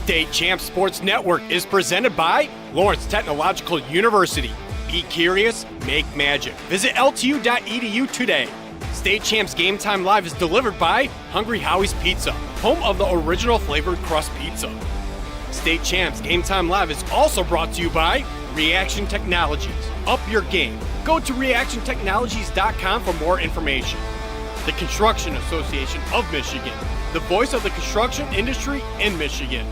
State Champs Sports Network is presented by Lawrence Technological University. Be curious, make magic. Visit ltu.edu today. State Champs Game Time Live is delivered by Hungry Howie's Pizza, home of the original flavored crust pizza. State Champs Game Time Live is also brought to you by Reaction Technologies. Up your game. Go to reactiontechnologies.com for more information. The Construction Association of Michigan, the voice of the construction industry in Michigan.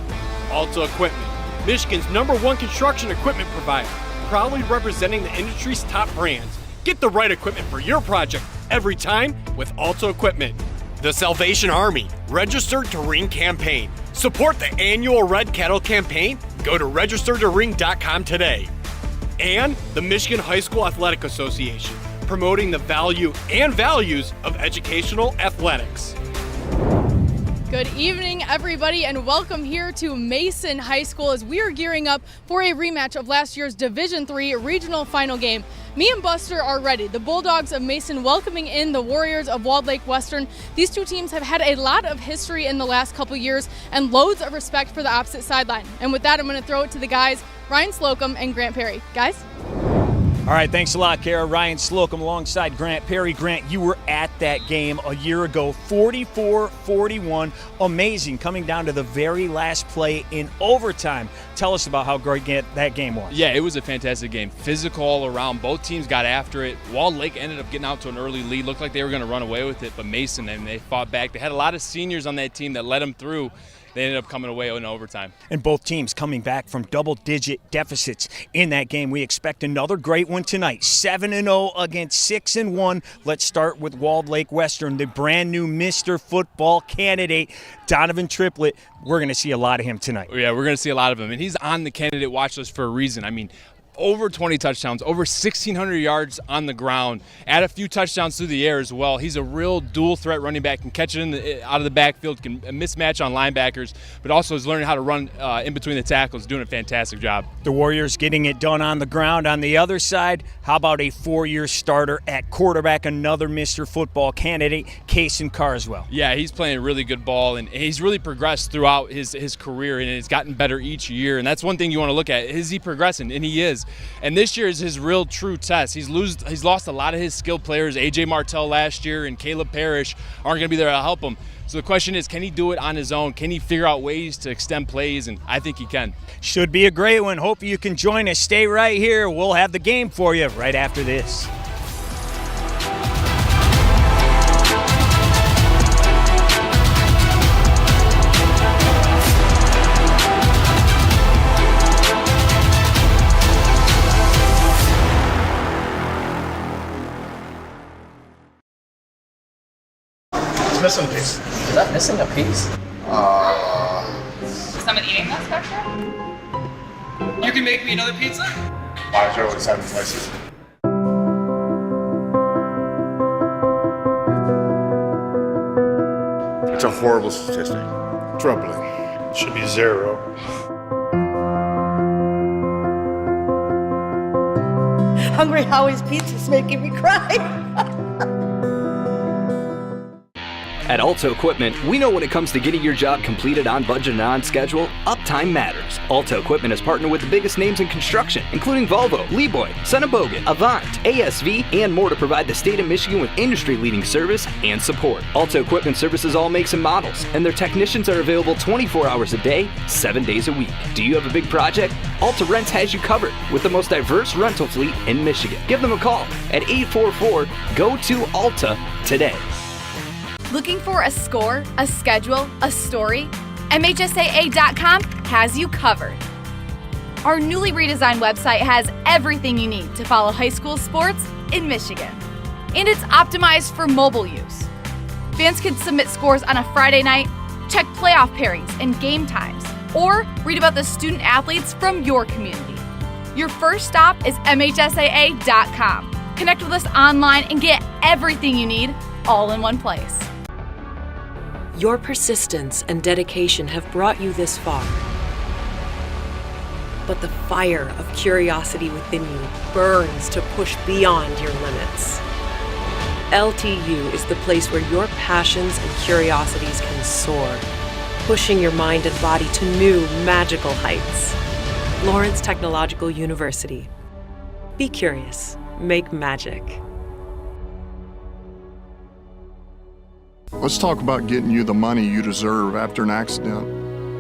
Alta Equipment, Michigan's #1 construction equipment provider, proudly representing the industry's top brands. Get the right equipment for your project every time with Alta Equipment. The Salvation Army, Register to Ring campaign. Support the annual Red Kettle campaign. Go to registertoring.com today. And the Michigan High School Athletic Association, promoting the value and values of educational athletics. Good evening, everybody, and welcome here to Mason High School as we are gearing up for a rematch of last year's Division III regional final game. Me and Buster are ready. The Bulldogs of Mason welcoming in the Warriors of Walled Lake Western. These two teams have had a lot of history in the last couple years and loads of respect for the opposite sideline. And with that, I'm going to throw it to the guys, Ryan Slocum and Grant Perry. Guys? All right, thanks a lot, Kara. Ryan Slocum alongside Grant Perry. Grant, you were at that game a year ago, 44-41. Amazing, coming down to the very last play in overtime. Tell us about how great that game was. Yeah, it was a fantastic game. Physical all around. Both teams got after it. Walled Lake ended up getting out to an early lead. Looked like they were going to run away with it, but Mason, and they fought back. They had a lot of seniors on that team that led them through. They ended up coming away in overtime. And both teams coming back from double-digit deficits in that game. We expect another great one tonight. 7-0 against 6-1. Let's start with Walled Lake Western, the brand new Mr. Football candidate, Donovan Triplett. We're going to see a lot of him tonight. Yeah, we're going to see a lot of him. And he's on the candidate watch list for a reason. I mean, over 20 touchdowns, over 1,600 yards on the ground, add a few touchdowns through the air as well. He's a real dual threat running back, can catch it out of the backfield, can mismatch on linebackers, but also is learning how to run in between the tackles, doing a fantastic job. The Warriors getting it done on the ground. On the other side, how about a 4-year starter at quarterback, another Mr. Football candidate, Kason Carswell? Yeah, he's playing really good ball, and he's really progressed throughout his career, and he's gotten better each year, and that's one thing you want to look at. Is he progressing? And he is. And this year is his real true test. He's lost a lot of his skilled players. A.J. Martell last year and Caleb Parrish aren't going to be there to help him. So the question is, can he do it on his own? Can he figure out ways to extend plays? And I think he can. Should be a great one. Hope you can join us. Stay right here. We'll have the game for you right after this. Missing a piece. Is that missing a piece? Is someone eating that spectrum? You can make me another pizza? I always have places. It's a horrible statistic. Troubling. Should be 0. Hungry Howie's Pizza's making me cry. At Alta Equipment, we know when it comes to getting your job completed on budget and on schedule, uptime matters. Alta Equipment has partnered with the biggest names in construction, including Volvo, Leeboy, Sonnenbogen, Avant, ASV, and more to provide the state of Michigan with industry-leading service and support. Alta Equipment services all makes and models, and their technicians are available 24 hours a day, 7 days a week. Do you have a big project? Alta Rents has you covered with the most diverse rental fleet in Michigan. Give them a call at 844-GO-TO-ALTA today. Looking for a score, a schedule, a story? MHSAA.com has you covered. Our newly redesigned website has everything you need to follow high school sports in Michigan. And it's optimized for mobile use. Fans can submit scores on a Friday night, check playoff pairings and game times, or read about the student athletes from your community. Your first stop is MHSAA.com. Connect with us online and get everything you need all in one place. Your persistence and dedication have brought you this far. But the fire of curiosity within you burns to push beyond your limits. LTU is the place where your passions and curiosities can soar. pushing your mind and body to new, magical heights. Lawrence Technological University. Be curious. Make magic. Let's talk about getting you the money you deserve after an accident.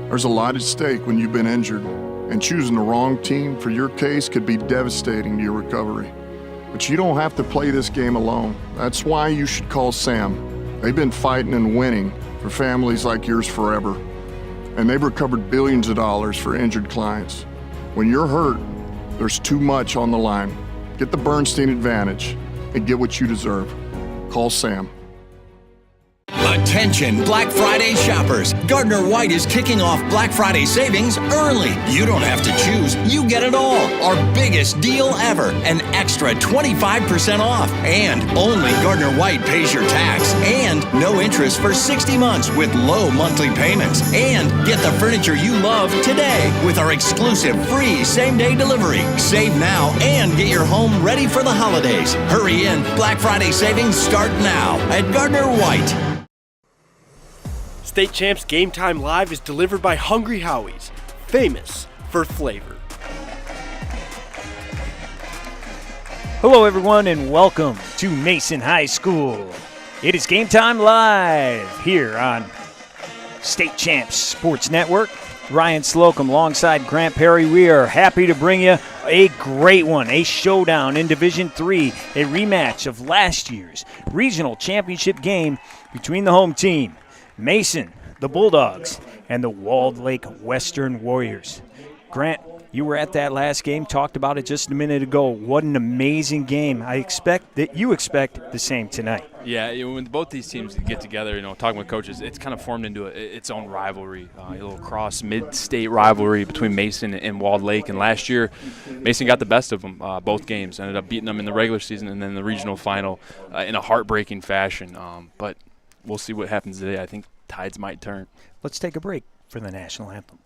There's a lot at stake when you've been injured, and choosing the wrong team for your case could be devastating to your recovery. But you don't have to play this game alone. That's why you should call SAM. They've been fighting and winning for families like yours forever. And they've recovered billions of dollars for injured clients. When you're hurt, there's too much on the line. Get the Bernstein Advantage and get what you deserve. Call SAM. Attention Black Friday shoppers. Gardner White is kicking off Black Friday savings early. You don't have to choose. You get it all. Our biggest deal ever. An extra 25% off. And only Gardner White pays your tax. And no interest for 60 months with low monthly payments. And get the furniture you love today with our exclusive free same-day delivery. Save now and get your home ready for the holidays. Hurry in. Black Friday savings start now at Gardner White. State Champs Game Time Live is delivered by Hungry Howie's, famous for flavor. Hello, everyone, and welcome to Mason High School. It is Game Time Live here on State Champs Sports Network. Ryan Slocum alongside Grant Perry. We are happy to bring you a great one, a showdown in Division III, a rematch of last year's regional championship game between the home team, Mason, the Bulldogs, and the Walled Lake Western Warriors. Grant, you were at that last game, talked about it just a minute ago. What an amazing game. I expect that you expect the same tonight. Yeah, when both these teams get together, talking with coaches, it's kind of formed into its own rivalry, a little cross mid-state rivalry between Mason and Walled Lake. And last year, Mason got the best of them, both games. Ended up beating them in the regular season and then the regional final in a heartbreaking fashion. But we'll see what happens today. I think tides might turn. Let's take a break for the national anthem.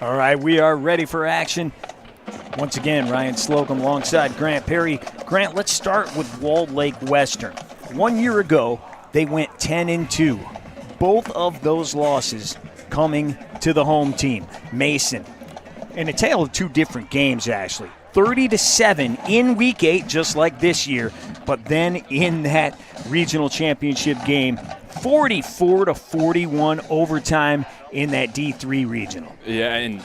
All right, we are ready for action. Once again, Ryan Slocum alongside Grant Perry. Grant, let's start with Walled Lake Western. 1 year ago, they went 10-2. Both of those losses coming to the home team, Mason. And a tale of two different games, actually. 30-7 in Week 8, just like this year. But then in that regional championship game, 44-41 overtime in that D3 regional. Yeah, and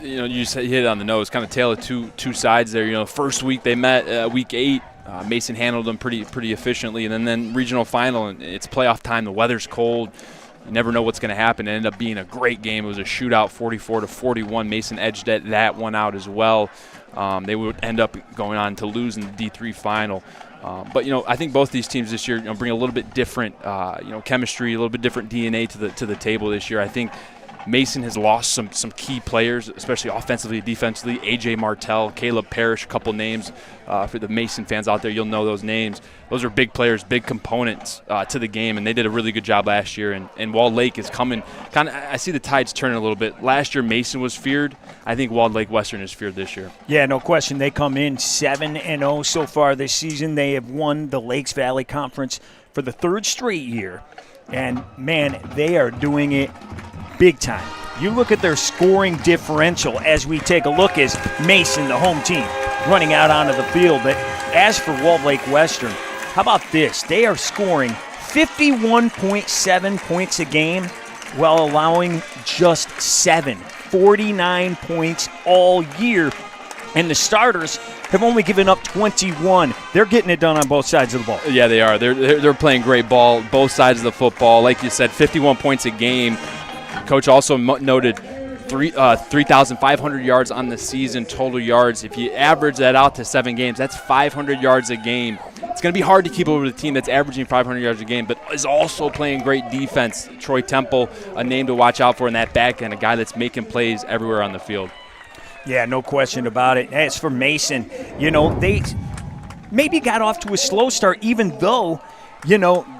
you hit it on the nose, kind of tale of two sides there. First week they met, Week 8, Mason handled them pretty efficiently, and then regional final, and it's playoff time. The weather's cold. You never know what's going to happen. It ended up being a great game. It was a shootout, 44-41. Mason edged that one out as well. They would end up going on to lose in the D3 final. But I think both these teams this year bring a little bit different chemistry, a little bit different DNA to the table this year. I think Mason has lost some key players, especially offensively, defensively. A.J. Martell, Caleb Parrish, a couple names. For the Mason fans out there, you'll know those names. Those are big players, big components to the game, and they did a really good job last year. And Walled Lake is coming. I see the tides turning a little bit. Last year, Mason was feared. I think Walled Lake Western is feared this year. Yeah, no question. They come in 7-0 so far this season. They have won the Lakes Valley Conference for the 3rd straight year. And, man, they are doing it big time. You look at their scoring differential as we take a look as Mason, the home team, running out onto the field. But as for Walled Lake Western, how about this? They are scoring 51.7 points a game while allowing just 49 points all year. And the starters have only given up 21. They're getting it done on both sides of the ball. Yeah, they are. They're playing great ball, both sides of the football. Like you said, 51 points a game. Coach also noted 3,500 yards on the season, total yards. If you average that out to 7 games, that's 500 yards a game. It's going to be hard to keep up with a team that's averaging 500 yards a game, but is also playing great defense. Troy Temple, a name to watch out for in that back end, a guy that's making plays everywhere on the field. Yeah, no question about it. As for Mason, they maybe got off to a slow start, even though,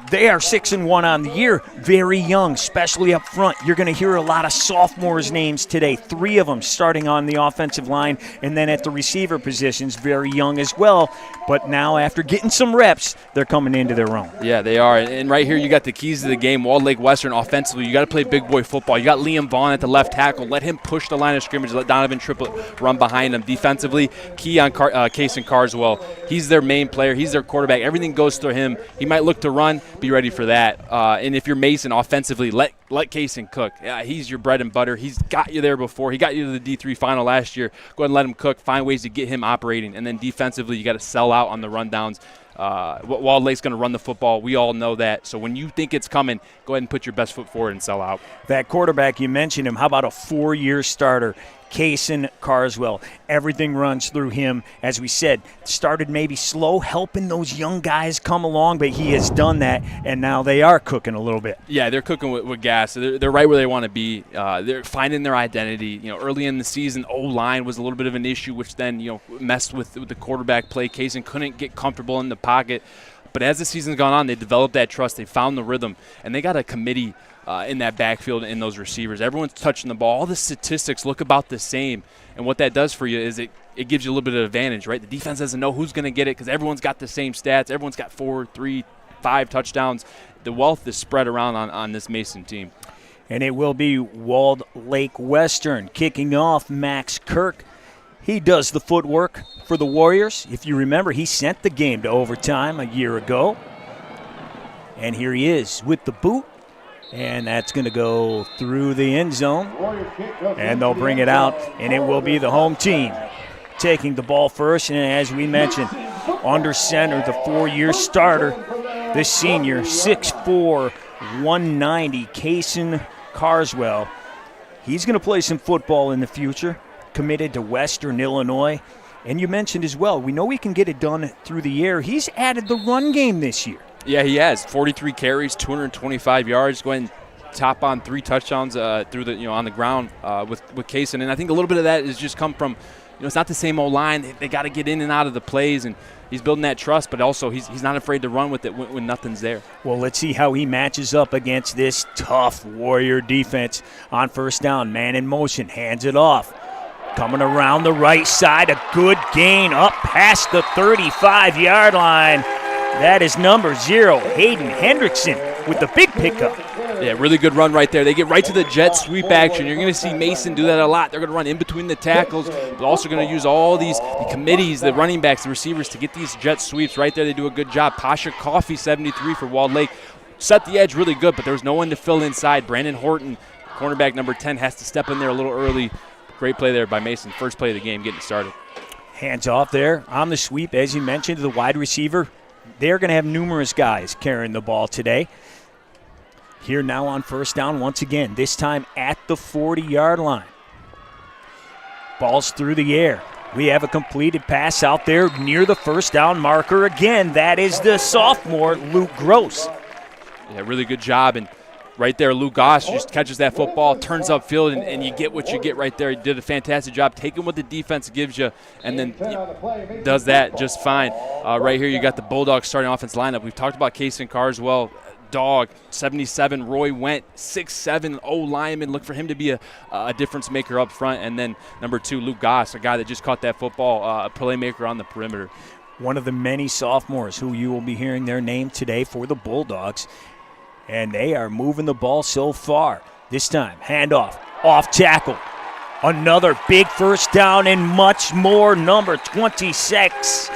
they are 6-1 on the year, very young, especially up front. You're going to hear a lot of sophomores' names today, 3 of them starting on the offensive line, and then at the receiver positions, very young as well. But now after getting some reps, they're coming into their own. Yeah, they are. And right here you got the keys to the game. Walled Lake Western offensively, you got to play big boy football. You got Liam Vaughn at the left tackle. Let him push the line of scrimmage. Let Donovan Triplett run behind him. Defensively, key on Kason Carswell. He's their main player. He's their quarterback. Everything goes through him. He might look to run. Be ready for that. And if you're Mason offensively, let Kason cook. He's your bread and butter. He's got you there before. He got you to the D3 final last year. Go ahead and let him cook. Find ways to get him operating. And then defensively, you got to sell out on the rundowns. Walled Lake's going to run the football. We all know that. So when you think it's coming, go ahead and put your best foot forward and sell out. That quarterback, you mentioned him. How about a 4-year starter? Kason Carswell. Everything runs through him. As we said, started maybe slow, helping those young guys come along, but he has done that, and now they are cooking a little bit. Yeah, they're cooking with gas. They're right where they want to be. They're finding their identity. Early in the season, O-line was a little bit of an issue, which then, messed with the quarterback play. Kason couldn't get comfortable in the pocket. But as the season's gone on, they developed that trust. They found the rhythm, and they got a committee in that backfield and in those receivers. Everyone's touching the ball. All the statistics look about the same. And what that does for you is it gives you a little bit of advantage, right? The defense doesn't know who's going to get it because everyone's got the same stats. Everyone's got 4, 3, 5 touchdowns. The wealth is spread around on this Mason team. And it will be Walled Lake Western kicking off. Max Kirk, he does the footwork for the Warriors. If you remember, he sent the game to overtime a year ago. And here he is with the boot. And that's going to go through the end zone. And they'll bring it out, and it will be the home team taking the ball first. And as we mentioned, under center, the 4-year starter, the senior, 6'4", 190, Kason Carswell. He's going to play some football in the future, committed to Western Illinois. And you mentioned as well, we know he can get it done through the air. He's added the run game this year. Yeah, he has 43 carries, 225 yards. Go ahead and top on 3 touchdowns through the on the ground with Kason. And I think a little bit of that has just come from it's not the same old line. They got to get in and out of the plays, and he's building that trust. But also he's not afraid to run with it when nothing's there. Well, let's see how he matches up against this tough Warrior defense on first down. Man in motion, hands it off. Coming around the right side, a good gain up past the 35-yard line. That is number 0, Hayden Hendrickson, with the big pickup. Yeah, really good run right there. They get right to the jet sweep action. You're going to see Mason do that a lot. They're going to run in between the tackles, but also going to use all the committees, the running backs, the receivers to get these jet sweeps right there. They do a good job. Pasha Coffey, 73 for Walled Lake. Set the edge really good, but there was no one to fill inside. Brandon Horton, cornerback number 10, has to step in there a little early. Great play there by Mason. First play of the game, getting started. Hands off there on the sweep, as you mentioned, the wide receiver. They're going to have numerous guys carrying the ball today. Here now on first down once again, this time at the 40-yard line. Ball's through the air. We have a completed pass out there near the first down marker again. That is the sophomore, Luke Gross. Yeah, really good job. And right there, Lou Goss just catches that football, turns upfield, and you get what you get right there. He did a fantastic job taking what the defense gives you, and then does that just fine. Right here, you got the Bulldogs starting offense lineup. We've talked about Kason Carswell. Dog, 77, Roy Went, 6'7", lineman. Look for him to be a difference maker up front. And then number 2, Luke Goss, a guy that just caught that football, a playmaker on the perimeter. One of the many sophomores who you will be hearing their name today for the Bulldogs. And they are moving the ball so far. This time, handoff, off tackle. Another big first down and much more. Number 26,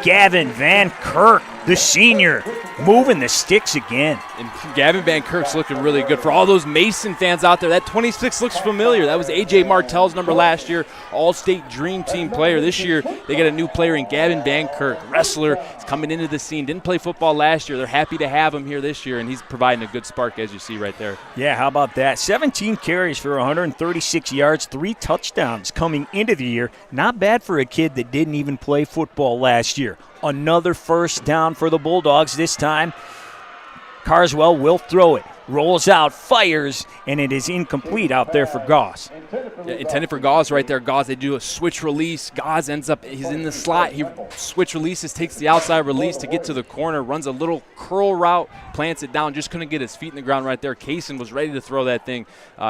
Gavin Van Kirk, the senior, moving the sticks again. And Gavin Van Kirk's looking really good. For all those Mason fans out there, that 26 looks familiar. That was A.J. Martell's number last year, All-State Dream Team player. This year, they got a new player in Gavin Van Kirk, wrestler. He's coming into the scene. Didn't play football last year. They're happy to have him here this year, and he's providing a good spark, as you see right there. Yeah, how about that? 17 carries for 136 yards, 3 touchdowns coming into the year. Not bad for a kid that didn't even play football last year. Another first down for the Bulldogs. This time, Carswell will throw it. Rolls out, fires, and it is incomplete out there for Goss. Yeah, intended for Gauze right there. Gauze, they do a switch release. Gauze ends up, he's in the slot. He switch releases, takes the outside release to get to the corner, runs a little curl route, plants it down, just couldn't get his feet in the ground right there. Kaysen was ready to throw that thing,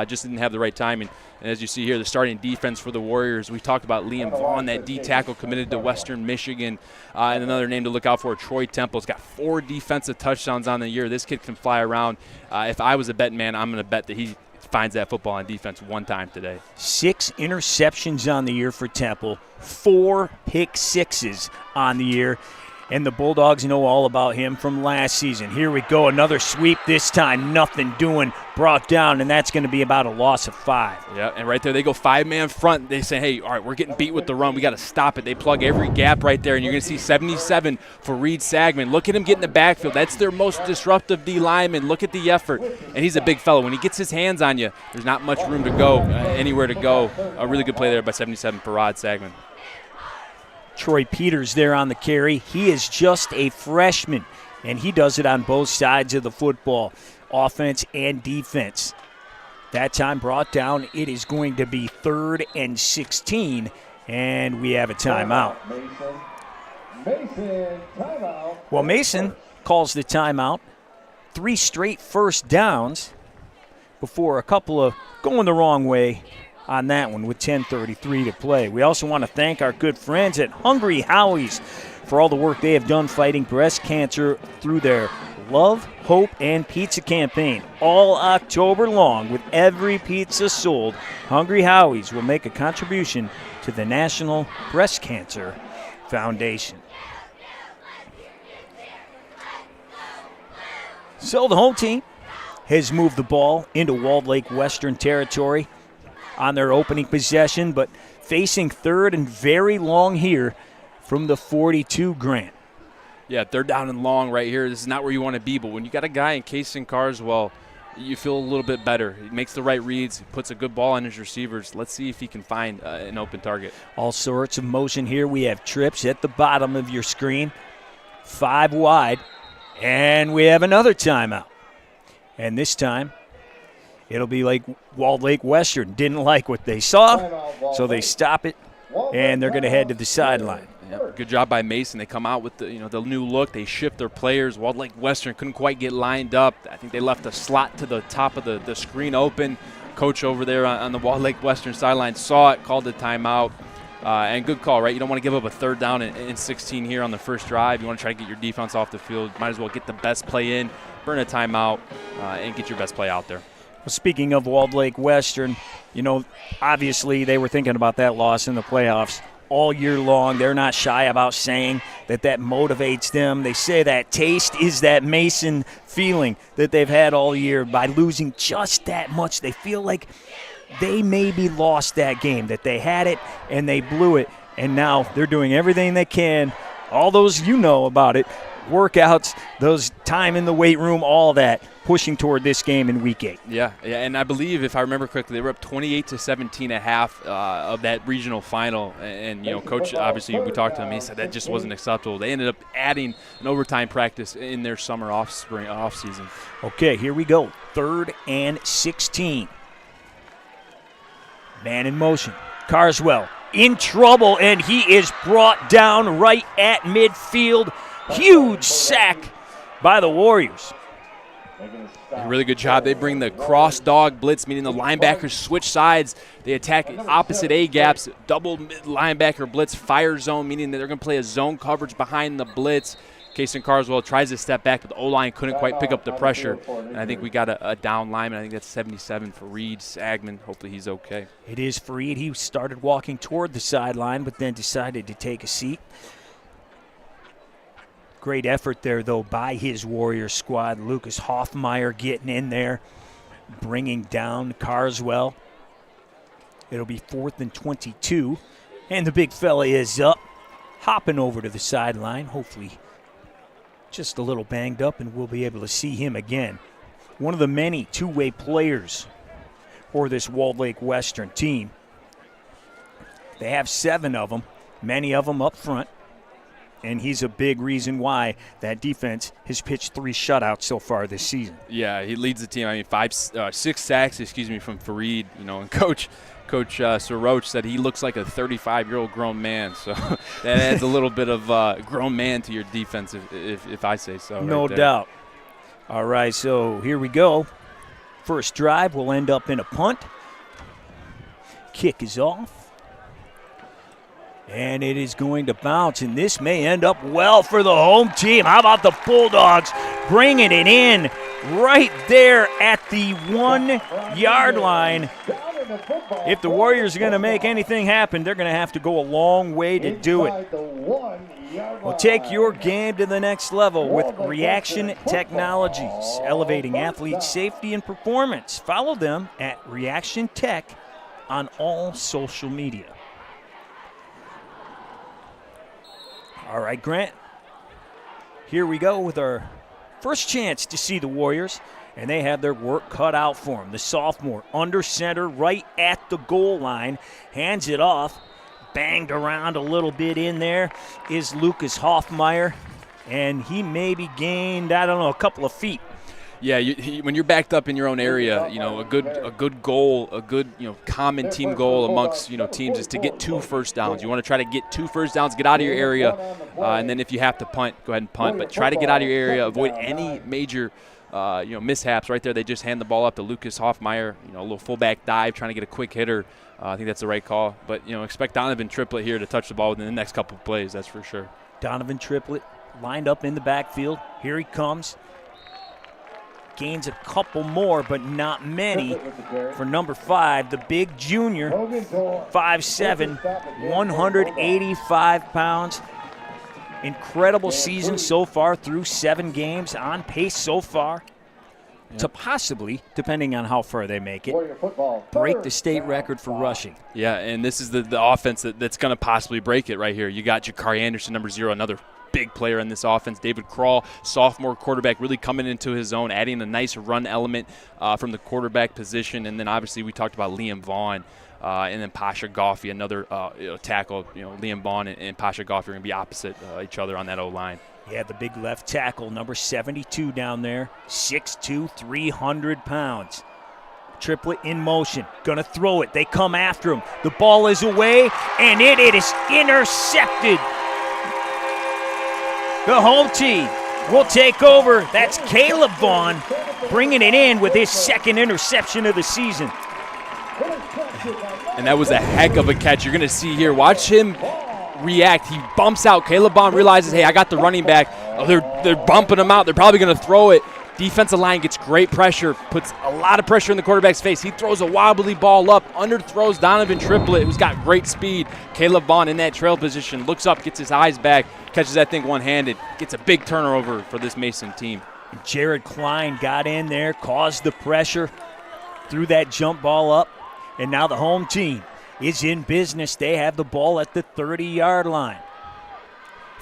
just didn't have the right timing. And as you see here, the starting defense for the Warriors, we talked about Liam Vaughn, that D tackle committed to Western Michigan. And another name to look out for, Troy Temple's got 4 defensive touchdowns on the year. This kid can fly around. If I was a betting man, I'm going to bet that he finds that football on defense one time today. 6 interceptions on the year for Temple, 4 pick sixes on the year. And the Bulldogs know all about him from last season. Here we go, another sweep this time. Nothing doing, brought down, and that's going to be about a loss of 5. Yeah, and right there they go 5-man front. They say, hey, all right, we're getting beat with the run. We got to stop it. They plug every gap right there, and you're going to see 77 for Reed Sagman. Look at him get in the backfield. That's their most disruptive D lineman. Look at the effort, and he's a big fellow. When he gets his hands on you, there's not much room to go, anywhere to go. A really good play there by 77 for Rod Sagman. Troy Peters there on the carry. He is just a freshman, and he does it on both sides of the football, offense and defense. That time brought down. It is going to be 3rd and 16, and we have a timeout. Well, Mason calls the timeout. 3 straight first downs before a couple of going the wrong way on that one with 10:33 to play. We also want to thank our good friends at Hungry Howie's for all the work they have done fighting breast cancer through their Love, Hope, and Pizza campaign. All October long, with every pizza sold, Hungry Howie's will make a contribution to the National Breast Cancer Foundation. So the home team has moved the ball into Walled Lake Western territory on their opening possession, but facing 3rd and very long here from the 42 Grant. Yeah, 3rd down and long right here. This is not where you want to be, but when you got a guy in Kason Carswell, you feel a little bit better. He makes the right reads, he puts a good ball on his receivers. Let's see if he can find an open target. All sorts of motion here. We have trips at the bottom of your screen, 5 wide, and we have another timeout. And this time, it'll be like Walled Lake Western didn't like what they saw, so they stop it, and they're going to head to the sideline. Yep, good job by Mason. They come out with the new look. They shift their players. Walled Lake Western couldn't quite get lined up. I think they left a slot to the top of the screen open. Coach over there on the Walled Lake Western sideline saw it, called the timeout. And good call, right? You don't want to give up a 3rd down and 16 here on the first drive. You want to try to get your defense off the field. Might as well get the best play in, burn a timeout, and get your best play out there. Well, speaking of Walled Lake Western, obviously they were thinking about that loss in the playoffs all year long. They're not shy about saying that motivates them. They say that taste is that Mason feeling that they've had all year by losing just that much. They feel like they maybe lost that game, that they had it and they blew it, and now they're doing everything they can, all those about it, workouts, those time in the weight room, all that, pushing toward this game in Week 8. Yeah, and I believe, if I remember correctly, they were up 28-17 at half of that regional final. And Coach, obviously, we talked to him. He said that just wasn't acceptable. They ended up adding an overtime practice in their summer off season. Okay, here we go. 3rd and 16. Man in motion. Carswell in trouble, and he is brought down right at midfield. Huge sack by the Warriors. A really good job. They bring the cross dog blitz, meaning the linebackers switch sides. They attack opposite A gaps, double linebacker blitz, fire zone, meaning that they're going to play a zone coverage behind the blitz. Kason Carswell tries to step back, but the O-line couldn't quite pick up the pressure. And I think we got a down lineman. I think that's 77 for Reed Sagman. Hopefully he's okay. It is for Reed. He started walking toward the sideline, but then decided to take a seat. Great effort there, though, by his Warrior squad. Lucas Hoffmeyer getting in there, bringing down Carswell. It'll be 4th and 22. And the big fella is up, hopping over to the sideline. Hopefully just a little banged up, and we'll be able to see him again. One of the many two-way players for this Walled Lake Western team. They have 7 of them, many of them up front. And he's a big reason why that defense has pitched 3 shutouts so far this season. Yeah, he leads the team. I mean, 6 sacks, from Fareed. And Coach Sir Roach said he looks like a 35-year-old grown man. So that adds a little bit of grown man to your defense, if I say so. No doubt. All right, so here we go. First drive will end up in a punt. Kick is off. And it is going to bounce, and this may end up well for the home team. How about the Bulldogs bringing it in right there at the 1-yard line? If the Warriors are going to make anything happen, they're going to have to go a long way to do it. Well, take your game to the next level with Reaction Technologies, elevating athlete safety and performance. Follow them at Reaction Tech on all social media. All right, Grant, here we go with our first chance to see the Warriors, and they have their work cut out for them. The sophomore under center right at the goal line, hands it off, banged around a little bit in there is Lucas Hoffmeyer, and he maybe gained, a couple of feet. Yeah, when you're backed up in your own area, a good goal, a good common team goal amongst teams is to get 2 first downs. You want to try to get 2 first downs, get out of your area, and then if you have to punt, go ahead and punt. But try to get out of your area, avoid any major mishaps. Right there, they just hand the ball up to Lucas Hoffmeyer. A little fullback dive, trying to get a quick hitter. I think that's the right call. But expect Donovan Triplett here to touch the ball within the next couple of plays. That's for sure. Donovan Triplett lined up in the backfield. Here he comes. Gains a couple more, but not many for number 5, the big junior, 5'7", 185 pounds. Incredible season so far through 7 games, on pace so far to possibly, depending on how far they make it, break the state record for rushing. Yeah, and this is the offense that's going to possibly break it right here. You got Jakari Anderson, number 0, another big player in this offense. David Krall, sophomore quarterback, really coming into his own, adding a nice run element from the quarterback position. And then obviously we talked about Liam Vaughn and then Pasha Goffey, another tackle. Liam Vaughn and Pasha Goffey are going to be opposite each other on that O-line. Yeah, the big left tackle, number 72 down there, 6'2", 300 pounds. Triplett in motion, gonna throw it. They come after him. The ball is away, and it is intercepted. The home team will take over. That's Caleb Vaughn bringing it in with his 2nd interception of the season. And that was a heck of a catch. You're going to see here. Watch him react. He bumps out. Caleb Vaughn realizes, hey, I got the running back. Oh, they're bumping him out. They're probably going to throw it. Defensive line gets great pressure, puts a lot of pressure in the quarterback's face. He throws a wobbly ball up, underthrows Donovan Triplett, who's got great speed. Caleb Vaughn in that trail position, looks up, gets his eyes back, catches that thing one-handed, gets a big turnover for this Mason team. Jared Klein got in there, caused the pressure, threw that jump ball up, and now the home team is in business. They have the ball at the 30-yard line.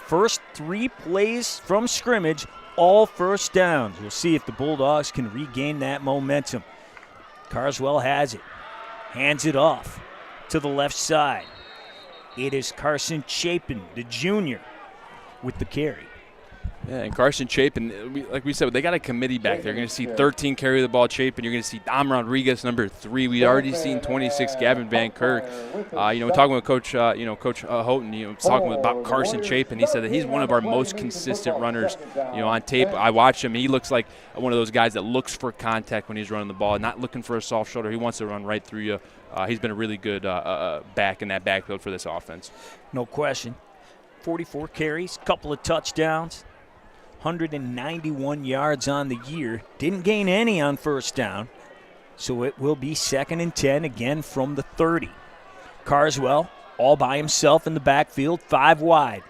First 3 plays from scrimmage, all first downs. We'll see if the Bulldogs can regain that momentum. Carswell has it, hands it off to the left side. It is Carson Chapin, the junior, with the carry. Yeah, and Carson Chapin, like we said, they got a committee back there. You're going to see 13 carry the ball Chapin. You're going to see Dom Rodriguez, number 3. We already seen 26 Gavin Van Kirk. Talking with Coach, Coach Houghton, talking about Carson Chapin. He said that he's one of our most consistent runners. On tape, I watch him. He looks like one of those guys that looks for contact when he's running the ball, not looking for a soft shoulder. He wants to run right through you. He's been a really good back in that backfield for this offense. No question. 44 carries, couple of touchdowns. 191 yards on the year. Didn't gain any on first down, so it will be 2nd and 10 again from the 30. Carswell all by himself in the backfield, 5 wide.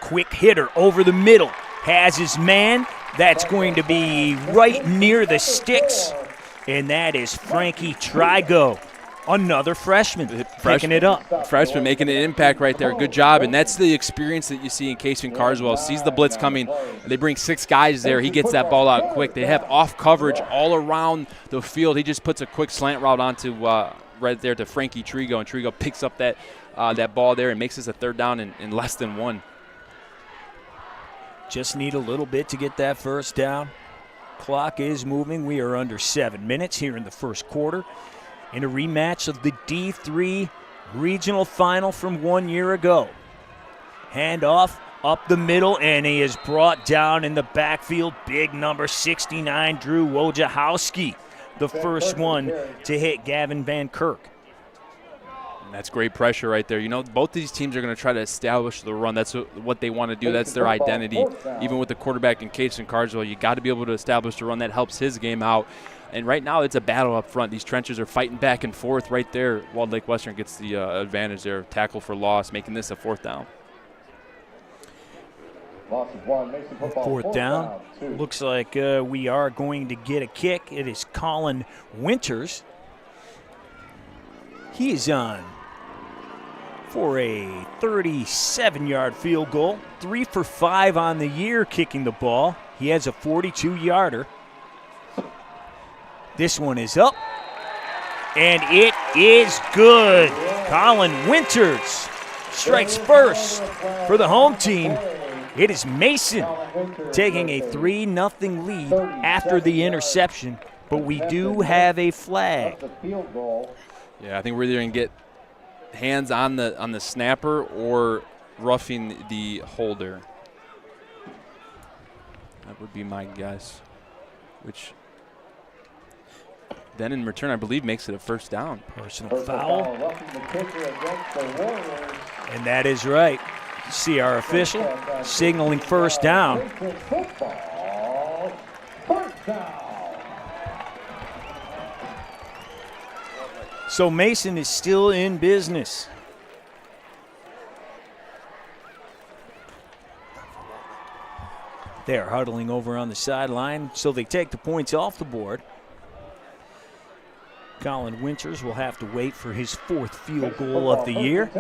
Quick hitter over the middle. Has his man. That's going to be right near the sticks, and that is Frankie Trigo. Another freshman picking it up. Freshman making an impact right there. Good job. And that's the experience that you see in Casey Carswell. Sees the blitz coming. They bring 6 guys there. He gets that ball out quick. They have off coverage all around the field. He just puts a quick slant route onto right there to Frankie Trigo, and Trigo picks up that ball there and makes this a 3rd down in less than 1. Just need a little bit to get that first down. Clock is moving. We are under 7 minutes here in the first quarter. In a rematch of the D3 regional final from 1 year ago. Handoff up the middle, and he is brought down in the backfield. Big number 69, Drew Wojciechowski, the first one to hit Gavin Van Kirk. And that's great pressure right there. Both these teams are going to try to establish the run. That's what they want to do. That's their identity. Even with the quarterback in Casey Carswell, you got to be able to establish the run. That helps his game out. And right now it's a battle up front. These trenches are fighting back and forth right there. Walled Lake Western gets the advantage there. Tackle for loss, making this a 4th down. 4th down. Looks like we are going to get a kick. It is Colin Winters. He is on for a 37-yard field goal. 3 for 5 on the year kicking the ball. He has a 42-yarder. This one is up, and it is good. Colin Winters strikes first for the home team. It is Mason taking a 3-0 lead after the interception, but we do have a flag. Yeah, I think we're either going to get hands on the snapper or roughing the holder. That would be my guess, which then in return, I believe, makes it a 1st down. Personal foul. And that is right. See our official signaling 1st down. So Mason is still in business. They are huddling over on the sideline, so they take the points off the board. Colin Winters will have to wait for his 4th field goal of the year,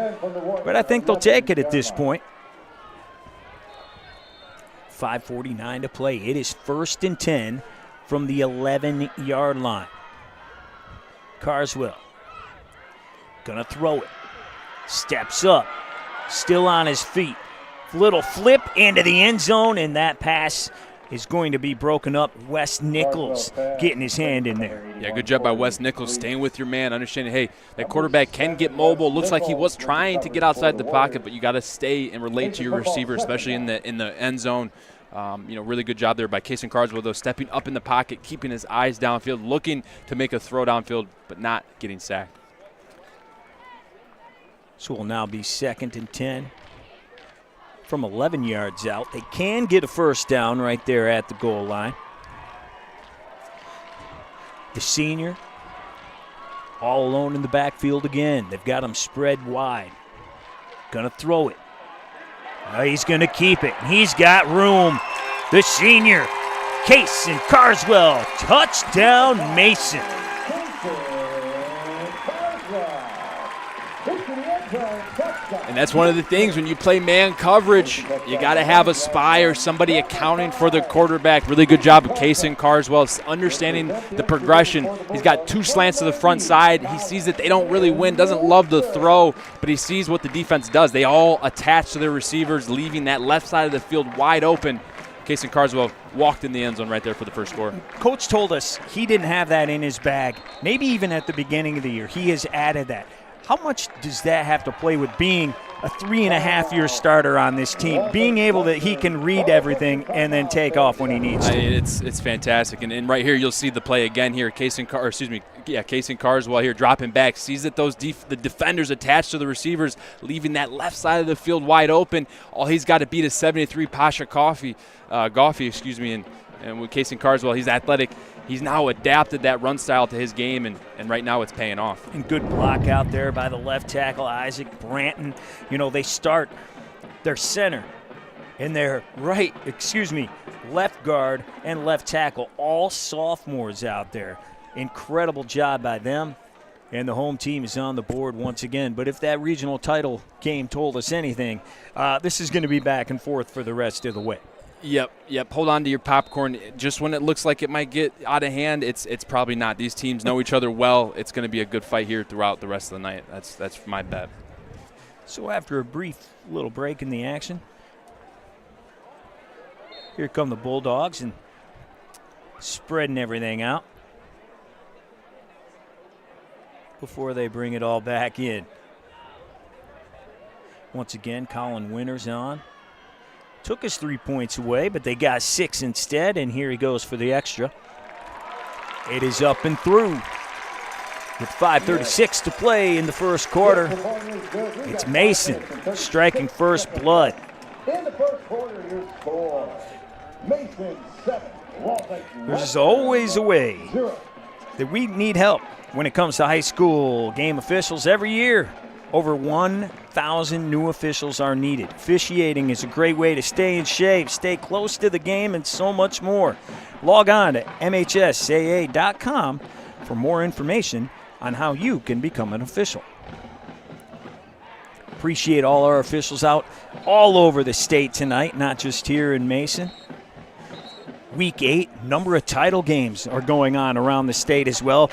but I think they'll take it at this point. 5:49 to play. It is 1st and 10 from the 11-yard line. Carswell gonna throw it. Steps up, still on his feet. Little flip into the end zone, and that pass is going to be broken up. Wes Nichols getting his hand in there. Yeah, good job by Wes Nichols, staying with your man, understanding, hey, that quarterback can get mobile. Looks like he was trying to get outside the pocket, but you got to stay and relate to your receiver, especially in the end zone. Really good job there by Casey Carswell, though, stepping up in the pocket, keeping his eyes downfield, looking to make a throw downfield, but not getting sacked. So will now be 2nd and 10. From 11 yards out. They can get a 1st down right there at the goal line. The senior all alone in the backfield again. They've got him spread wide. Gonna throw it. He's gonna keep it. He's got room. The senior, Casey Carswell. Touchdown, Mason. And that's one of the things when you play man coverage, you got to have a spy or somebody accounting for the quarterback. Really good job of Kason Carswell, understanding the progression. He's got 2 slants to the front side. He sees that they don't really win, doesn't love the throw, but he sees what the defense does. They all attach to their receivers, leaving that left side of the field wide open. Kason Carswell walked in the end zone right there for the first score. Coach told us he didn't have that in his bag, maybe even at the beginning of the year. He has added that. How much does that have to play with being a 3.5-year starter on this team, being able that he can read everything and then take off when he needs to? It's fantastic, and right here you'll see the play again here. Kason Carswell here dropping back, sees that the defenders attached to the receivers, leaving that left side of the field wide open. All he's got to beat is 73 Pasha Goffey, and with Kason Carswell, he's athletic. He's now adapted that run style to his game, and right now it's paying off. And good block out there by the left tackle, Isaac Branton. They start their center and their left guard and left tackle, all sophomores out there. Incredible job by them, and the home team is on the board once again. But if that regional title game told us anything, this is going to be back and forth for the rest of the way. Yep. Hold on to your popcorn. Just when it looks like it might get out of hand, it's probably not. These teams know each other well. It's going to be a good fight here throughout the rest of the night. That's my bet. So after a brief little break in the action, here come the Bulldogs and spreading everything out before they bring it all back in. Once again, Colin Winters on. Took us 3 points away, but they got 6 instead, and here he goes for the extra. It is up and through. With 5:36 to play in the first quarter, it's Mason striking first blood. In the first quarter, your score, Mason 7, There's always a way that we need help when it comes to high school game officials every year. Over 1,000 new officials are needed. Officiating is a great way to stay in shape, stay close to the game, and so much more. Log on to mhsaa.com for more information on how you can become an official. Appreciate all our officials out all over the state tonight, not just here in Mason. Week 8, number of title games are going on around the state as well,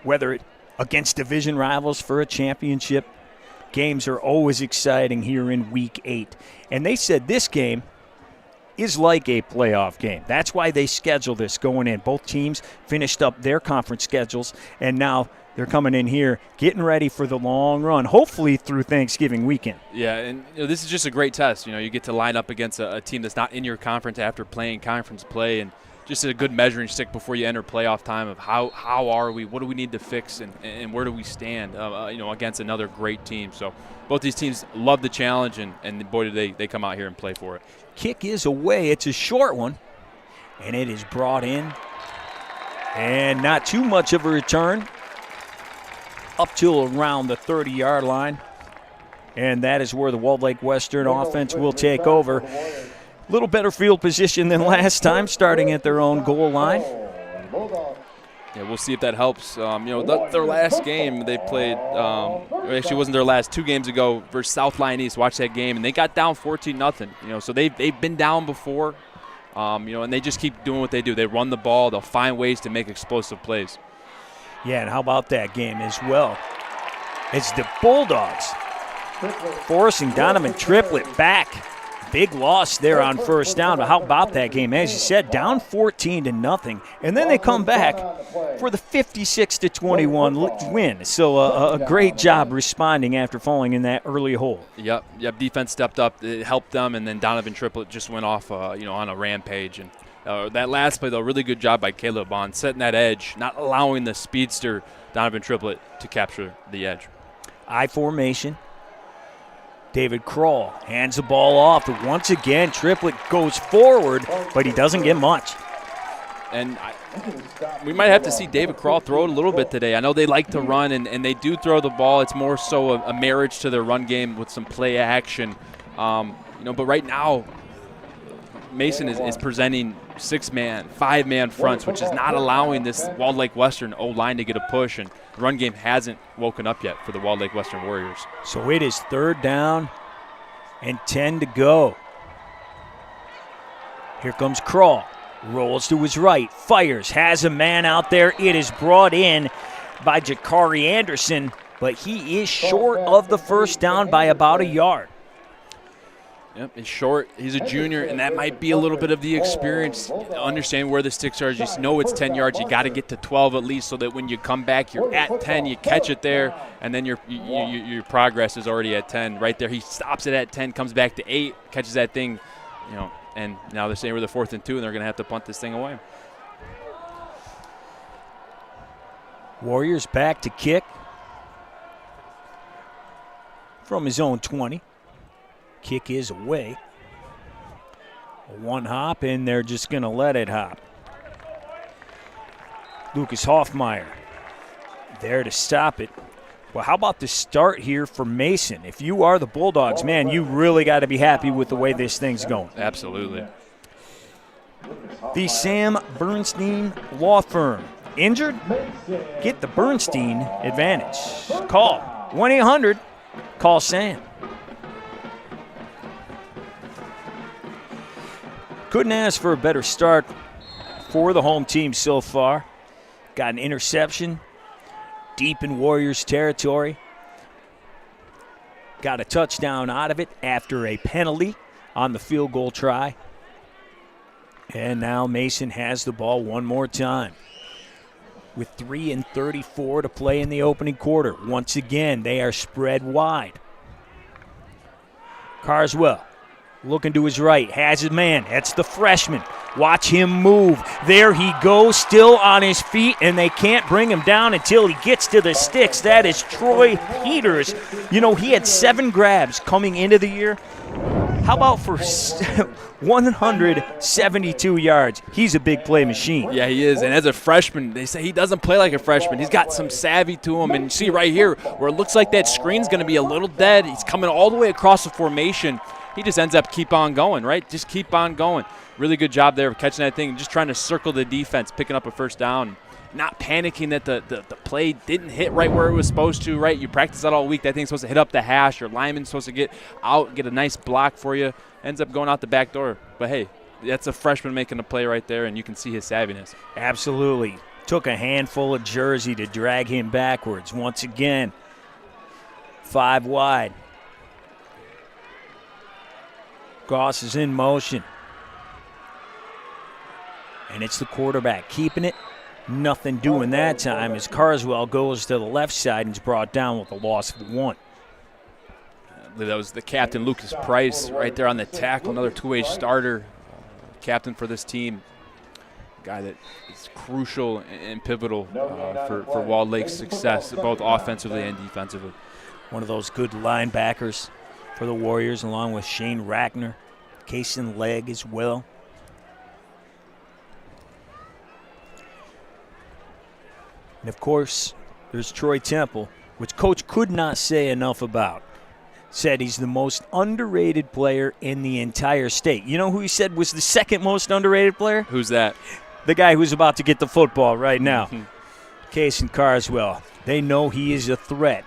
whether against division rivals for a championship. Games are always exciting here in Week 8. And they said this game is like a playoff game. That's why they scheduled this going in. Both teams finished up their conference schedules, and now they're coming in here getting ready for the long run, hopefully through Thanksgiving weekend. Yeah, and this is just a great test. You get to line up against a team that's not in your conference after playing conference play, and just a good measuring stick before you enter playoff time of how are we, what do we need to fix, and where do we stand against another great team. So both these teams love the challenge, and boy, do they come out here and play for it. Kick is away. It's a short one, and it is brought in, and not too much of a return up till around the 30-yard line, and that is where the Walled Lake Western offense will take over. Little better field position than last time, starting at their own goal line. Yeah, we'll see if that helps. Their last game they played, actually wasn't their last, 2 games ago versus South Lyon East. Watch that game, and they got down 14-0. So they've been down before, and they just keep doing what they do. They run the ball. They'll find ways to make explosive plays. Yeah, and how about that game as well? It's the Bulldogs forcing Donovan Triplett back. Big loss there on first down, but how about that game? As you said, down 14-0, and then they come back for the 56-21 win. So a great job responding after falling in that early hole. Yep. Defense stepped up, it helped them, and then Donovan Triplett just went off, on a rampage. And that last play, though, really good job by Caleb Bond, setting that edge, not allowing the speedster Donovan Triplett to capture the edge. I formation. David Kroll hands the ball off. Once again, Triplett goes forward, but he doesn't get much. And we might have to see David Kroll throw it a little bit today. I know they like to run, and they do throw the ball. It's more so a marriage to their run game with some play action. But right now, Mason is presenting 6-man, 5-man fronts, which is not allowing this Walled Lake Western O-line to get a push, and the run game hasn't woken up yet for the Walled Lake Western Warriors. So it is 3rd down and 10 to go. Here comes Crawl. Rolls to his right, fires, has a man out there. It is brought in by Jakari Anderson, but he is short of the first down by about a yard. Yep, he's short. He's a junior, and that might be a little bit of the experience. Understand where the sticks are. You know it's 10 yards. You got to get to 12 at least, so that when you come back, you're at 10. You catch it there, and then your progress is already at 10. Right there, he stops it at 10, comes back to 8, catches that thing, and now they're saying we're the 4th and 2, and they're going to have to punt this thing away. Warriors back to kick from his own 20. Kick is away. One hop, and they're just going to let it hop. Lucas Hoffmeyer there to stop it. Well, how about the start here for Mason? If you are the Bulldogs, man, you really got to be happy with the way this thing's going. Absolutely. The Sam Bernstein Law Firm. Injured? Get the Bernstein advantage. Call 1-800. Call Sam. Couldn't ask for a better start for the home team so far. Got an interception deep in Warriors territory. Got a touchdown out of it after a penalty on the field goal try. And now Mason has the ball one more time. With 3:34 to play in the opening quarter. Once again, they are spread wide. Carswell looking to his right, has his man. That's the freshman. Watch him move. There he goes, still on his feet, and they can't bring him down until he gets to the sticks. That is Troy Peters. He had 7 grabs coming into the year. How about for 172 yards? He's a big play machine. Yeah, he is. And as a freshman, they say he doesn't play like a freshman. He's got some savvy to him. And you see right here where it looks like that screen's going to be a little dead. He's coming all the way across the formation. He just ends up keep on going, right? Just keep on going. Really good job there of catching that thing, just trying to circle the defense, picking up a first down. Not panicking that the play didn't hit right where it was supposed to, right? You practice that all week. That thing's supposed to hit up the hash. Your lineman's supposed to get out, get a nice block for you. Ends up going out the back door. But, hey, that's a freshman making a play right there, and you can see his savviness. Absolutely. Took a handful of jersey to drag him backwards. Once again, 5 wide. Goss is in motion. And it's the quarterback keeping it. Nothing doing that time as Carswell goes to the left side and is brought down with a loss of 1. That was the captain, Lucas Price, right there on the tackle. Another two-way starter, captain for this team. Guy that is crucial and pivotal for Walled Lake's success, both offensively and defensively. One of those good linebackers for the Warriors, along with Shane Rackner, Kaysen Legg as well. And, of course, there's Troy Temple, which Coach could not say enough about. Said he's the most underrated player in the entire state. You know who he said was the second most underrated player? Who's that? The guy who's about to get the football right now. Kaysen Carswell. They know he is a threat.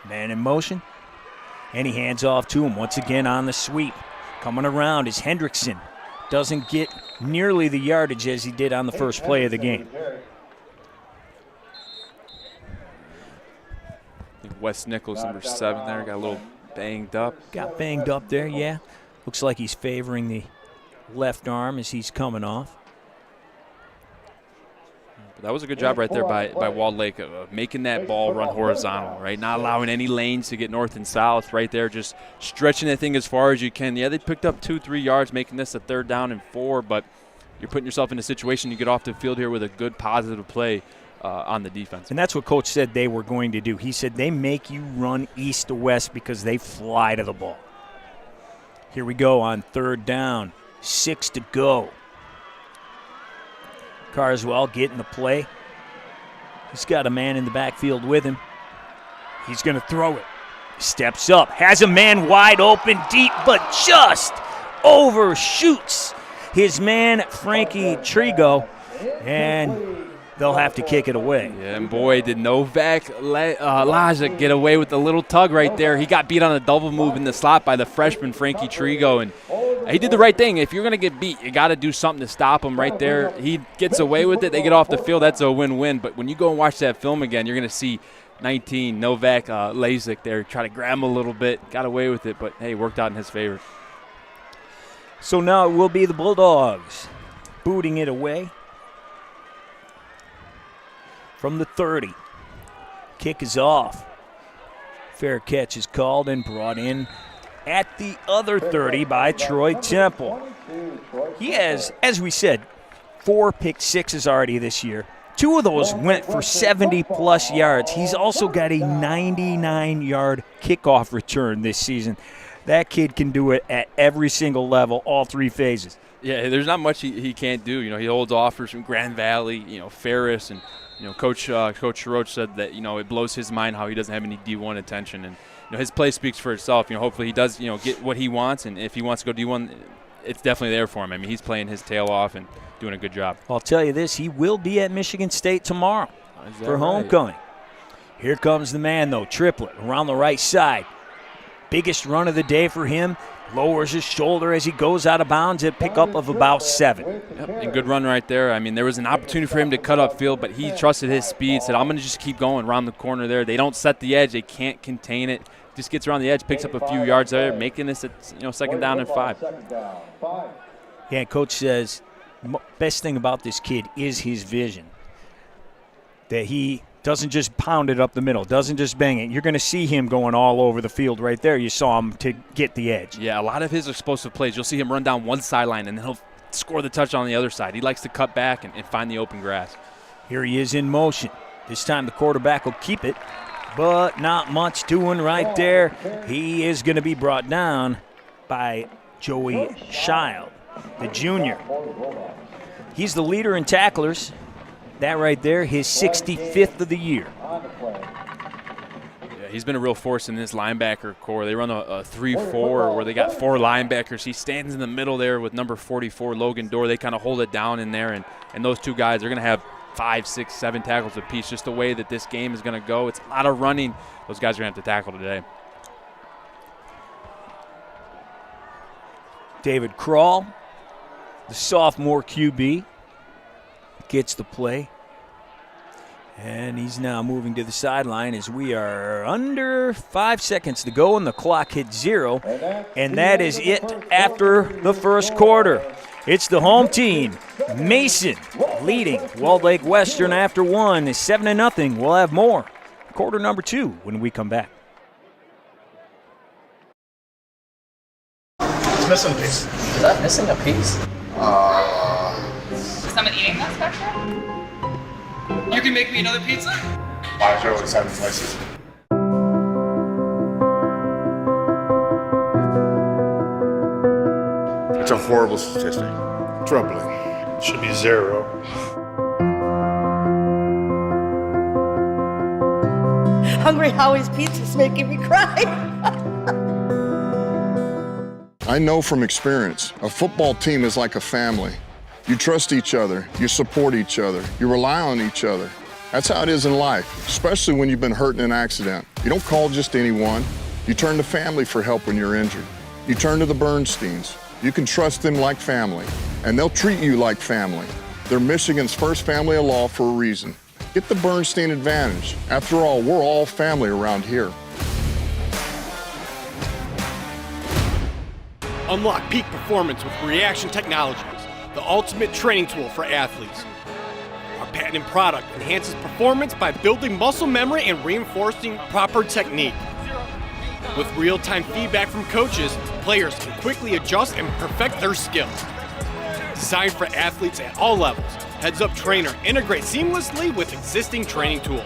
Man in motion. And he hands off to him once again on the sweep. Coming around is Hendrickson. Doesn't get nearly the yardage as he did on the first play of the game. Wes Nichols, number 7 there, got a little banged up. Got banged up there, yeah. Looks like he's favoring the left arm as he's coming off. But that was a good job right there by Walled Lake of making that ball run horizontal, right? Not allowing any lanes to get north and south right there, just stretching that thing as far as you can. Yeah, they picked up 2-3 yards, making this a 3rd down and 4, but you're putting yourself in a situation you get off the field here with a good positive play on the defense. And that's what Coach said they were going to do. He said they make you run east to west because they fly to the ball. Here we go on 3rd down. 6 to go. Carswell getting the play. He's got a man in the backfield with him. He's going to throw it. Steps up. Has a man wide open deep, but just overshoots his man, Frankie Trigo, and they'll have to kick it away. Yeah, and boy, did Novak Laja get away with a little tug right there. He got beat on a double move in the slot by the freshman Frankie Trigo, and he did the right thing. If you're going to get beat, you got to do something to stop him right there. He gets away with it. They get off the field. That's a win-win. But when you go and watch that film again, you're going to see 19 Novak Lazic there try to grab him a little bit. Got away with it, but, hey, worked out in his favor. So now it will be the Bulldogs booting it away from the 30. Kick is off. Fair catch is called and brought in at the other 30 by Troy Temple. He has, as we said, 4 pick sixes already this year. 2 of those went for 70-plus yards. He's also got a 99-yard kickoff return this season. That kid can do it at every single level, all 3 phases. Yeah, there's not much he can't do. He holds offers from Grand Valley, Ferris, and Coach Roach said that it blows his mind how he doesn't have any D1 attention, and his play speaks for itself. Hopefully he does get what he wants, and if he wants to go D1, it's definitely there for him. I mean, he's playing his tail off and doing a good job. I'll tell you this: he will be at Michigan State tomorrow for homecoming. Here comes the man though, Triplett around the right side. Biggest run of the day for him. Lowers his shoulder as he goes out of bounds at pickup of about 7. Yep, and good run right there. I mean, there was an opportunity for him to cut upfield, but he trusted his speed, said, I'm going to just keep going around the corner there. They don't set the edge. They can't contain it. Just gets around the edge, picks up a few yards there, making this second down and 5. Yeah, Coach says best thing about this kid is his vision. That he doesn't just pound it up the middle, doesn't just bang it. You're going to see him going all over the field right there. You saw him to get the edge. Yeah, a lot of his explosive plays, you'll see him run down one sideline, and then he'll score the touch on the other side. He likes to cut back and find the open grass. Here he is in motion. This time the quarterback will keep it, but not much doing right there. He is going to be brought down by Joey Child, the junior. He's the leader in tacklers. That right there, his 65th of the year. Yeah, he's been a real force in this linebacker core. They run a 3-4 where they got 4 linebackers. He stands in the middle there with number 44, Logan Dorr. They kind of hold it down in there, and those 2 guys are going to have 5, 6, 7 tackles apiece. Just the way that this game is going to go. It's a lot of running. Those guys are going to have to tackle today. David Krall, the sophomore QB, gets the play. And he's now moving to the sideline as we are under 5 seconds to go and the clock hits 0. And that is it after the first quarter. It's the home team, Mason, leading Walled Lake Western after 1 is 7-0. We'll have more. Quarter number 2 when we come back. It's missing a piece. Is that missing a piece? Is someone eating that spectrum? You can make me another pizza? Why Joe is having slices. It's a horrible statistic. Troubling. Should be 0. Hungry Howie's Pizza's making me cry. I know from experience, a football team is like a family. You trust each other, you support each other, you rely on each other. That's how it is in life, especially when you've been hurt in an accident. You don't call just anyone. You turn to family for help when you're injured. You turn to the Bernsteins. You can trust them like family, and they'll treat you like family. They're Michigan's first family of law for a reason. Get the Bernstein advantage. After all, we're all family around here. Unlock peak performance with Reaction Technologies, the ultimate training tool for athletes. Our patented product enhances performance by building muscle memory and reinforcing proper technique. With real-time feedback from coaches, players can quickly adjust and perfect their skills. Designed for athletes at all levels, Heads Up Trainer integrates seamlessly with existing training tools.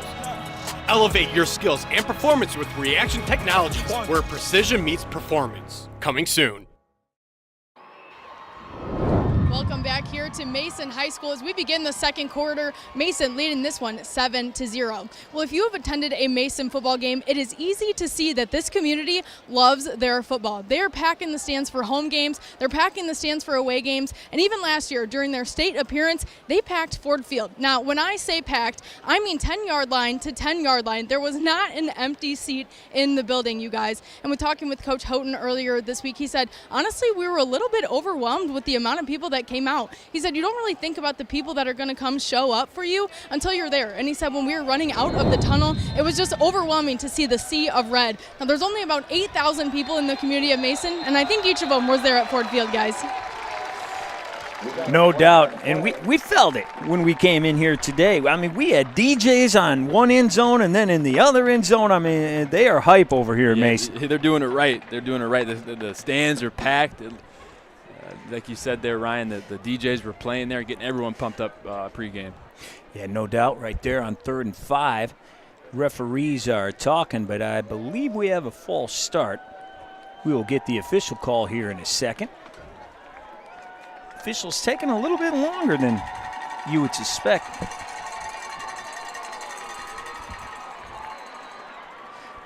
Elevate your skills and performance with Reaction Technologies, where precision meets performance. Coming soon. Welcome back here to Mason High School as we begin the second quarter. Mason leading this one 7-0. Well, if you have attended a Mason football game, it is easy to see that this community loves their football. They're packing the stands for home games, they're packing the stands for away games, and even last year during their state appearance, they packed Ford Field. Now, when I say packed, I mean 10-yard line to 10-yard line. There was not an empty seat in the building, you guys. And when talking with Coach Houghton earlier this week, he said, honestly, we were a little bit overwhelmed with the amount of people that came out. He said, you don't really think about the people that are going to come show up for you until you're there. And he said when we were running out of the tunnel, it was just overwhelming to see the sea of red. Now, there's only about 8,000 people in the community of Mason, and I think each of them was there at Ford Field, guys. No doubt, and we felt it when we came in here today. I mean, we had DJs on one end zone and then in the other end zone. I mean, they are hype over here at Mason. They're doing it right. They're doing it right. The stands are packed. Like you said there, Ryan, the DJs were playing there, getting everyone pumped up pregame. Yeah, no doubt right there on 3rd and 5. Referees are talking, but I believe we have a false start. We will get the official call here in a second. Officials taking a little bit longer than you would suspect.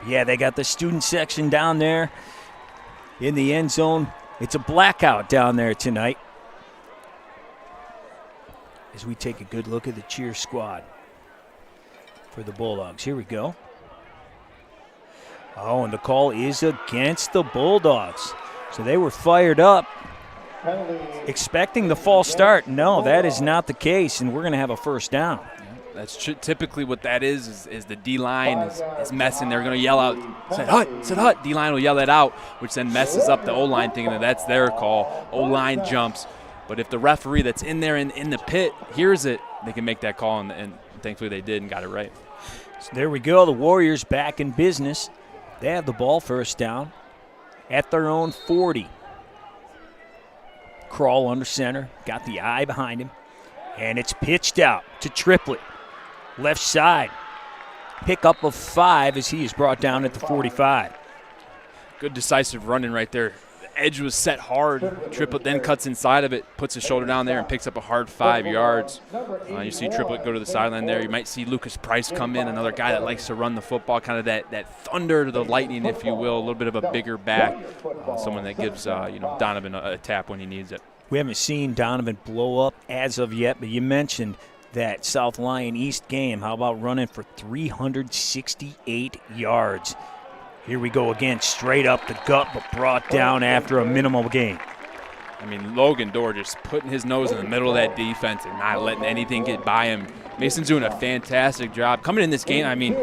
Yeah, they got the student section down there in the end zone. It's a blackout down there tonight. As we take a good look at the cheer squad for the Bulldogs. Here we go. Oh, and the call is against the Bulldogs. So they were fired up, expecting the false start. No, that is not the case, and we're going to have a first down. That's typically what that is the D-line is messing. They're going to yell out, said hut. D-line will yell that out, which then messes up the O-line, thinking that that's their call. O-line jumps. But if the referee that's in there in the pit hears it, they can make that call, and thankfully they did and got it right. So there we go. The Warriors back in business. They have the ball first down at their own 40. Crawl under center, got the eye behind him, and it's pitched out to Triplett. Left side. Pickup of 5 as he is brought down at the 45. Good decisive running right there. The edge was set hard. Triplett then cuts inside of it, puts his shoulder down there, and picks up a hard 5 yards. You see Triplett go to the sideline there. You might see Lucas Price come in, another guy that likes to run the football, kind of that thunder to the lightning, if you will, a little bit of a bigger back, someone that gives Donovan a tap when he needs it. We haven't seen Donovan blow up as of yet, but you mentioned that South Lyon East game. How about running for 368 yards? Here we go again, straight up the gut, but brought down after a minimal gain. I mean, Logan Dorr just putting his nose in the middle of that defense and not letting anything get by him. Mason's doing a fantastic job. Coming in this game, I mean,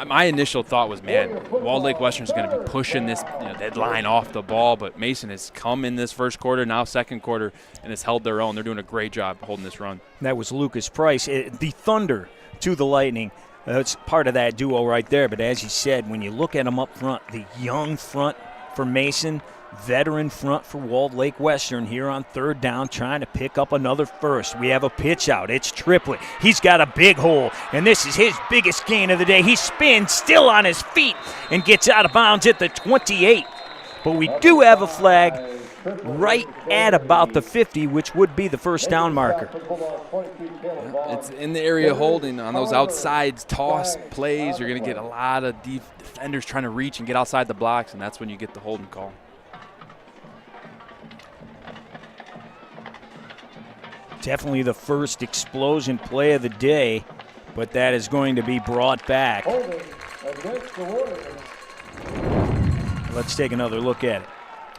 my initial thought was, man, Walled Lake Western's going to be pushing this that line off the ball, but Mason has come in this first quarter, now second quarter, and has held their own. They're doing a great job holding this run. That was Lucas Price. The thunder to the lightning. That's part of that duo right there. But as you said, when you look at them up front, the young front for Mason, veteran front for Walled Lake Western here on 3rd down, trying to pick up another first. We have a pitch out. It's Triplett. He's got a big hole, and this is his biggest gain of the day. He spins still on his feet and gets out of bounds at the 28. But we do have a flag right at about the 50, which would be the first down marker. It's in the area holding on those outside toss plays. You're going to get a lot of defenders trying to reach and get outside the blocks, and that's when you get the holding call. Definitely the first explosion play of the day, but that is going to be brought back. Let's take another look at it.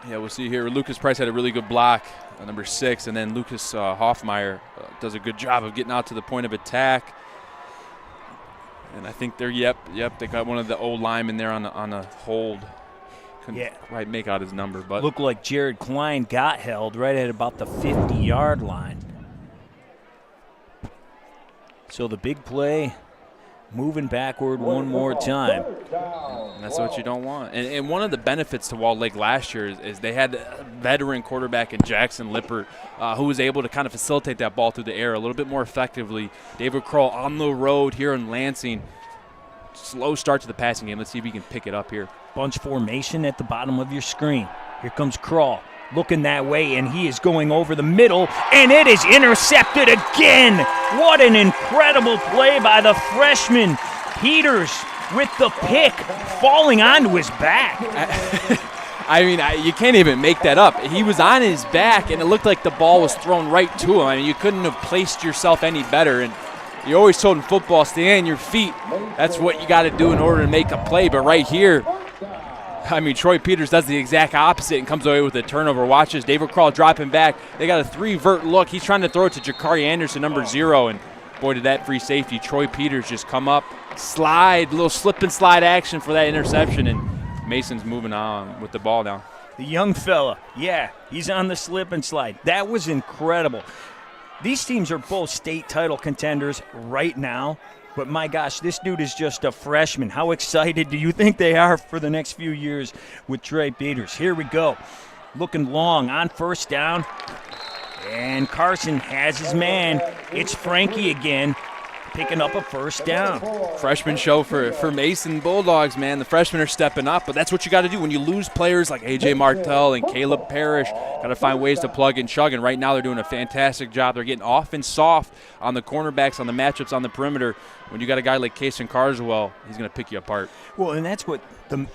Yeah, we'll see here. Lucas Price had a really good block, number 6, and then Lucas Hoffmeyer does a good job of getting out to the point of attack. And I think they're, they got one of the old linemen there on a hold. Couldn't quite make out his number. But looked like Jared Klein got held right at about the 50-yard line. So the big play, moving backward one more time. And that's what you don't want. And one of the benefits to Walled Lake last year is they had a veteran quarterback in Jackson Lippert who was able to kind of facilitate that ball through the air a little bit more effectively. David Kroll on the road here in Lansing. Slow start to the passing game. Let's see if he can pick it up here. Bunch formation at the bottom of your screen. Here comes Kroll. looking that way, and he is going over the middle, and it is intercepted again. What an incredible play by the freshman. Peters with the pick, falling onto his back. I mean, you can't even make that up. He was on his back, and it looked like the ball was thrown right to him. I mean, you couldn't have placed yourself any better. And you always told in football, stay on your feet. That's what you got to do in order to make a play. But right here, I mean, Troy Peters does the exact opposite and comes away with a turnover. Watch this, David Krall dropping back. They got a 3-vert look. He's trying to throw it to Jakari Anderson, number 0, and boy, did that free safety. Troy Peters just come up, slide, little slip and slide action for that interception, and Mason's moving on with the ball now. The young fella, yeah, he's on the slip and slide. That was incredible. These teams are both state title contenders right now, but my gosh, this dude is just a freshman. How excited do you think they are for the next few years with Troy Peters? Here we go. Looking long on first down, and Carson has his man. It's Frankie again, picking up a first down. Freshman show for Mason Bulldogs, man. The freshmen are stepping up, but that's what you got to do when you lose players like A.J. Martell and Caleb Parrish. Got to find ways to plug and chug, and right now they're doing a fantastic job. They're getting off and soft on the cornerbacks, on the matchups on the perimeter. When you got a guy like Kason Carswell, he's going to pick you apart. Well, and that's what the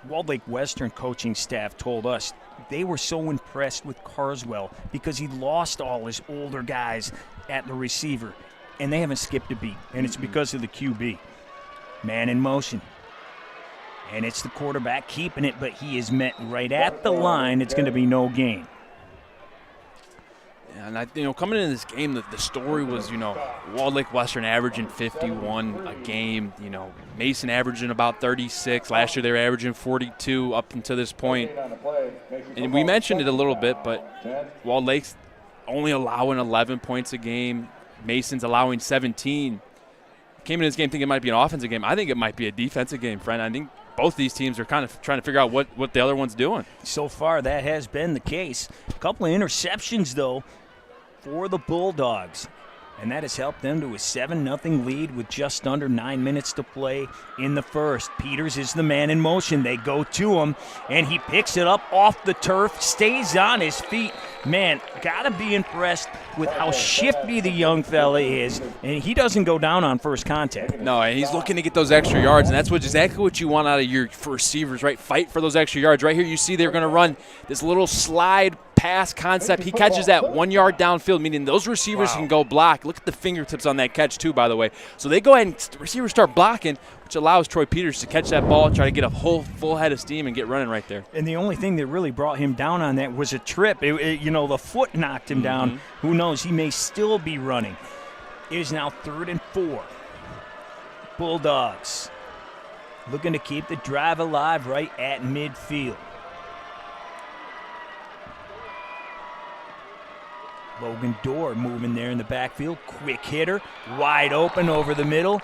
Walled Lake Western coaching staff told us. They were so impressed with Carswell because he lost all his older guys at the receiver. And they haven't skipped a beat, and it's because of the QB. Man in motion. And it's the quarterback keeping it, but he is met right at the line. It's going to be no gain. And, coming into this game, the story was, Walled Lake Western averaging 51 a game. Mason averaging about 36. Last year they were averaging 42 up until this point. And we mentioned it a little bit, but Walled Lake's only allowing 11 points a game. Mason's allowing 17. Came in this game thinking it might be an offensive game. I think it might be a defensive game, friend. I think both these teams are kind of trying to figure out what the other one's doing. So far, that has been the case. A couple of interceptions, though, for the Bulldogs. And that has helped them to a 7-0 lead with just under 9 minutes to play in the first. Peters is the man in motion. They go to him, and he picks it up off the turf, stays on his feet. Man, got to be impressed with how shifty the young fella is, and he doesn't go down on first contact. No, and he's looking to get those extra yards, and that's exactly what you want out of your receivers, right? Fight for those extra yards. Right here you see they're going to run this little slide pass concept. He catches that 1 yard downfield, meaning those receivers can go block. Look at the fingertips on that catch, too, by the way. So they go ahead and the receivers start blocking, which allows Troy Peters to catch that ball, try to get a full head of steam and get running right there. And the only thing that really brought him down on that was a trip. The foot knocked him down. Who knows? He may still be running. It is now 3rd and 4. Bulldogs looking to keep the drive alive right at midfield. Logan Dorr moving there in the backfield. Quick hitter, wide open over the middle.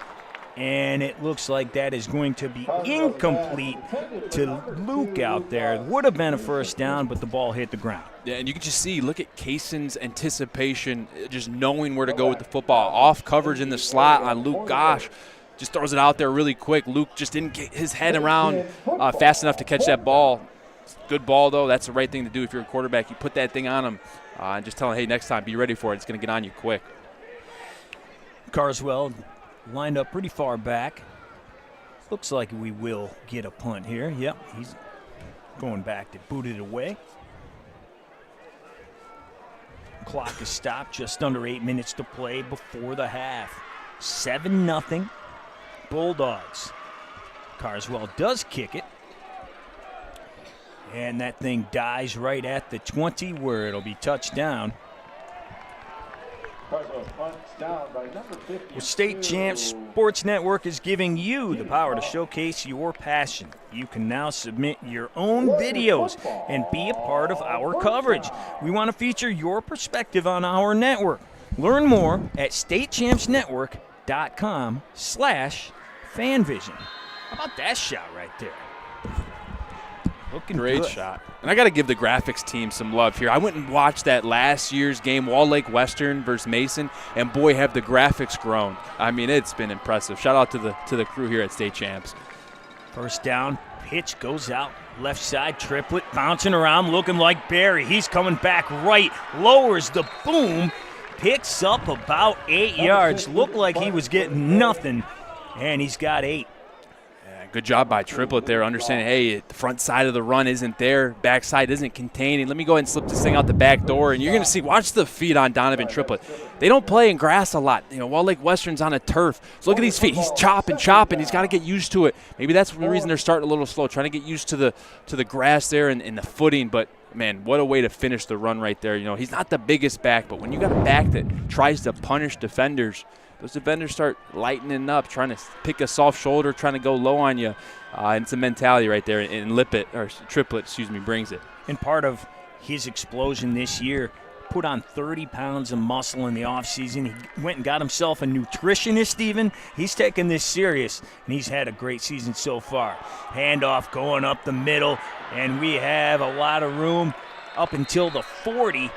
And it looks like that is going to be incomplete to Luke out there. It would have been a first down, but the ball hit the ground. Yeah, and you can just see, look at Kayson's anticipation, just knowing where to go with the football. Off coverage in the slot on Luke Gosh. Just throws it out there really quick. Luke just didn't get his head around fast enough to catch that ball. Good ball, though. That's the right thing to do if you're a quarterback. You put that thing on him and just tell him, hey, next time, be ready for it. It's going to get on you quick. Carswell lined up pretty far back. Looks like we will get a punt here. Yep, he's going back to boot it away. Clock is stopped, just under 8 minutes to play before the half. 7-0 Bulldogs. Carswell does kick it. And that thing dies right at the 20 where it'll be touchdown. Well, State Champs Sports Network is giving you the power to showcase your passion. You can now submit your own videos and be a part of our coverage. We want to feature your perspective on our network. Learn more at statechampsnetwork.com/fanvision. How about that shot right there? Looking Great good. shot. And I got to give the graphics team some love here. I went and watched that last year's game, Walled Lake Western versus Mason, and boy, have the graphics grown. I mean, it's been impressive. Shout out to the crew here at State Champs. First down, pitch goes out Left side triplet, bouncing around, looking like Barry. He's coming back right, lowers the boom, picks up about 8 yards. Looked like he was getting nothing, and he's got 8. Good job by Triplet there, understanding, hey, the front side of the run isn't there, backside isn't containing. Let me go ahead and slip this thing out the back door, and you're going to see, watch the feet on Donovan Triplet. They don't play in grass a lot. Wall Lake Western's on a turf. So look at these feet. He's chopping. He's got to get used to it. Maybe that's the reason they're starting a little slow, trying to get used to the grass there and the footing. But, man, what a way to finish the run right there. He's not the biggest back, but when you got a back that tries to punish defenders, those defenders start lightening up, trying to pick a soft shoulder, trying to go low on you. And it's a mentality right there, and Triplet brings it. And part of his explosion this year, put on 30 pounds of muscle in the offseason. He went and got himself a nutritionist even. He's taking this serious, and he's had a great season so far. Handoff going up the middle, and we have a lot of room up until the 40.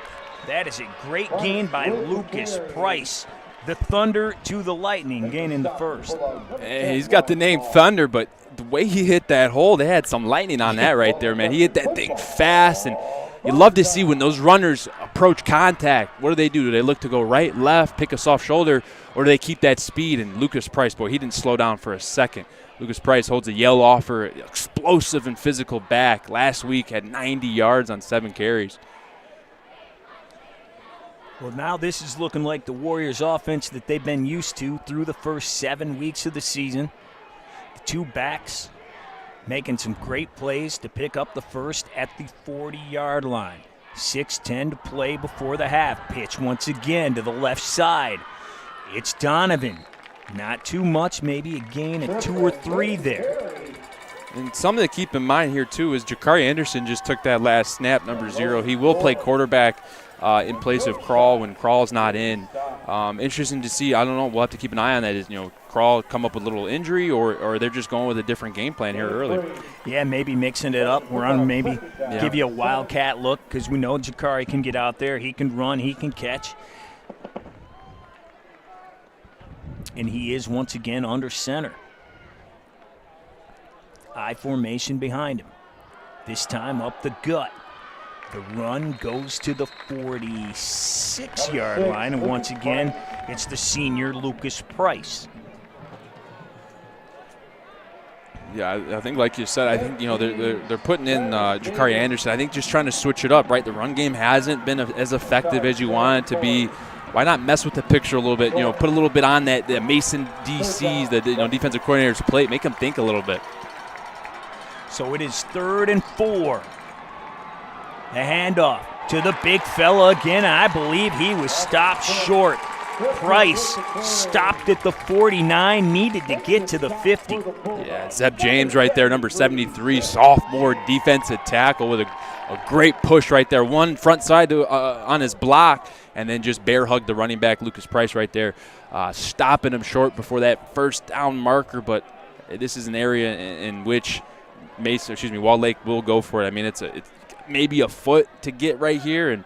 That is a great gain by Lucas Price. The Thunder to the Lightning, gaining the first. Hey, he's got the name Thunder, but the way he hit that hole, they had some lightning on that right there, man. He hit that thing fast, and you love to see when those runners approach contact. What do? Do they look to go right, left, pick a soft shoulder, or do they keep that speed? And Lucas Price, boy, he didn't slow down for a second. Lucas Price holds a yell offer, explosive and physical back. Last week had 90 yards on 7 carries. Well, now this is looking like the Warriors' offense that they've been used to through the first 7 weeks of the season. The 2 backs making some great plays to pick up the first at the 40-yard line. 6:10 to play before the half. Pitch once again to the left side. It's Donovan. Not too much, maybe a gain of 2 or 3 there. And something to keep in mind here, too, is Jakari Anderson just took that last snap, number 0. He will play quarterback in place of Crawl when Crawl's not in. Interesting to see. I don't know. We'll have to keep an eye on that. Is Crawl come up with a little injury, or they're just going with a different game plan here early? Yeah, maybe mixing it up. We're on maybe give you a wildcat look because we know Jakari can get out there. He can run. He can catch. And he is once again under center. I formation behind him. This time up the gut. The run goes to the 46-yard line, and once again, it's the senior Lucas Price. Yeah, I think like you said, I think they're putting in Jakari Anderson. I think just trying to switch it up, right? The run game hasn't been as effective as you want it to be. Why not mess with the picture a little bit? Put a little bit on that Mason DCs, the defensive coordinator's plate, make them think a little bit. So it is 3rd and 4. The handoff to the big fella again. I believe he was stopped short. Price stopped at the 49, needed to get to the 50. Yeah, Zeb James right there, number 73, sophomore defensive tackle with a great push right there. One front side on his block, and then just bear hugged the running back, Lucas Price, right there, stopping him short before that first down marker. But this is an area in which Wall Lake will go for it. I mean, it's maybe a foot to get right here, and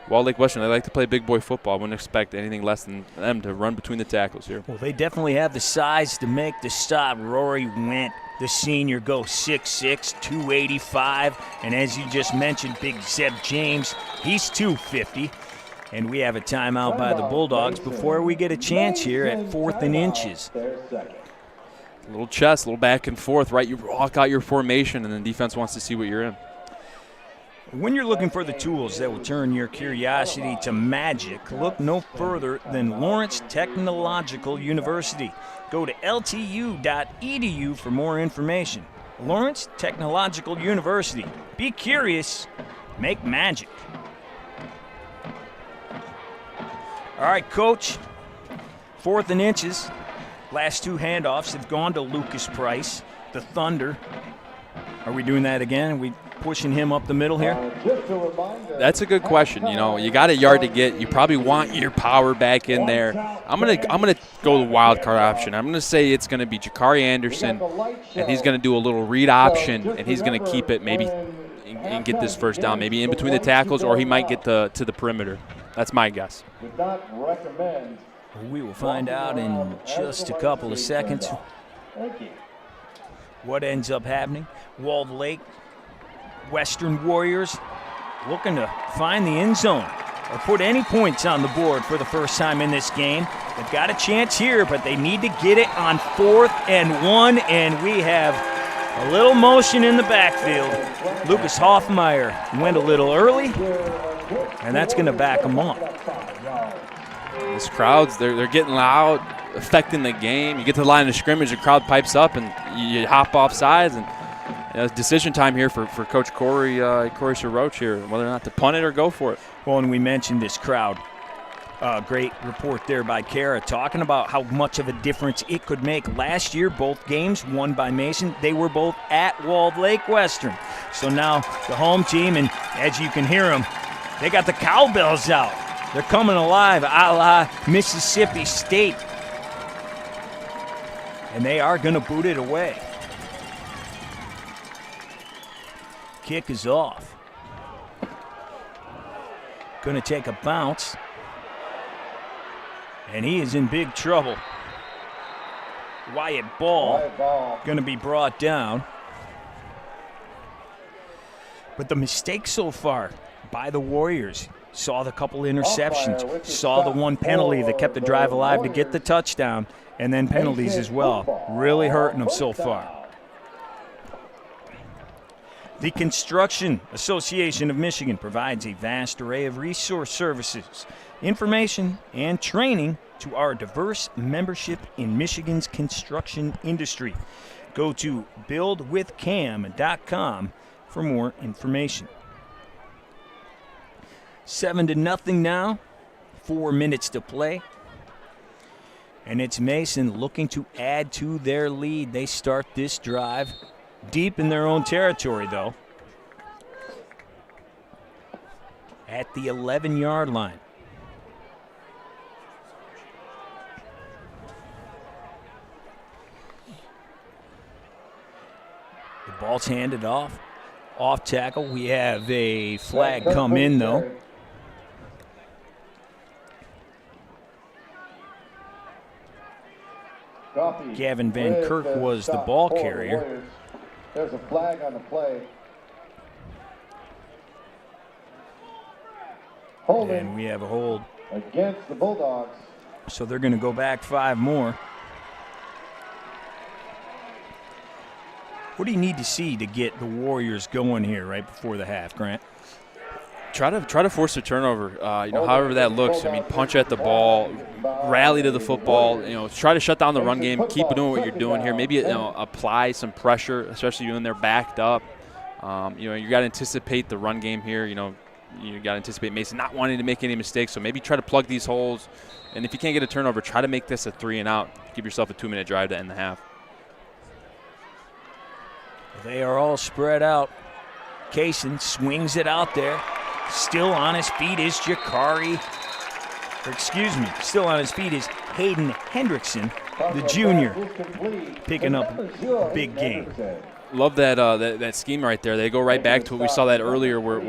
Wall Lake Western, they like to play big boy football. I wouldn't expect anything less than them to run between the tackles here. Well, they definitely have the size to make the stop. Rory Went, the senior, goes 6'6", 285, and as you just mentioned, big Zeb James, he's 250. And we have a timeout by the Bulldogs before we get a chance here at 4th and inches. A little chest, a little back and forth, right? You walk out your formation, and then defense wants to see what you're in. When you're looking for the tools that will turn your curiosity to magic, look no further than Lawrence Technological University. Go to ltu.edu for more information. Lawrence Technological University. Be curious, make magic. All right, Coach, 4th and inches. Last 2 handoffs have gone to Lucas Price, the Thunder. Are we doing that again? Are we pushing him up the middle here? That's a good question. You got a yard to get. You probably want your power back in there. I'm gonna go the wild card option. I'm gonna say it's gonna be Jakari Anderson, and he's gonna do a little read option, and he's gonna keep it maybe and get this first down, maybe in between the tackles, or he might get to the perimeter. That's my guess. We will find out in just a couple of seconds what ends up happening. Walled Lake Western Warriors looking to find the end zone or put any points on the board for the first time in this game. They've got a chance here, but they need to get it on 4th and 1, and we have a little motion in the backfield. Lucas Hoffmeyer went a little early, and that's going to back him up. This crowd's, they're getting loud, affecting the game. You get to the line of scrimmage, the crowd pipes up, and you hop off sides, and it's decision time here for Coach Corey Saroch here, whether or not to punt it or go for it. Well, and we mentioned this crowd. Great report there by Kara talking about how much of a difference it could make. Last year, both games won by Mason. They were both at Walled Lake Western. So now the home team, and as you can hear them, they got the cowbells out. They're coming alive, a la Mississippi State. And they are going to boot it away. Kick is off. Going to take a bounce. And he is in big trouble. Wyatt Ball going to be brought down. But the mistake so far by the Warriors, saw the couple interceptions, saw the one penalty that kept the drive alive to get the touchdown, and then penalties as well. Really hurting them so far. The Construction Association of Michigan provides a vast array of resource services, information, and training to our diverse membership in Michigan's construction industry. Go to buildwithcam.com for more information. 7-0 now, 4 minutes to play. And it's Mason looking to add to their lead. They start this drive deep in their own territory, though, at the 11-yard line. The ball's handed off. Off tackle. We have a flag come in, though. Gavin Van Kirk was the ball carrier. There's a flag on the play. Holding. And we have a hold Against the Bulldogs. So they're going to go back 5 more. What do you need to see to get the Warriors going here right before the half, Grant? Try to force a turnover. However that looks. I mean, punch at the ball, rally to the football. Try to shut down the run game. Keep doing what you're doing here. Maybe apply some pressure, especially when they're backed up. You got to anticipate the run game here. You got to anticipate Mason not wanting to make any mistakes. So maybe try to plug these holes. And if you can't get a turnover, try to make this a 3-and-out. Give yourself a 2-minute drive to end the half. They are all spread out. Kaysen swings it out there. Still on his feet is still on his feet is Hayden Hendrickson, the junior, picking up a big game. Love that scheme right there. They go right back to it. We saw that earlier where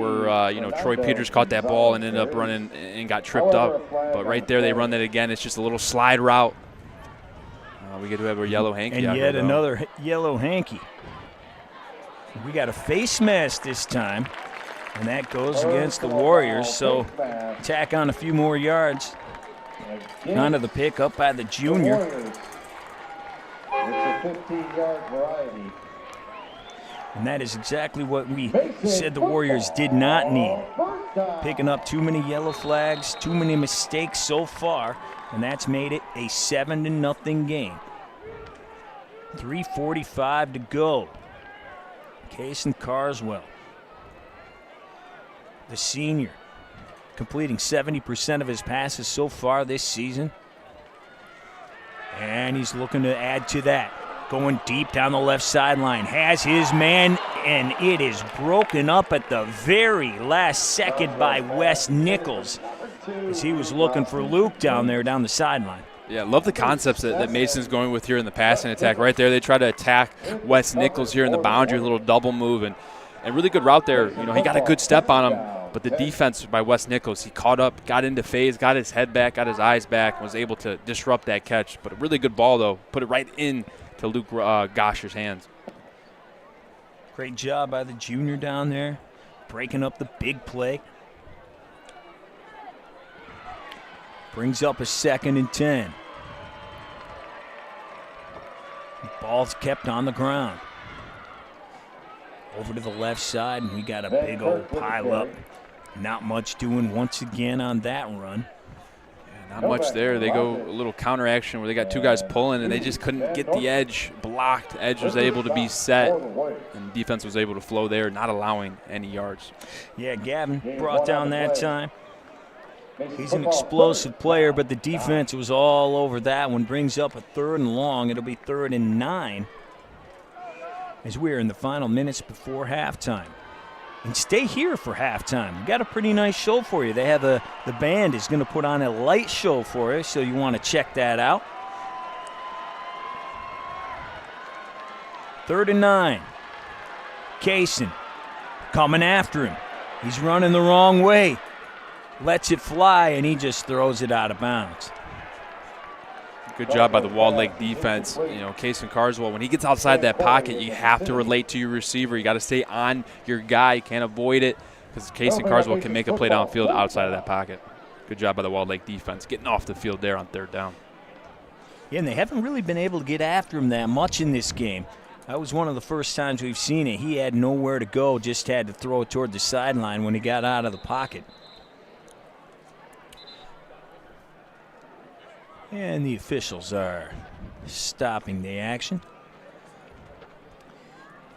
Troy Peters caught that ball and ended up running and got tripped up. But right there they run that again. It's just a little slide route. We get to have a yellow hanky. And yet another yellow hanky. We got a face mask this time, and that goes against the Warriors. So tack on a few more yards. Onto the pick up by the junior. It's a 15-yard variety. And that is exactly what we said the Warriors did not need. Picking up too many yellow flags, too many mistakes so far, and that's made it a 7-0 game. 3:45 to go. Kaysen Carswell, the senior, completing 70% of his passes so far this season. And he's looking to add to that. Going deep down the left sideline. Has his man, and it is broken up at the very last second by Wes Nichols, as he was looking for Luke down the sideline. Yeah, love the concepts that Mason's going with here in the passing attack. Right there, they try to attack Wes Nichols here in the boundary, a little double move, and really good route there. He got a good step on him, but the defense by Wes Nichols, he caught up, got into phase, got his head back, got his eyes back, was able to disrupt that catch. But a really good ball, though. Put it right in to Luke Gosher's hands. Great job by the junior down there, breaking up the big play. Brings up a 2nd and 10. Ball's kept on the ground. Over to the left side, and we got a big old pile up. Not much doing once again on that run. Not much there. They go a little counter action where they got 2 guys pulling, and they just couldn't get the edge blocked. Edge was able to be set, and defense was able to flow there, not allowing any yards. Yeah, Gavin brought down that time. He's an explosive player, but the defense was all over that one. Brings up a 3rd and long. It'll be 3rd and 9 as we're in the final minutes before halftime. And stay here for halftime. We got a pretty nice show for you. They have the band is going to put on a light show for us, so you want to check that out. 3rd and 9. Kaysen coming after him. He's running the wrong way. Lets it fly, and he just throws it out of bounds. Good job by the Walled Lake defense. You know, Kaysen Carswell, when he gets outside that pocket, you have to relate to your receiver. You got to stay on your guy. You can't avoid it because Kaysen Carswell can make a play downfield outside of that pocket. Good job by the Walled Lake defense getting off the field there on 3rd down. Yeah, and they haven't really been able to get after him that much in this game. That was one of the first times we've seen it. He had nowhere to go, just had to throw it toward the sideline when he got out of the pocket. And the officials are stopping the action.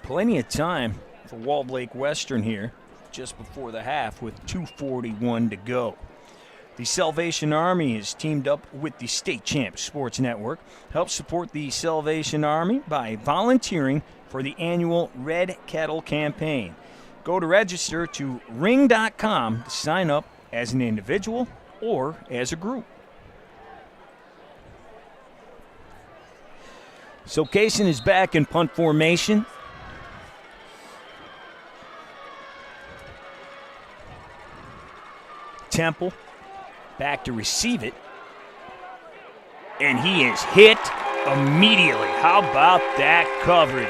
Plenty of time for Walled Lake Western here just before the half with 2:41 to go. The Salvation Army is teamed up with the State Champs Sports Network. Help support the Salvation Army by volunteering for the annual Red Kettle campaign. Go to register to ring.com to sign up as an individual or as a group. So Kaysen is back in punt formation. Temple back to receive it. And he is hit immediately. How about that coverage?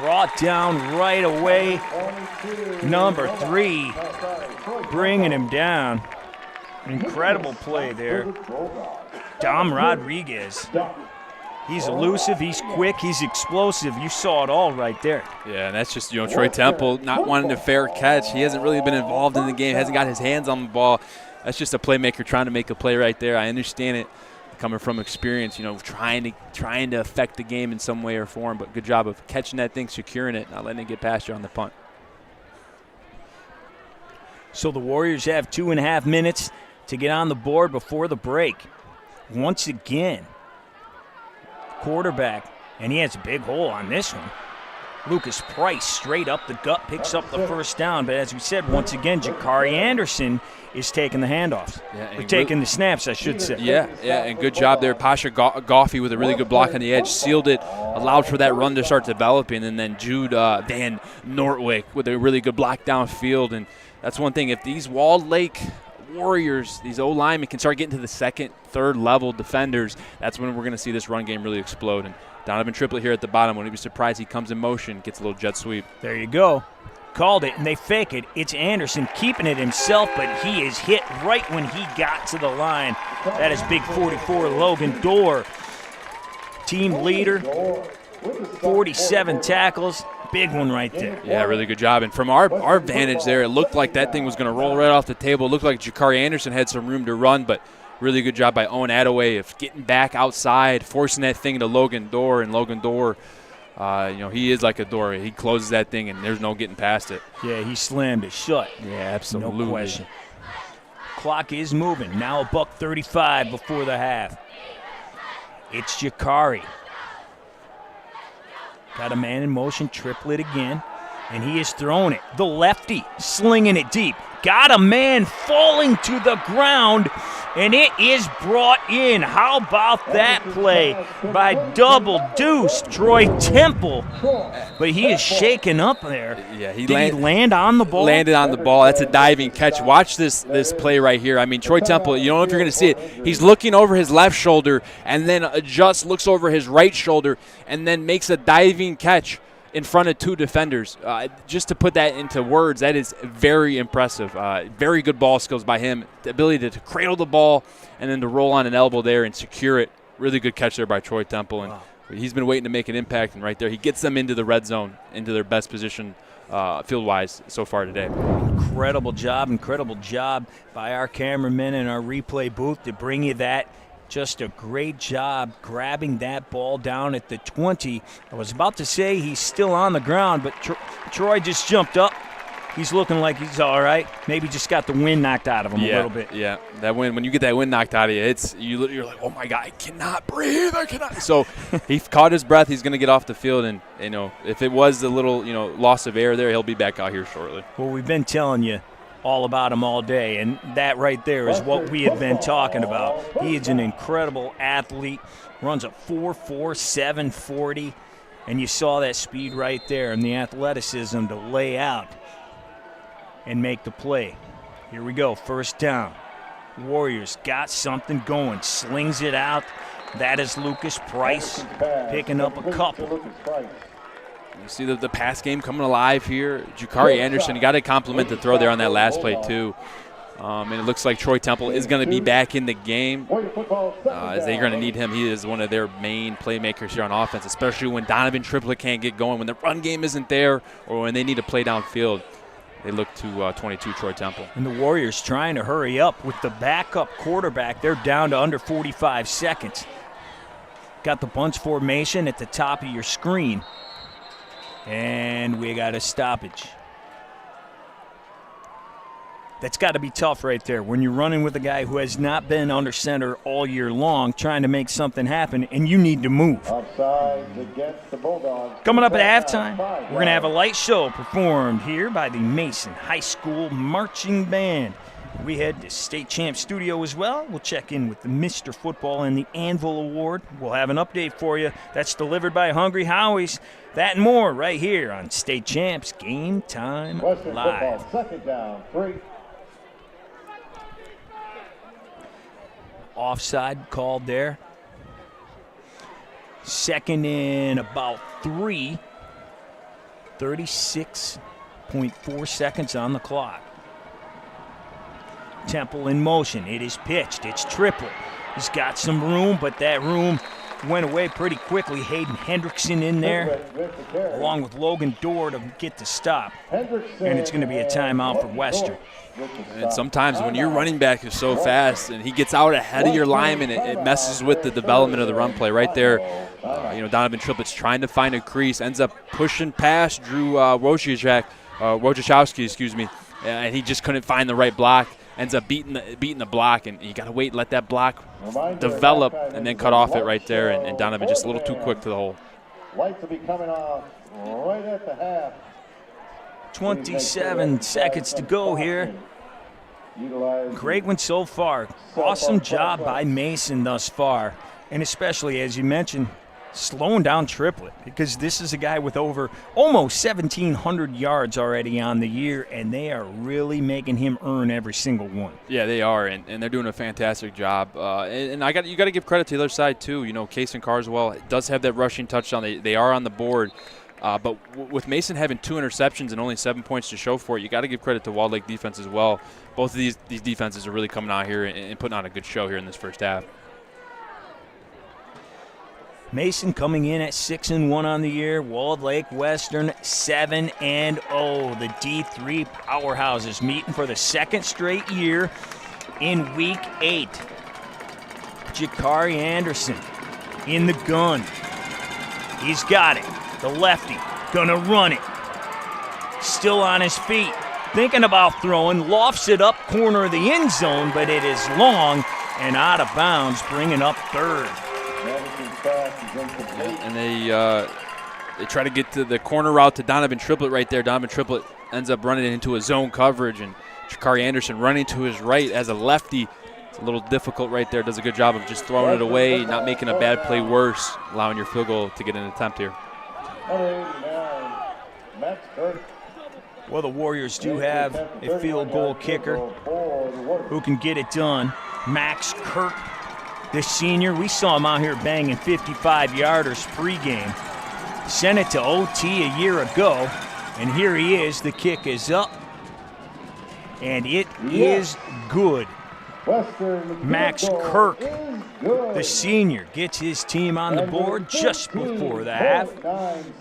Brought down right away. Number 3 bringing him down. Incredible play there. Dom Rodriguez. He's elusive, he's quick, he's explosive. You saw it all right there. Yeah, and that's just, Troy Temple not wanting a fair catch. He hasn't really been involved in the game, hasn't got his hands on the ball. That's just a playmaker trying to make a play right there. I understand it coming from experience, trying to affect the game in some way or form, but good job of catching that thing, securing it, not letting it get past you on the punt. So the Warriors have 2.5 minutes to get on the board before the break. Once again, quarterback, and he has a big hole on this one. Lucas Price straight up the gut, picks up the 1st down, but as we said, once again, Jakari Anderson is taking the handoffs, or taking the snaps, I should say. Yeah, and good job there. Pasha Goffey with a really good block on the edge, sealed it, allowed for that run to start developing, and then Jude Van Nortwick with a really good block downfield, and that's one thing. If these Walled Lake Warriors, these O-linemen can start getting to the 2nd, 3rd level defenders, that's when we're going to see this run game really explode. And Donovan Triplett here at the bottom, wouldn't be surprised he comes in motion, gets a little jet sweep. There you go. Called it, and they fake it. It's Anderson keeping it himself, but he is hit right when he got to the line. That is big 44 Logan Dorr. Team leader, 47 tackles. Big one right there. Yeah, really good job. And from our vantage there, it looked like that thing was going to roll right off the table. It looked like Jakari Anderson had some room to run, but really good job by Owen Attaway of getting back outside, forcing that thing to Logan Dorr. And Logan Dorr, he is like a door. He closes that thing, and there's no getting past it. Yeah, he slammed it shut. Yeah, absolutely. No question. Clock is moving. Now $1:35 before the half. It's Jakari. Got a man in motion, Triplett again, and he is throwing it. The lefty slinging it deep. Got a man falling to the ground, and it is brought in. How about that play by Double Deuce Troy Temple? But he is shaken up there. Yeah, Did he land on the ball? Landed on the ball. That's a diving catch. Watch this play right here. I mean, Troy Temple, you don't know if you're going to see it. He's looking over his left shoulder and then looks over his right shoulder and then makes a diving catch. in front of 2 defenders. Just to put that into words, that is very impressive. Very good ball skills by him. The ability to cradle the ball and then to roll on an elbow there and secure it. Really good catch there by Troy Temple. And he's been waiting to make an impact, and right there he gets them into the red zone, into their best position field-wise so far today. Incredible job by our cameramen in our replay booth to bring you that. Just a great job grabbing that ball down at the 20. I was about to say he's still on the ground, but Troy just jumped up. He's looking like he's all right. Maybe just got the wind knocked out of him a little bit. Yeah, that wind. When you get that wind knocked out of you, you're like, oh my God, I cannot breathe. I cannot. So he caught his breath. He's going to get off the field, and if it was a little loss of air there, he'll be back out here shortly. Well, we've been telling you all about him all day, and that right there is what we have been talking about. He is an incredible athlete, runs a 4.4 740, and you saw that speed right there and the athleticism to lay out and make the play. Here we go, first down. Warriors got something going, slings it out. That is Lucas Price picking up a couple. You see the pass game coming alive here. Jakari Anderson, you got to compliment the throw there on that last play too. And it looks like Troy Temple is going to be back in the game as they're going to need him. He is one of their main playmakers here on offense, especially when Donovan Triplett can't get going, when the run game isn't there, or when they need to play downfield. They look to 22 Troy Temple. And the Warriors trying to hurry up with the backup quarterback. They're down to under 45 seconds. Got the bunch formation at the top of your screen. And we got a stoppage. That's got to be tough right there when you're running with a guy who has not been under center all year long, trying to make something happen, and you need to move. Against the Bulldogs. Coming up at halftime, we're going to have a light show performed here by the Mason High School Marching Band. We head to State Champs Studio as well. We'll check in with the Mr. Football and the Anvil Award. We'll have an update for you that's delivered by Hungry Howie's. That and more right here on State Champs Game Time Western Live. Football, second down, 3. Offside called there. Second in about 3. 36.4 seconds on the clock. Temple in motion. It is pitched. It's Triplett. He's got some room, but that room went away pretty quickly. Hayden Hendrickson in there, along with Logan Dorr to get the stop. And it's going to be a timeout for Western. And sometimes when your running back is so fast and he gets out ahead of your lineman, it messes with the development of the run play. Right there, Donovan Triplett's trying to find a crease, ends up pushing past Drew Wojciechowski, and he just couldn't find the right block. Ends up beating the block, and you got to wait, let that block develop, and then cut off it right there. And Donovan just a little too quick to the hole. Lights will be coming off right at the half. 27 seconds to go here. Great one so far. Awesome job by Mason thus far, and especially, as you mentioned, slowing down Triplett, because this is a guy with over almost 1,700 yards already on the year, and they are really making him earn every single one. Yeah, they are, and they're doing a fantastic job. And you got to give credit to the other side too. Kason Carswell does have that rushing touchdown. They are on the board. But with Mason having 2 interceptions and only 7 points to show for it, you got to give credit to Walled Lake defense as well. Both of these defenses are really coming out here and putting on a good show here in this first half. Mason coming in at 6-1 on the year. Walled Lake Western 7-0. The D3 powerhouses meeting for the second straight year in Week 8. Jakari Anderson in the gun. He's got it. The lefty gonna run it. Still on his feet. Thinking about throwing. Lofts it up corner of the end zone, but it is long and out of bounds, bringing up third. And they try to get to the corner route to Donovan Triplett right there. Donovan Triplett ends up running it into a zone coverage, and Jakari Anderson running to his right as a lefty. It's a little difficult right there. Does a good job of just throwing it away, not making a bad play worse, allowing your field goal to get an attempt here. Well, the Warriors do have a field goal kicker who can get it done. Max Kirk, the senior. We saw him out here banging 55-yarders pregame. Sent it to OT a year ago, and here he is. The kick is up, and it is good. Max Kirk, the senior, gets his team on the board just before the half,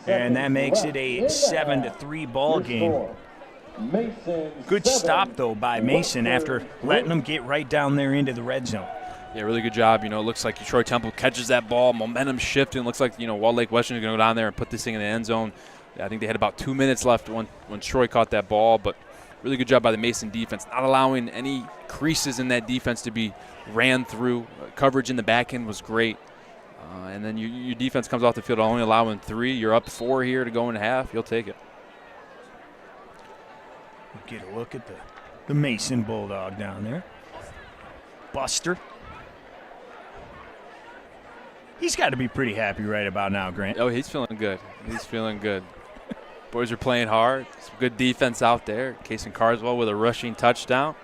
and that makes it a 7-3 ball game. Good stop, though, by Mason after letting them get right down there into the red zone. Yeah, really good job. It looks like Troy Temple catches that ball, momentum shifting. Looks like, Walled Lake Western is going to go down there and put this thing in the end zone. I think they had about 2 minutes left when Troy caught that ball, but really good job by the Mason defense, not allowing any creases in that defense to be ran through. Coverage in the back end was great. And then your defense comes off the field only allowing 3. You're up 4 here to go into half. You'll take it. Get a look at the Mason Bulldog down there. Buster. He's got to be pretty happy right about now, Grant. Oh, he's feeling good. He's feeling good. Boys are playing hard. Some good defense out there. Casey Carswell with a rushing touchdown.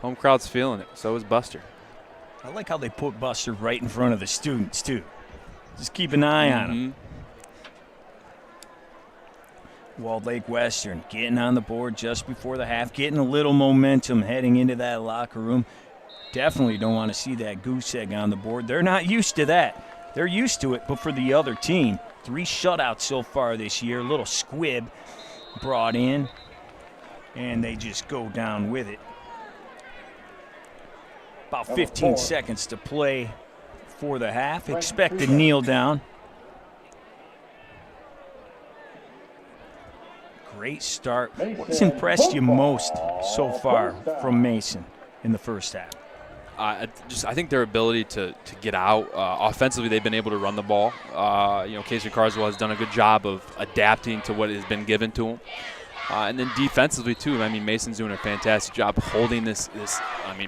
Home crowd's feeling it. So is Buster. I like how they put Buster right in front of the students, too. Just keep an eye on him. Walled Lake Western getting on the board just before the half, getting a little momentum heading into that locker room. Definitely don't want to see that goose egg on the board. They're not used to that. They're used to it, but for the other team, 3 shutouts so far this year. A little squib brought in, and they just go down with it. About 15 seconds to play for the half. Expected kneel down. Great start. What's impressed you most so far from Mason in the first half? I think their ability to get out. Offensively, they've been able to run the ball. Casey Carswell has done a good job of adapting to what has been given to him. And then defensively, too. Mason's doing a fantastic job holding this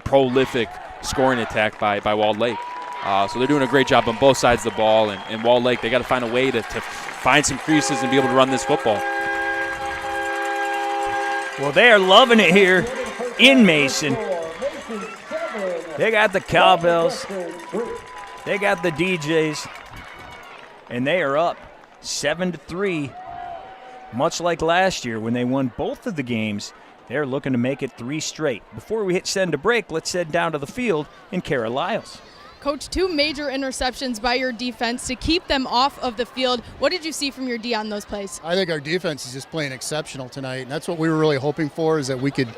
prolific scoring attack by Walled Lake. So they're doing a great job on both sides of the ball. And Walled Lake, they got to find a way to find some creases and be able to run this football. Well, they are loving it here in Mason. They got the cowbells. They got the DJs. And they are up 7-3. Much like last year when they won both of the games, they're looking to make it 3 straight. Before we hit send a break, let's head down to the field in Cara Lyles. Coach, 2 major interceptions by your defense to keep them off of the field. What did you see from your D on those plays? I think our defense is just playing exceptional tonight, and that's what we were really hoping for, is that we could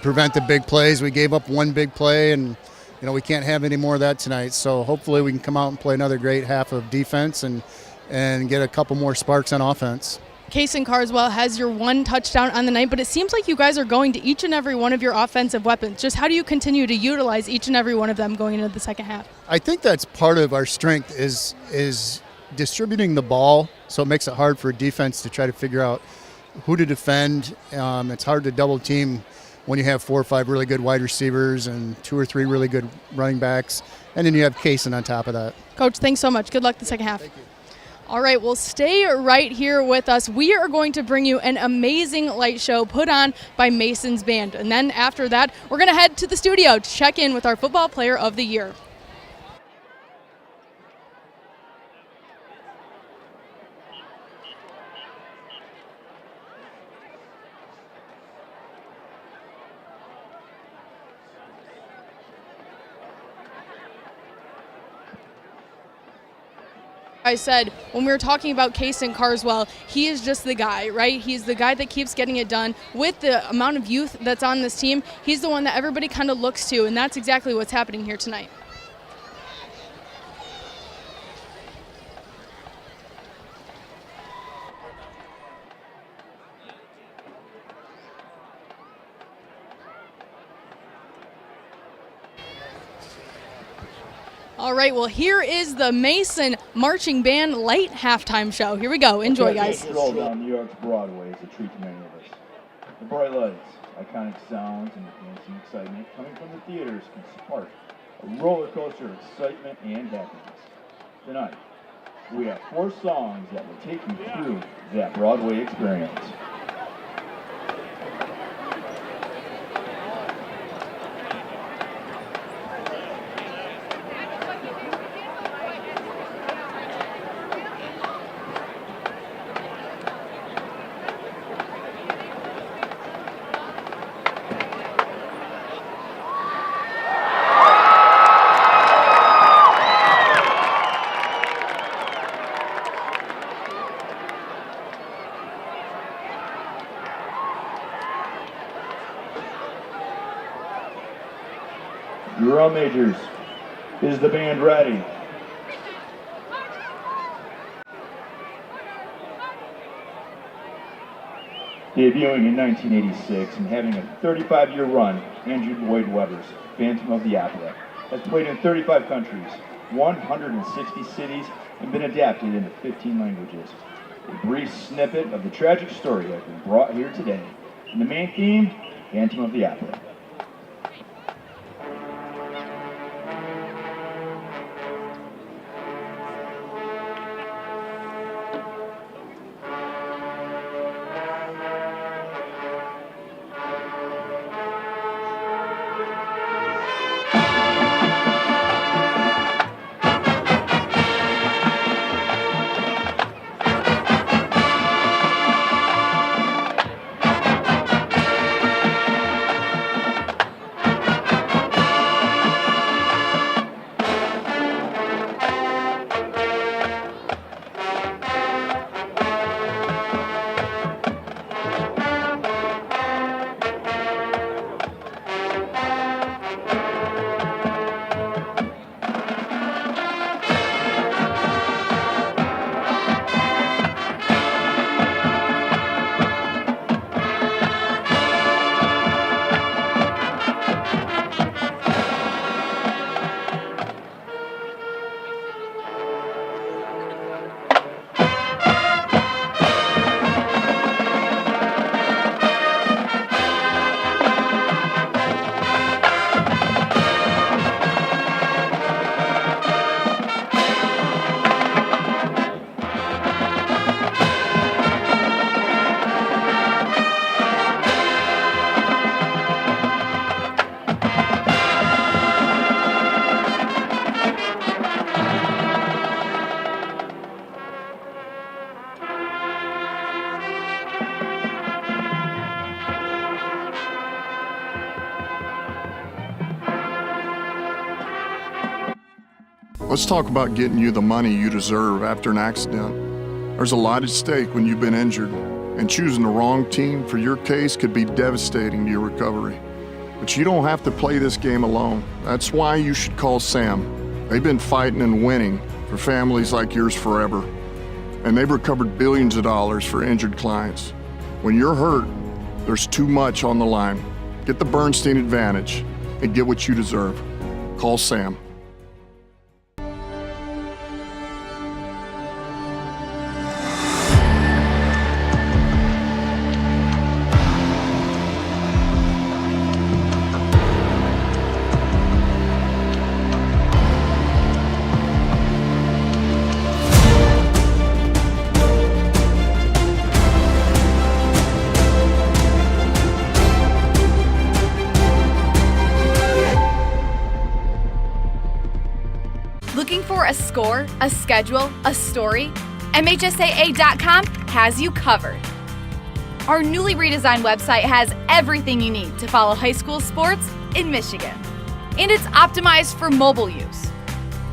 prevent the big plays. We gave up 1 big play, and we can't have any more of that tonight. So hopefully we can come out and play another great half of defense and get a couple more sparks on offense. Casey Carswell has your 1 touchdown on the night, but it seems like you guys are going to each and every one of your offensive weapons. Just how do you continue to utilize each and every one of them going into the second half? I think that's part of our strength is distributing the ball, so it makes it hard for a defense to try to figure out who to defend. It's hard to double team when you have 4 or 5 really good wide receivers and 2 or 3 really good running backs, and then you have Casey on top of that. Coach, thanks so much. Good luck the second half. Thank you. All right, well, stay right here with us. We are going to bring you an amazing light show put on by Mason's Band. And then after that, we're going to head to the studio to check in with our Football Player of the Year. I said when we were talking about Casey Carswell, he is just the guy, right? He's the guy that keeps getting it done. With the amount of youth that's on this team, he's the one that everybody kind of looks to, and that's exactly what's happening here tonight. All right, well, here is the Mason Marching Band Light Halftime Show. Here we go. Enjoy, guys. Stroll down New York's Broadway is a treat to many of us. The bright lights, iconic sounds, and dancing excitement coming from the theaters can spark a roller coaster of excitement and happiness. Tonight, we have 4 songs that will take you through that Broadway experience. drum majors, is the band ready? Debuting in 1986 and having a 35-year run, Andrew Lloyd Webber's Phantom of the Opera has played in 35 countries, 160 cities, and been adapted into 15 languages. A brief snippet of the tragic story has been brought here today. And the main theme, Phantom of the Opera. Let's talk about getting you the money you deserve after an accident. There's a lot at stake when you've been injured, and choosing the wrong team for your case could be devastating to your recovery. But you don't have to play this game alone. That's why you should call SAM. They've been fighting and winning for families like yours forever, and they've recovered billions of dollars for injured clients. When you're hurt, there's too much on the line. Get the Bernstein advantage and get what you deserve. Call SAM. Looking for a score, a schedule, a story? MHSAA.com has you covered. Our newly redesigned website has everything you need to follow high school sports in Michigan. And it's optimized for mobile use.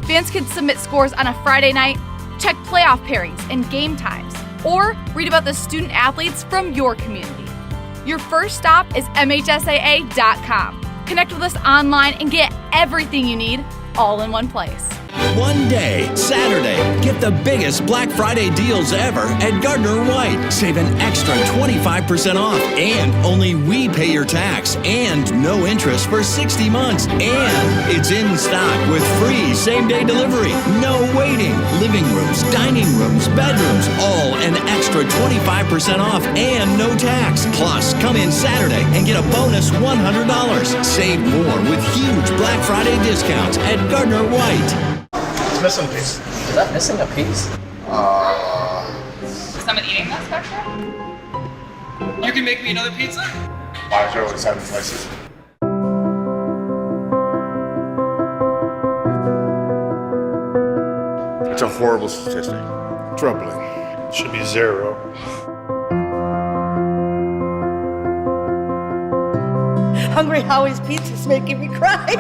Fans can submit scores on a Friday night, check playoff pairings and game times, or read about the student athletes from your community. Your first stop is MHSAA.com. Connect with us online and get everything you need all in one place. One day, Saturday, get the biggest Black Friday deals ever at Gardner White. Save an extra 25% off, and only we pay your tax, and no interest for 60 months. And it's in stock with free same-day delivery. No waiting. Living rooms, dining rooms, bedrooms, all an extra 25% off and no tax. Plus, come in Saturday and get a bonus $100. Save more with huge Black Friday discounts at Gardner White. Missing a piece. Is that missing a piece? Is someone eating this back there? You can make me another pizza? Why is there always 7 places? It's a horrible statistic. Troubling. Should be 0. Hungry Howie's Pizza's making me cry.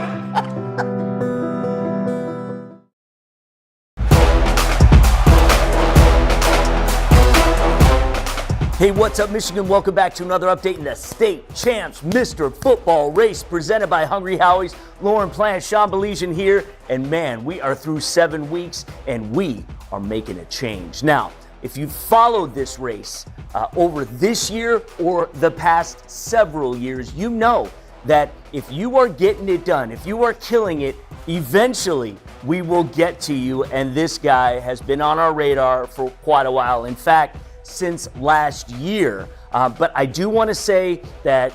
Hey, what's up, Michigan? Welcome back to another update in the State Champs Mr. Football Race presented by Hungry Howie's. Lauren Plant, Sean Belizean here, and man, we are through 7 weeks, and we are making a change. Now, if you've followed this race over this year or the past several years, you know that if you are getting it done, if you are killing it, eventually we will get to you, and this guy has been on our radar for quite a while. In fact, since last year. But I do want to say that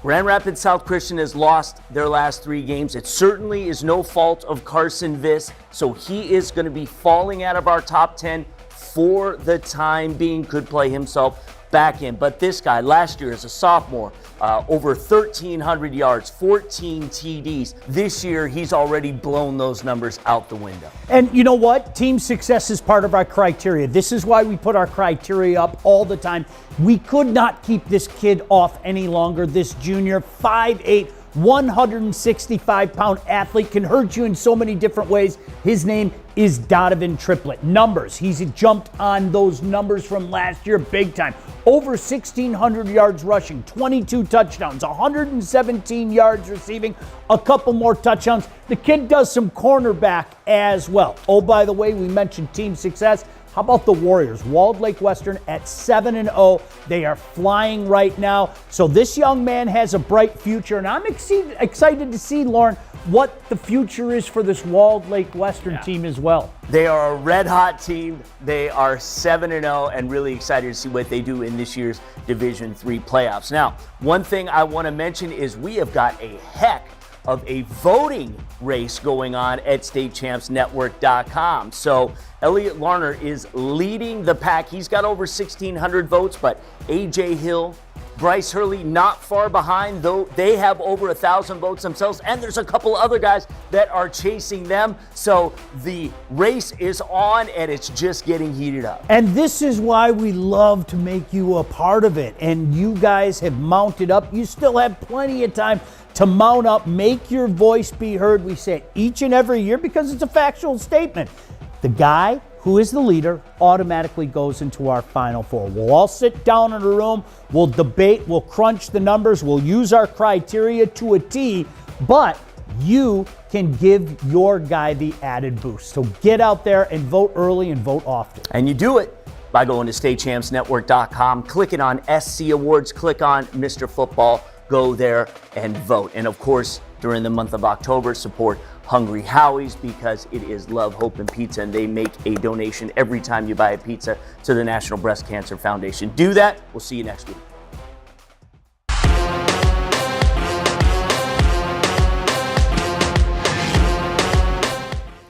Grand Rapids South Christian has lost their last 3 games. It certainly is no fault of Carson Viss, so he is going to be falling out of our top 10 for the time being. Could play himself back in. But this guy, last year as a sophomore, over 1,300 yards, 14 TDs. This year, he's already blown those numbers out the window. And you know what? Team success is part of our criteria. This is why we put our criteria up all the time. We could not keep this kid off any longer. This junior, 5'8", 165-pound athlete, can hurt you in so many different ways. His name is Donovan Triplett. Numbers, he's jumped on those numbers from last year big time. Over 1,600 yards rushing, 22 touchdowns, 117 yards receiving, a couple more touchdowns. The kid does some cornerback as well. Oh, by the way, we mentioned team success. How about the Warriors? Walled Lake Western at 7-0. They are flying right now. So this young man has a bright future, and I'm excited to see, Lauren, what the future is for this Walled Lake Western team as well. They are a red-hot team. They are 7-0, and really excited to see what they do in this year's Division III playoffs. Now, one thing I want to mention is we have got a heck of a voting race going on at StateChampsNetwork.com. So Elliot Larner is leading the pack. He's got over 1,600 votes, but A.J. Hill, Bryce Hurley not far behind, though they have over 1,000 votes themselves, and there's a couple other guys that are chasing them. So the race is on, and it's just getting heated up. And this is why we love to make you a part of it. And you guys have mounted up. You still have plenty of time to mount up, make your voice be heard. We say it each and every year because it's a factual statement. The guy who is the leader automatically goes into our Final Four. We'll all sit down in a room, we'll debate, we'll crunch the numbers, we'll use our criteria to a T, but you can give your guy the added boost. So get out there and vote early and vote often. And you do it by going to StateChampsNetwork.com, clicking on SC Awards, click on Mr. Football, go there and vote. And of course, during the month of October, support Hungry Howie's because it is Love, Hope, and Pizza, and they make a donation every time you buy a pizza to the National Breast Cancer Foundation. Do that. We'll see you next week.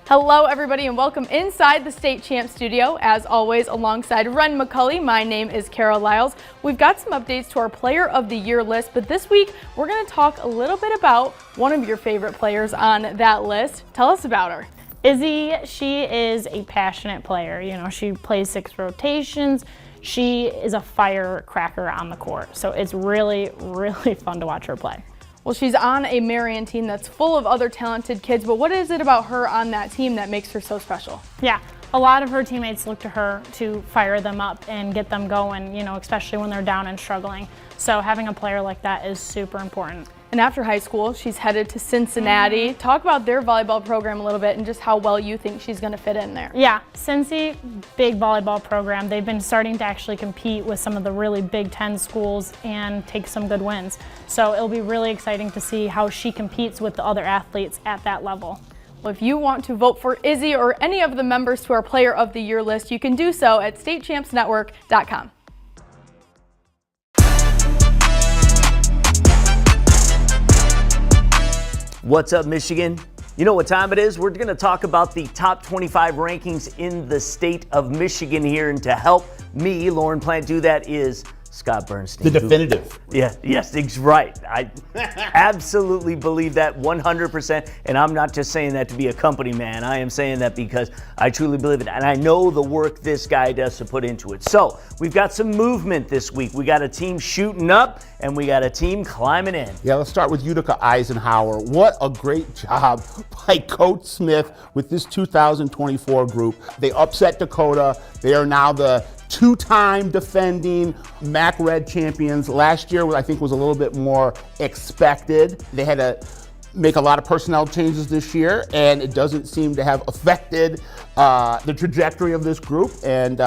Hello, everybody, and welcome inside the State Champs studio. As always, alongside Ren McCulley, my name is Carol Lyles. We've got some updates to our Player of the Year list, but this week we're going to talk a little bit about one of your favorite players on that list. Tell us about her. Izzy, she is a passionate player. You know, she plays 6 rotations. She is a firecracker on the court, so it's really, really fun to watch her play. Well, she's on a Marion team that's full of other talented kids, but what is it about her on that team that makes her so special? Yeah, a lot of her teammates look to her to fire them up and get them going, you know, especially when they're down and struggling. So having a player like that is super important. And after high school, she's headed to Cincinnati. Talk about their volleyball program a little bit and just how well you think she's going to fit in there. Yeah, Cincy, big volleyball program. They've been starting to actually compete with some of the really Big Ten schools and take some good wins. So it'll be really exciting to see how she competes with the other athletes at that level. Well, if you want to vote for Izzy or any of the members to our Player of the Year list, you can do so at StateChampsNetwork.com. What's up, Michigan? You know what time it is? We're going to talk about the top 25 rankings in the state of Michigan here. And to help me, Lauren Plant, do that is Scott Bernstein. The definitive. Yes, he's right. I absolutely believe that 100%. And I'm not just saying that to be a company man. I am saying that because I truly believe it. And I know the work this guy does to put into it. So we've got some movement this week. We got a team shooting up and we got a team climbing in. Yeah, let's start with Utica Eisenhower. What a great job by Coach Smith with this 2024 group. They upset Dakota. They are now the two-time defending MAC Red champions. Last year, I think, was a little bit more expected. They had to make a lot of personnel changes this year, and it doesn't seem to have affected the trajectory of this group. And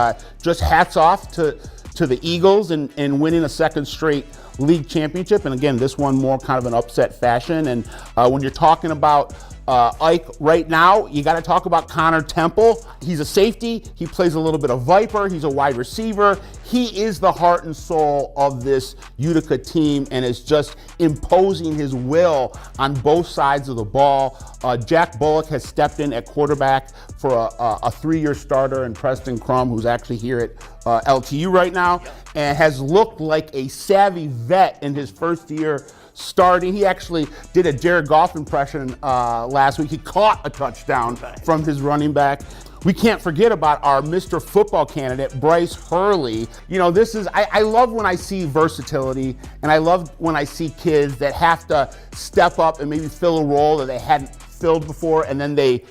just hats off to the Eagles and winning a second straight league championship. And again, this one more kind of an upset fashion. And when you're talking about Ike right now, you got to talk about Connor Temple. He's a safety. He plays a little bit of Viper. He's a wide receiver. He is the heart and soul of this Utica team and is just imposing his will on both sides of the ball. Jack Bullock has stepped in at quarterback for a 3-year starter, and Preston Crum, who's actually here at LTU right now, and has looked like a savvy vet in his first year starting. He actually did a Jared Goff impression last week. He caught a touchdown from his running back. We can't forget about our Mr. Football candidate, Bryce Hurley. You know, I love when I see versatility, and I love when I see kids that have to step up and maybe fill a role that they hadn't filled before, and then they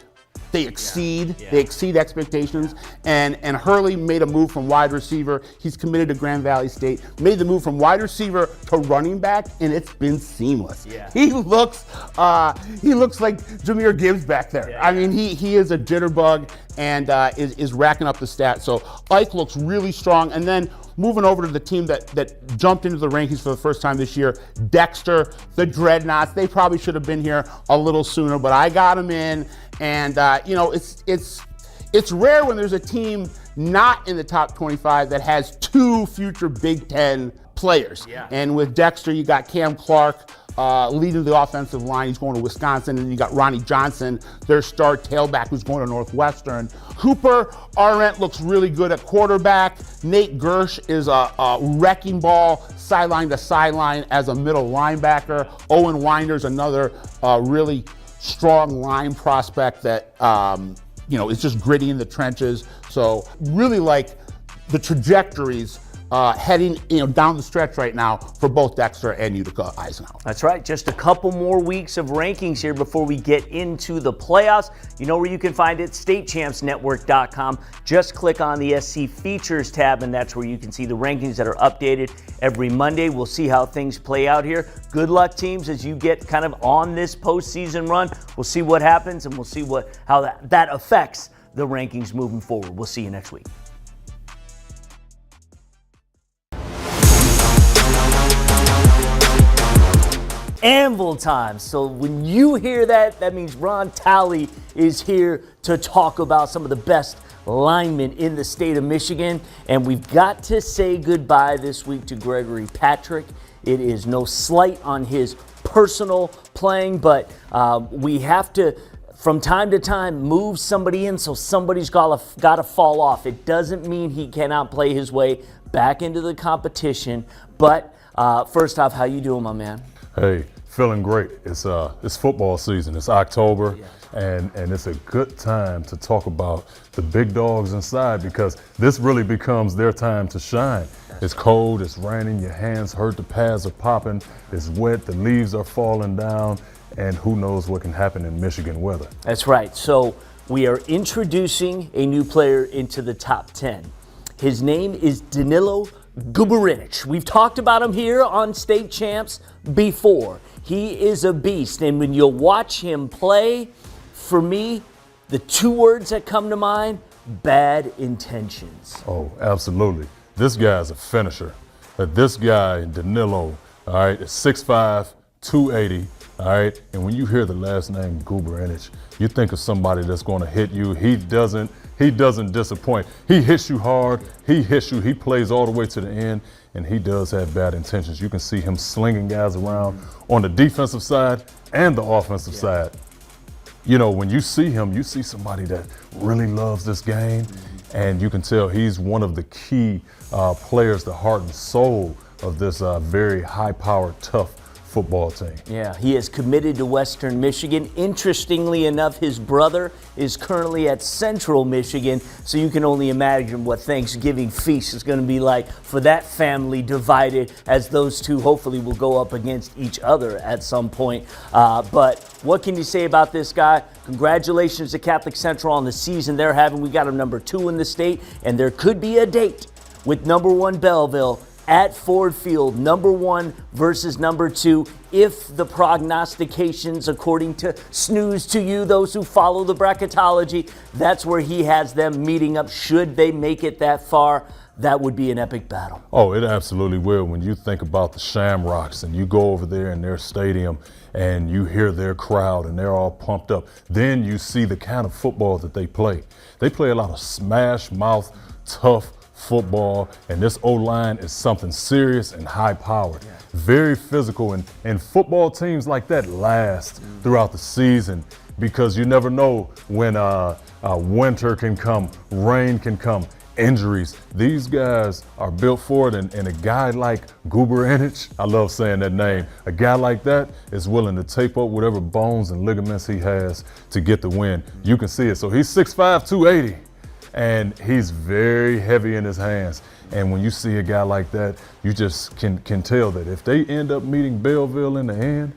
exceed expectations. And Hurley made a move from wide receiver. He's committed to Grand Valley State. Made the move from wide receiver to running back, and it's been seamless. Yeah. He looks like Jahmyr Gibbs back there. Yeah. I mean, he is a jitterbug and is racking up the stats. So Ike looks really strong. And then moving over to the team that jumped into the rankings for the first time this year, Dexter, the Dreadnoughts. They probably should have been here a little sooner, but I got them in. And it's rare when there's a team not in the top 25 that has 2 future Big Ten players. Yeah. And with Dexter, you got Cam Clark leading the offensive line. He's going to Wisconsin. And you got Ronnie Johnson, their star tailback, who's going to Northwestern. Cooper Arendt looks really good at quarterback. Nate Gersh is a wrecking ball, sideline to sideline as a middle linebacker. Owen Winder's another really strong line prospect that is just gritty in the trenches. So really like the trajectories heading down the stretch right now for both Dexter and Utica Eisenhower. That's right. Just a couple more weeks of rankings here before we get into the playoffs. You know where you can find it, statechampsnetwork.com. Just click on the SC Features tab, and that's where you can see the rankings that are updated every Monday. We'll see how things play out here. Good luck, teams, as you get kind of on this postseason run. We'll see what happens, and we'll see how that affects the rankings moving forward. We'll see you next week. Anvil time. So when you hear that, that means Ron Talley is here to talk about some of the best linemen in the state of Michigan. And we've got to say goodbye this week to Gregory Patrick. It is no slight on his personal playing, but we have to, from time to time, move somebody in, so somebody's got to fall off. It doesn't mean he cannot play his way back into the competition. But first off, how you doing, my man? Hey, feeling great. It's football season. It's October, and it's a good time to talk about the big dogs inside, because this really becomes their time to shine. It's cold, it's raining, your hands hurt, the pads are popping, it's wet, the leaves are falling down, and who knows what can happen in Michigan weather. That's right. So we are introducing a new player into the top 10. His name is Danilo Guberinic. We've talked about him here on State Champs before. He is a beast, and when you'll watch him play, for me, the 2 words that come to mind, bad intentions. Oh, absolutely. This guy's a finisher. This guy, Danilo, all right, is 6'5", 280, all right? And when you hear the last name Guberinic, you think of somebody that's going to hit you. He doesn't disappoint. He hits you hard. He hits you. He plays all the way to the end, and he does have bad intentions. You can see him slinging guys around on the defensive side and the offensive side. You know, when you see him, you see somebody that really loves this game, and you can tell he's one of the key players, the heart and soul of this very high-powered, tough football team. Yeah, he is committed to Western Michigan. Interestingly enough, his brother is currently at Central Michigan, so you can only imagine what Thanksgiving feast is going to be like for that family divided, as those two hopefully will go up against each other at some point. But what can you say about this guy? Congratulations to Catholic Central on the season they're having. We got him number 2 in the state, and there could be a date with number 1 Belleville at Ford Field, number 1 versus number 2. If the prognostications, according to Snooze to you, those who follow the bracketology, that's where he has them meeting up. Should they make it that far, that would be an epic battle. Oh, it absolutely will. When you think about the Shamrocks and you go over there in their stadium and you hear their crowd and they're all pumped up, then you see the kind of football that they play. They play a lot of smash mouth, tough football, and this O-line is something serious and high-powered. Very physical, and football teams like that last throughout the season because you never know when winter can come, rain can come, injuries. These guys are built for it, and a guy like Guberenich, I love saying that name, a guy like that is willing to tape up whatever bones and ligaments he has to get the win. You can see it. So he's 6'5", 280. And he's very heavy in his hands. And when you see a guy like that, you just can tell that if they end up meeting Belleville in the end,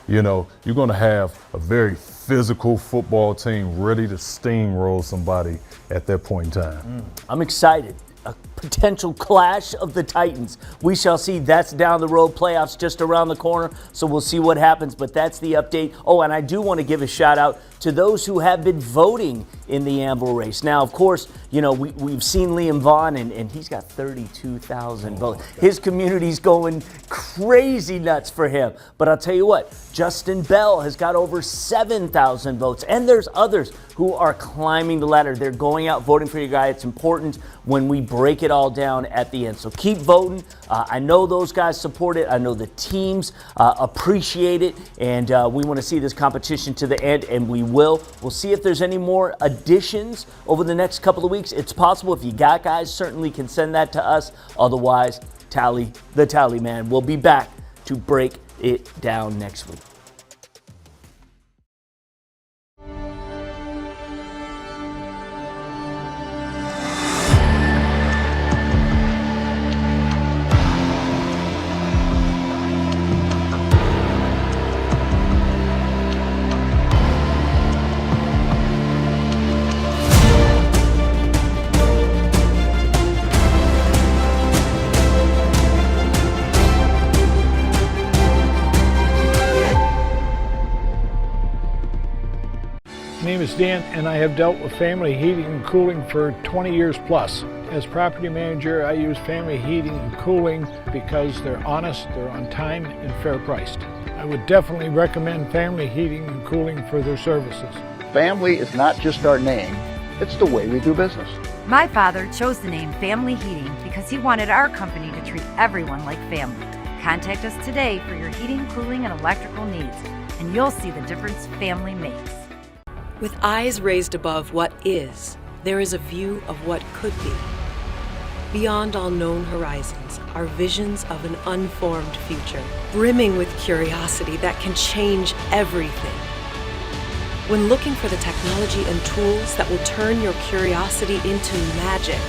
you know, you're going to have a very physical football team ready to steamroll somebody at that point in time. I'm excited. A potential clash of the Titans. We shall see. That's down the road. Playoffs just around the corner, so we'll see what happens, but that's the update. Oh, and I do want to give a shout out to those who have been voting in the Anvil race. Now, of course, you know, we've seen Liam Vaughn, and he's got 32,000 votes. His community's going crazy nuts for him. But I'll tell you what, Justin Bell has got over 7,000 votes, and there's others who are climbing the ladder. They're going out voting for your guy. It's important when we break it all down at the end. So keep voting. I know those guys support it. I know the teams appreciate it, and we want to see this competition to the end, and we will. We'll see if there's any more additions over the next couple of weeks. It's possible. If you got guys, certainly can send that to us. Otherwise, tally the tally man. We'll be back to break it down next week. My name is Dan, and I have dealt with family heating and cooling for 20 years plus. As property manager, I use family heating and cooling because they're honest, they're on time, and fair priced. I would definitely recommend family heating and cooling for their services. Family is not just our name, it's the way we do business. My father chose the name Family Heating because he wanted our company to treat everyone like family. Contact us today for your heating, cooling, and electrical needs, and you'll see the difference family makes. With eyes raised above what is, there is a view of what could be. Beyond all known horizons are visions of an unformed future, brimming with curiosity that can change everything. When looking for the technology and tools that will turn your curiosity into magic,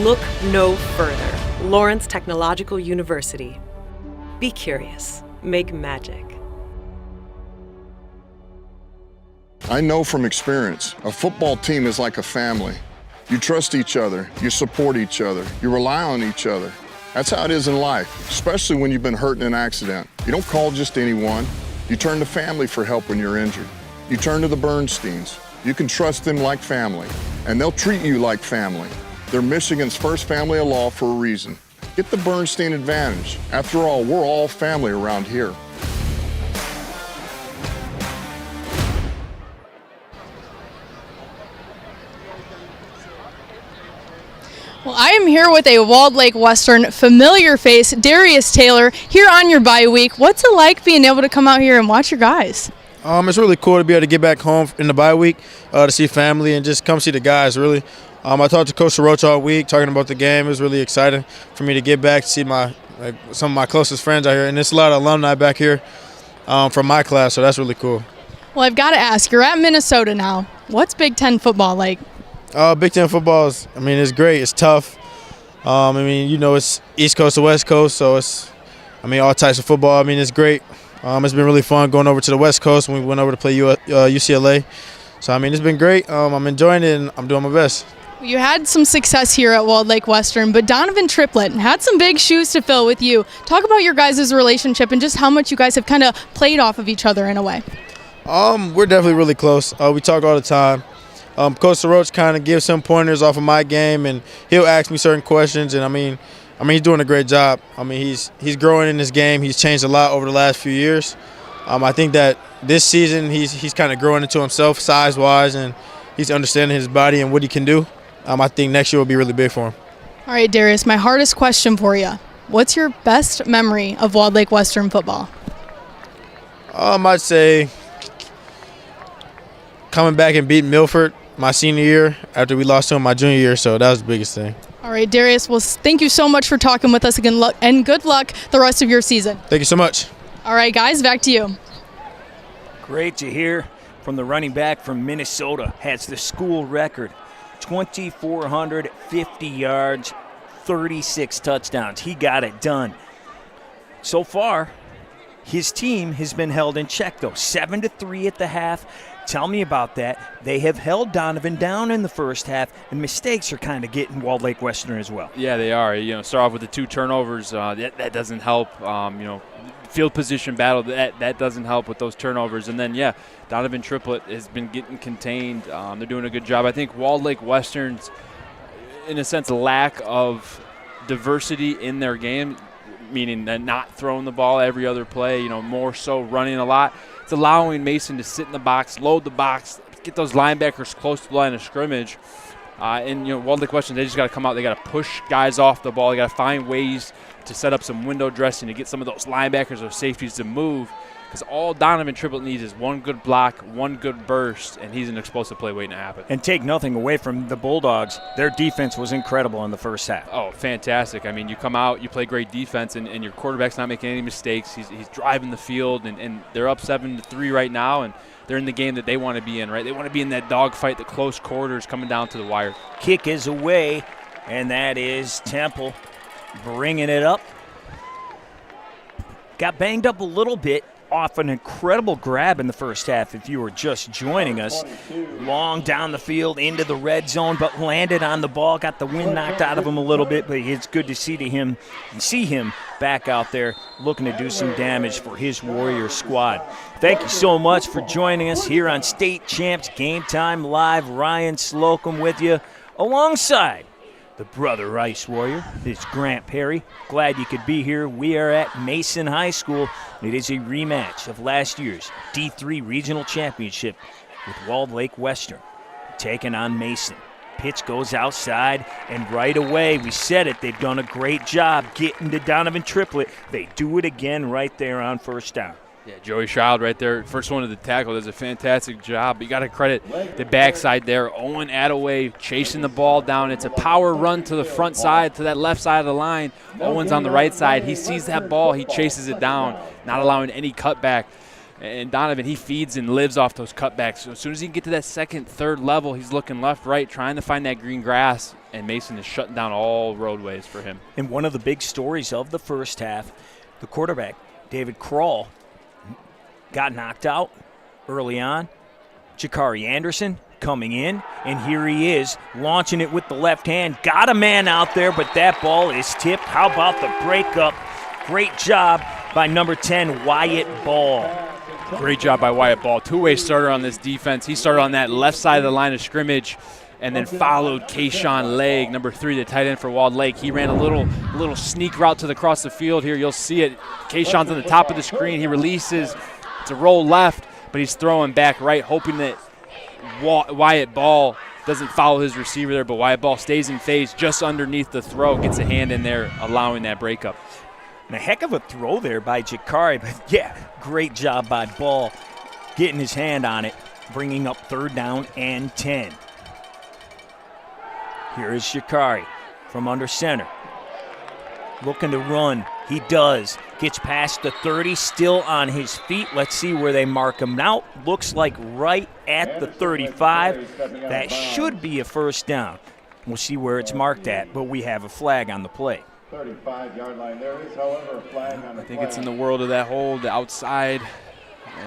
look no further. Lawrence Technological University. Be curious. Make magic. I know from experience, a football team is like a family. You trust each other, you support each other, you rely on each other. That's how it is in life, especially when you've been hurt in an accident. You don't call just anyone. You turn to family for help when you're injured. You turn to the Bernsteins. You can trust them like family, and they'll treat you like family. They're Michigan's first family of law for a reason. Get the Bernstein advantage. After all, we're all family around here. Well, I am here with a Walled Lake Western familiar face, Darius Taylor, here on your bye week. What's it like being able to come out here and watch your guys? It's really cool to be able to get back home in the bye week to see family and just come see the guys, really. I talked to Coach Roach all week talking about the game. It was really exciting for me to get back to see some of my closest friends out here. And there's a lot of alumni back here from my class, so that's really cool. Well, I've got to ask, you're at Minnesota now. What's Big Ten football like? Big Ten football is, it's great. It's tough. It's East Coast to West Coast, so it's, all types of football. It's great. It's been really fun going over to the West Coast when we went over to play UCLA. So, it's been great. I'm enjoying it, and I'm doing my best. You had some success here at Walled Lake Western, but Donovan Triplett had some big shoes to fill with you. Talk about your guys' relationship and just how much you guys have kind of played off of each other in a way. We're definitely really close. We talk all the time. Coach Roach kind of gives some pointers off of my game, and he'll ask me certain questions. And I mean, he's doing a great job. I mean, he's growing in his game. He's changed a lot over the last few years. I think that this season he's kind of growing into himself size-wise, and he's understanding his body and what he can do. I think next year will be really big for him. All right, Darius, my hardest question for you. What's your best memory of Walled Lake Western football? I'd say coming back and beating Milford my senior year after we lost to him my junior year, so that was the biggest thing. All right, Darius, well, thank you so much for talking with us again, and good luck the rest of your season. Thank you so much. All right, guys, back to you. Great to hear from the running back from Minnesota. Has the school record, 2,450 yards, 36 touchdowns. He got it done. So far, his team has been held in check, though. 7-3 at the half. Tell me about that. They have held Donovan down in the first half, and mistakes are kind of getting Walled Lake Western as well. Yeah, they are. Start off with the 2 turnovers. That doesn't help. Field position battle, that doesn't help with those turnovers. And then, Donovan Triplett has been getting contained. They're doing a good job. I think Walled Lake Western's, in a sense, lack of diversity in their game, meaning not throwing the ball every other play, more so running a lot. It's allowing Mason to sit in the box, load the box, get those linebackers close to the line of scrimmage. Walled Lake Western, they just got to come out. They got to push guys off the ball. They got to find ways to set up some window dressing to get some of those linebackers or safeties to move. Because all Donovan Triplett needs is one good block, one good burst, and he's an explosive play waiting to happen. And take nothing away from the Bulldogs. Their defense was incredible in the first half. Oh, fantastic. I mean, you come out, you play great defense, and your quarterback's not making any mistakes. He's driving the field, and they're up 7-3 right now, and they're in the game that they want to be in, right? They want to be in that dogfight, the close quarters coming down to the wire. Kick is away, and that is Temple bringing it up. Got banged up a little bit off an incredible grab in the first half if you were just joining us. Long down the field into the red zone, but landed on the ball, got the wind knocked out of him a little bit, but it's good to see him back out there looking to do some damage for his Warrior squad. Thank you so much for joining us here on State Champs Game Time Live. Ryan Slocum with you alongside the Brother Rice Warrior. It's Grant Perry. Glad you could be here. We are at Mason High School. It is a rematch of last year's D3 Regional Championship with Walled Lake Western taking on Mason. Pitch goes outside, and right away, we said it, they've done a great job getting to Donovan Triplett. They do it again right there on first down. Yeah, Joey Child right there, first one to the tackle, does a fantastic job. You got to credit the backside there. Owen Attaway chasing the ball down. It's a power run to the front side, to that left side of the line. Owen's on the right side. He sees that ball. He chases it down, not allowing any cutback. And Donovan, he feeds and lives off those cutbacks. So as soon as he can get to that second, third level, he's looking left, right, trying to find that green grass, and Mason is shutting down all roadways for him. And one of the big stories of the first half, the quarterback, David Kroll, got knocked out early on. Jakari Anderson coming in, and here he is launching it with the left hand. Got a man out there, but that ball is tipped. How about the breakup? Great job by number 10, Wyatt Ball. Great job by Wyatt Ball. Two-way starter on this defense. He started on that left side of the line of scrimmage and then followed Kayshawn Legg, number 3, the tight end for Walled Lake. He ran a little sneak route across the field here. You'll see it. Kayshawn's on the top of the screen. He releases. It's a roll left, but he's throwing back right, hoping that Wyatt Ball doesn't follow his receiver there, but Wyatt Ball stays in phase just underneath the throw, gets a hand in there, allowing that breakup. And a heck of a throw there by Jakari, but yeah, great job by Ball getting his hand on it, bringing up 3rd down and 10. Here is Jakari from under center. Looking to run. He does. Gets past the 30, still on his feet. Let's see where they mark him now. Looks like right at the 35. That should be a first down. We'll see where it's marked at, but we have a flag on the play. 35-yard line. There is, however, a flag on the I think it's in the world of that hold, the outside.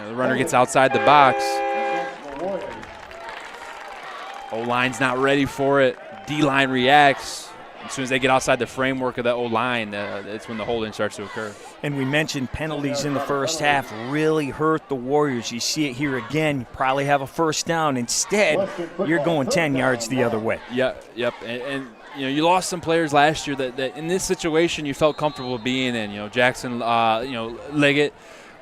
The runner gets outside the box. O-line's not ready for it. D-line reacts. As soon as they get outside the framework of that O-line, it's when the holding starts to occur. And we mentioned penalties in the first half really hurt the Warriors. You see it here again. You probably have a first down. Instead, you're going 10 yards the other way. Yep. And you lost some players last year that in this situation you felt comfortable being in. Jackson, Liggett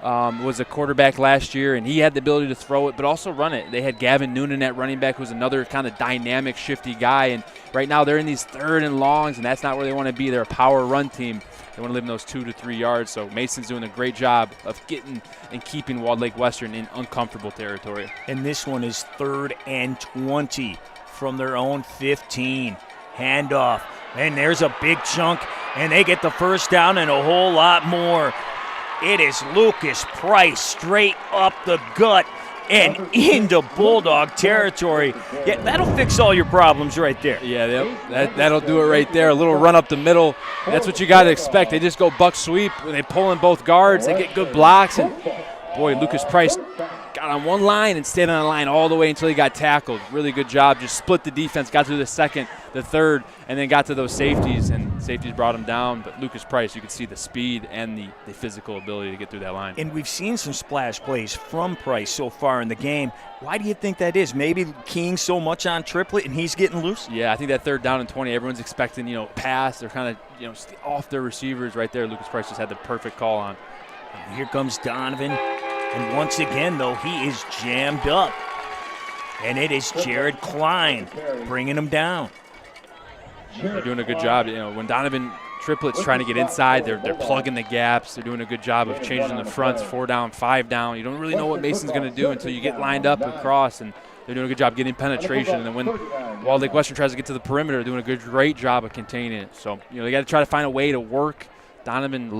was a quarterback last year, and he had the ability to throw it but also run it. They had Gavin Noonan at running back, who's another kind of dynamic, shifty guy. And right now they're in these 3rd and longs, and that's not where they want to be. They're a power run team. They want to live in those 2 to 3 yards. So Mason's doing a great job of getting and keeping Walled Lake Western in uncomfortable territory. And this one is 3rd and 20 from their own 15. Handoff. And there's a big chunk, and they get the first down and a whole lot more. It is Lucas Price straight up the gut and into Bulldog territory. Yeah, that'll fix all your problems right there. Yeah, that'll do it right there. A little run up the middle. That's what you got to expect. They just go buck sweep. They pull in both guards. They get good blocks. And, boy, Lucas Price got on one line and stayed on the line all the way until he got tackled. Really good job. Just split the defense, got through the second, the third, and then got to those safeties, and safeties brought him down. But Lucas Price, you can see the speed and the physical ability to get through that line. And we've seen some splash plays from Price so far in the game. Why do you think that is? Maybe keying so much on Triplett and he's getting loose? Yeah, I think that 3rd down and 20, everyone's expecting, pass. They're kind of, off their receivers right there. Lucas Price just had the perfect call on. And here comes Donovan. And once again, though, he is jammed up. And it is Jared Klein bringing him down. They're doing a good job. When Donovan Triplett's trying to get inside, they're plugging the gaps. They're doing a good job of changing the fronts, 4 down, 5 down. You don't really know what Mason's going to do until you get lined up across, and they're doing a good job getting penetration. And then when Walled Lake Western tries to get to the perimeter, they're doing a great job of containing it. So, they got to try to find a way to work Donovan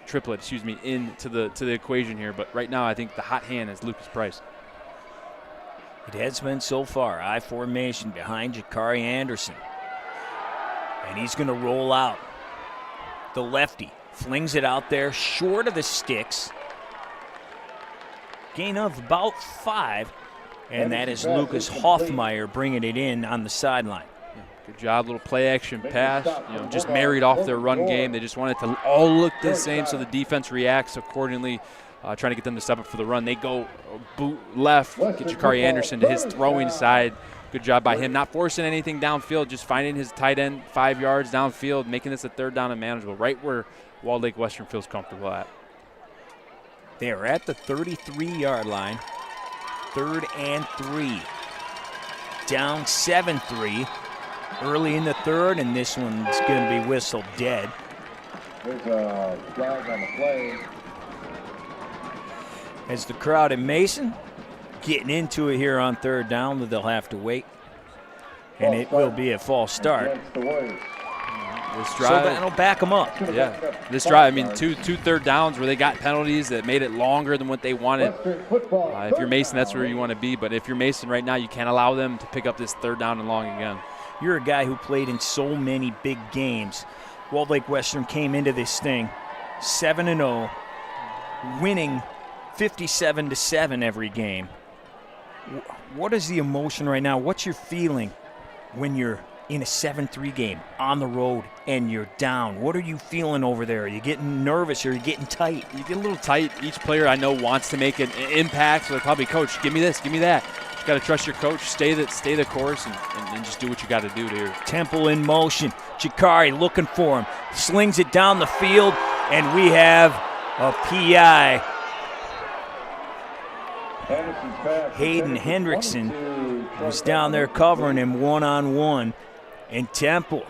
Triplett, into the equation here. But right now, I think the hot hand is Lucas Price. It has been so far. I formation behind Jakari Anderson. And he's going to roll out. The lefty flings it out there short of the sticks. Gain of about 5. And that is Lucas Hoffmeyer bringing it in on the sideline. Good job, little play action pass. Just married off their run game. They just want it to all look the same so the defense reacts accordingly, trying to get them to step up for the run. They go boot left, get Jakari Anderson to his throwing side. Good job by him, not forcing anything downfield, just finding his tight end 5 yards downfield, making this a 3rd down and manageable, right where Walled Lake Western feels comfortable at. They are at the 33-yard line. 3rd and 3. Down 7-3. Early in the 3rd, and this one's going to be whistled dead. There's a flag on the play. As the crowd in Mason getting into it here on 3rd down, but they'll have to wait. And it will be a false start. This drive, so that'll back them up. Yeah. This drive, two 3rd downs where they got penalties that made it longer than what they wanted. If you're Mason, that's where you want to be. But if you're Mason right now, you can't allow them to pick up this 3rd down and long again. You're a guy who played in so many big games. Walled Lake Western came into this thing 7-0, winning 57-7 every game. What is the emotion right now? What's your feeling when you're in a 7-3 game on the road and you're down? What are you feeling over there? Are you getting nervous or are you getting tight? You get a little tight. Each player I know wants to make an impact, so they're probably, coach, give me this, give me that. You got to trust your coach, stay the course, and just do what you got to do here. Temple in motion. Jakari looking for him. Slings it down the field, and we have a PI. Hayden Hendrickson was down there covering him one-on-one, and Temple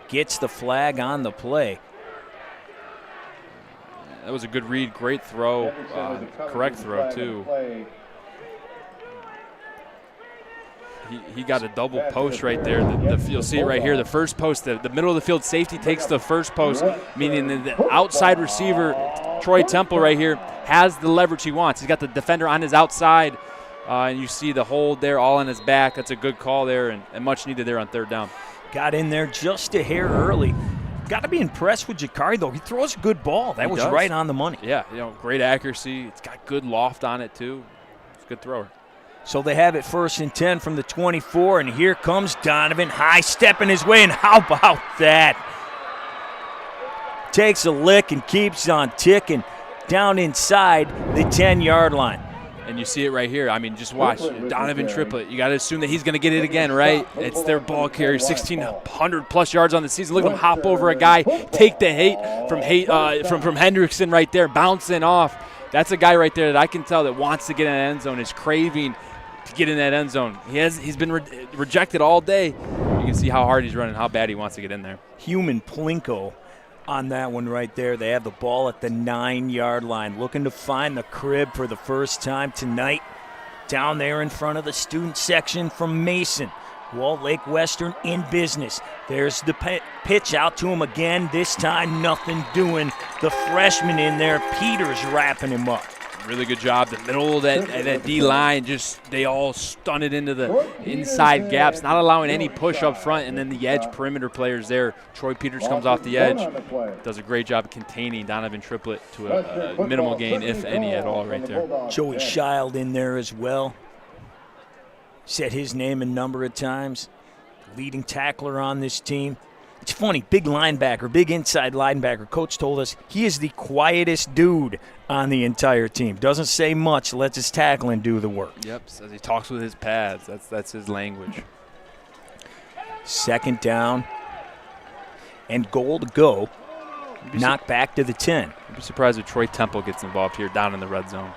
gets the flag on the play. That was a good read, great throw, correct throw too. He got a double post right there. You'll see it right here. The first post, the middle of the field safety takes the first post, meaning the outside receiver, Troy Temple right here, has the leverage he wants. He's got the defender on his outside, and you see the hold there all on his back. That's a good call there and much needed there on 3rd down. Got in there just a hair early. Got to be impressed with Jakari, though. He throws a good ball. That was right on the money. Yeah, great accuracy. It's got good loft on it, too. It's a good thrower. So they have it 1st and 10 from the 24, and here comes Donovan, high stepping his way, and how about that? Takes a lick and keeps on ticking down inside the 10-yard line. And you see it right here. I mean, just watch. Donovan Triplett. You got to assume that he's going to get it again, right? It's their ball carrier, 1,600-plus yards on the season. Look at him hop over a guy, take the hate from Hendrickson right there, bouncing off. That's a guy right there that I can tell that wants to get in that end zone, is craving to get in that end zone. He's been rejected all day. You can see how hard he's running, how bad he wants to get in there. Human Plinko on that one right there. They have the ball at the 9-yard line, looking to find the crib for the first time tonight. Down there in front of the student section from Mason. Walled Lake Western in business. There's the pitch out to him again. This time nothing doing. The freshman in there, Peters, wrapping him up. Really good job. The middle of that D-line, they all stunted into the inside gaps, not allowing any push up front, and then the edge perimeter players there. Troy Peters comes off the edge, does a great job of containing Donovan Triplett to a minimal gain, if any at all, right there. Joey Schild in there as well. Said his name and number at times. Leading tackler on this team. It's funny, big linebacker, big inside linebacker. Coach told us he is the quietest dude on the entire team. Doesn't say much, lets his tackling do the work. Yep, says he talks with his pads. That's his language. 2nd down and goal to go. Knock back to the 10. I'd be surprised if Troy Temple gets involved here down in the red zone.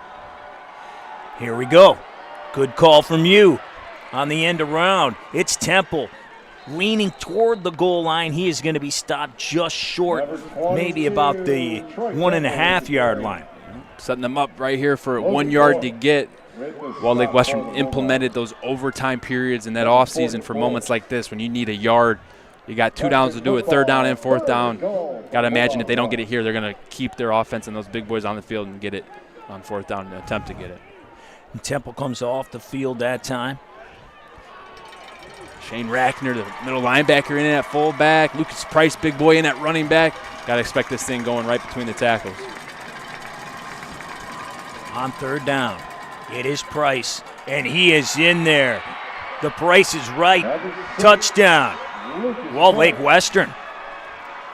Here we go. Good call from you on the end around. It's Temple. Leaning toward the goal line. He is going to be stopped just short, maybe about the 1.5-yard line. Setting them up right here for 1 yard to get. Walled Lake Western implemented those overtime periods in that offseason for moments like this when you need a yard. You got 2 downs to do it, 3rd down and 4th down. Got to imagine if they don't get it here, they're going to keep their offense and those big boys on the field and get it on 4th down and attempt to get it. And Temple comes off the field that time. Shane Rackner, the middle linebacker, in at fullback. Lucas Price, big boy, in at running back. Got to expect this thing going right between the tackles. On 3rd down, it is Price, and he is in there. The Price is right. Touchdown. Walled Lake Western.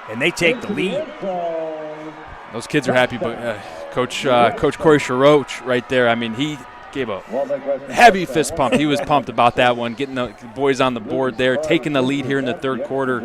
And they take the lead. Those kids are happy, but Coach Corey Sharoch right there, I mean, he gave a heavy fist pump. He was pumped about that one, getting the boys on the board there, taking the lead here in the 3rd quarter.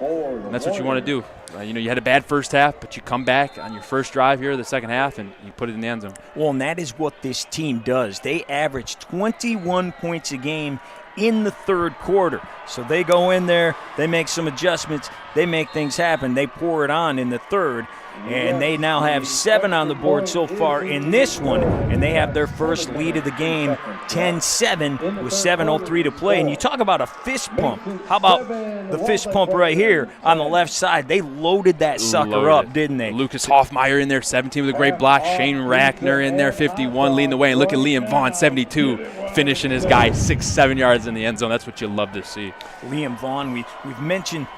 And that's what you want to do. You had a bad first half, but you come back on your first drive here, the 2nd half, and you put it in the end zone. Well, and that is what this team does. They average 21 points a game in the 3rd quarter. So they go in there, they make some adjustments, they make things happen, they pour it on in the 3rd. And they now have 7 on the board so far in this one, and they have their first lead of the game, 10-7 with 7:03 to play. And you talk about a fist pump. How about the fist pump right here on the left side? They loaded that sucker up, didn't they? Lucas Hoffmeyer in there, 17 with a great block. Shane Rackner in there, 51, leading the way. And look at Liam Vaughn, 72, finishing his guy 6-7 yards in the end zone. That's what you love to see. Liam Vaughn, we've mentioned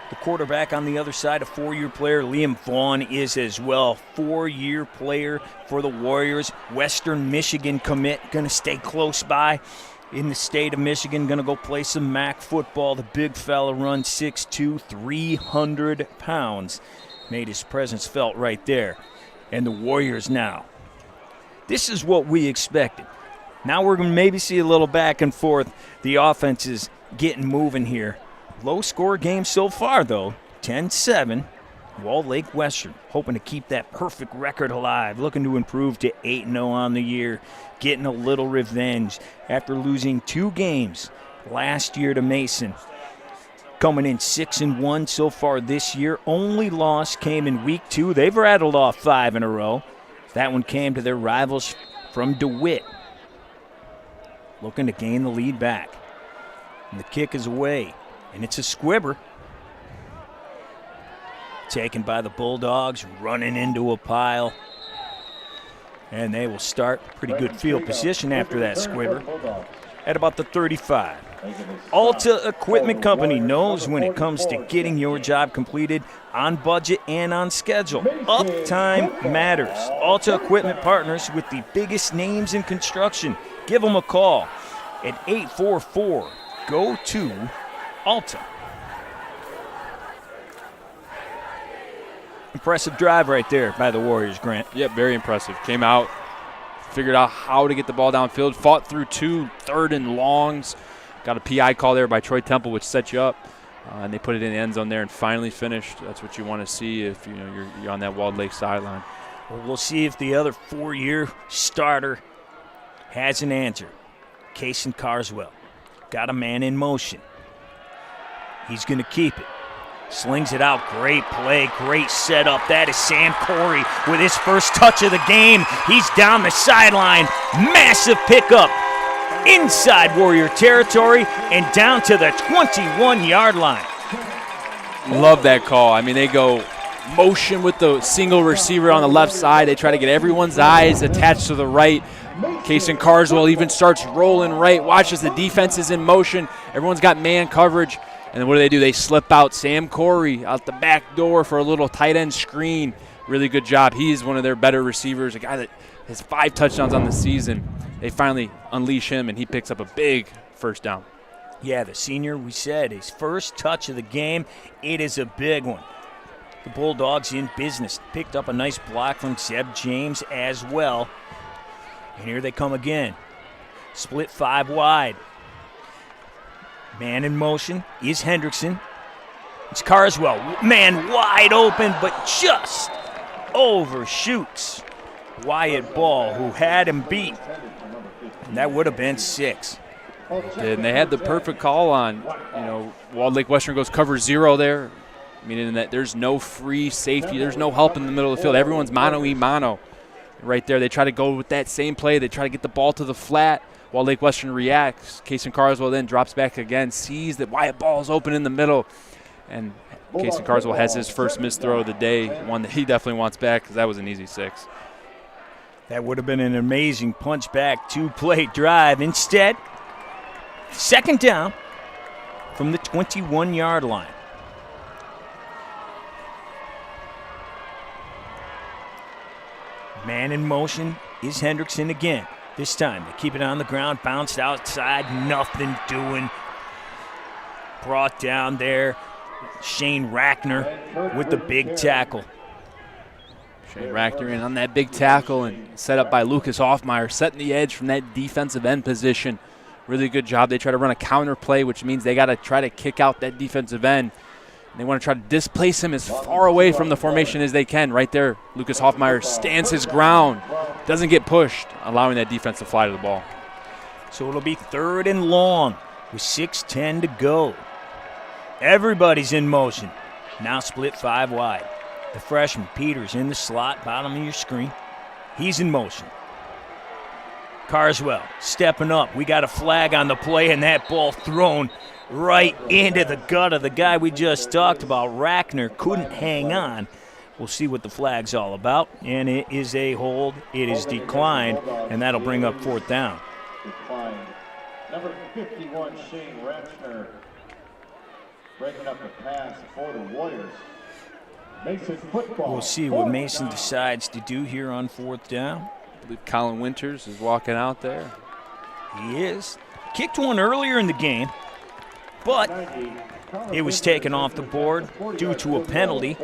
the quarterback on the other side, a 4-year player. Liam Vaughn is as well. 4-year player for the Warriors. Western Michigan commit. Going to stay close by in the state of Michigan. Going to go play some MAC football. The big fella runs 6'2", 300 pounds. Made his presence felt right there. And the Warriors now. This is what we expected. Now we're going to maybe see a little back and forth. The offense is getting moving here. Low score game so far, though. 10-7. Walled Lake Western hoping to keep that perfect record alive. Looking to improve to 8-0 on the year. Getting a little revenge after losing 2 games last year to Mason. Coming in 6-1 so far this year. Only loss came in week 2. They've rattled off 5 in a row. That one came to their rivals from DeWitt. Looking to gain the lead back. And the kick is away. And it's a squibber. Taken by the Bulldogs, running into a pile. And they will start pretty good field position after that squibber at about the 35. Alta Equipment Company knows when it comes to getting your job completed on budget and on schedule. Uptime matters. Alta Equipment partners with the biggest names in construction. Give them a call at 844-GO-TO-ALTA. Impressive drive right there by the Warriors, Grant. Yep, very impressive. Came out, figured out how to get the ball downfield, fought through 2 third and longs. Got a PI call there by Troy Temple, which set you up. And they put it in the end zone there and finally finished. That's what you want to see if you're on that Walled Lake sideline. Well, we'll see if the other 4-year starter has an answer. Kason Carswell got a man in motion. He's going to keep it. Slings it out. Great play. Great setup. That is Sam Corey with his first touch of the game. He's down the sideline. Massive pickup inside Warrior territory and down to the 21-yard line. Love that call. I mean, they go motion with the single receiver on the left side. They try to get everyone's eyes attached to the right. Kason Carswell even starts rolling right. Watches the defense is in motion. Everyone's got man coverage. And then what do? They slip out Sam Corey out the back door for a little tight end screen. Really good job. He's one of their better receivers, a guy that has 5 touchdowns on the season. They finally unleash him, and he picks up a big first down. Yeah, the senior, we said, his first touch of the game. It is a big one. The Bulldogs in business. Picked up a nice block from Zeb James as well. And here they come again. Split 5 wide. Man in motion is Hendrickson. It's Carswell. Man wide open, but just overshoots Wyatt Ball, who had him beat. And that would have been 6. And they had the perfect call on, Walled Lake Western goes cover 0 there, meaning that there's no free safety. There's no help in the middle of the field. Everyone's mano-a-mano right there. They try to go with that same play. They try to get the ball to the flat. Walled Lake Western reacts. Kason Carswell then drops back again, sees that Wyatt Ball is open in the middle. And Kason Carswell has his first missed throw of the day, one that he definitely wants back because that was an easy 6. That would have been an amazing punch-back 2-play drive. Instead, second down from the 21-yard line. Man in motion is Hendrickson again. This time they keep it on the ground, bounced outside, nothing doing. Brought down there, Shane Rackner with the big tackle. Shane Rackner in on that big tackle and set up by Lucas Hoffmeyer, setting the edge from that defensive end position. Really good job. They try to run a counter play, which means they got to try to kick out that defensive end. They want to try to displace him as far away from the formation as they can. Right there, Lucas Hoffmeyer stands his ground, doesn't get pushed, allowing that defense to fly to the ball. So it'll be 3rd and long with 6:10 to go. Everybody's in motion. Now split 5 wide. The freshman, Peters, in the slot, bottom of your screen. He's in motion. Carswell stepping up. We got a flag on the play, and that ball thrown right into the gut of the guy we just talked about. Rackner couldn't hang on. We'll see what the flag's all about. And it is a hold. It is declined, and that'll bring up 4th down. Declined. Number 51, Shane Rackner, breaking up the pass for the Warriors. Mason football. We'll see what Mason decides to do here on 4th down. I believe Colin Winters is walking out there. He is. Kicked one earlier in the game, but it was taken off the board due to a penalty.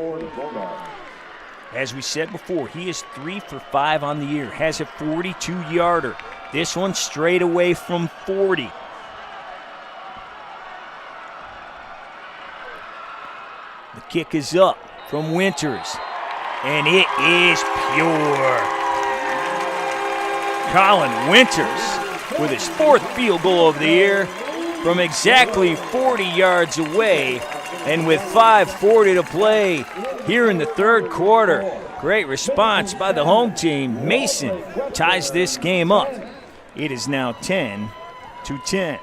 As we said before, he is 3 for 5 on the year, has a 42-yarder. This one straight away from 40. The kick is up from Winters, and it is pure. Colin Winters with his 4th field goal of the year from exactly 40 yards away, and with 5:40 to play here in the 3rd quarter. Great response by the home team. Mason ties this game up. It is now 10-10.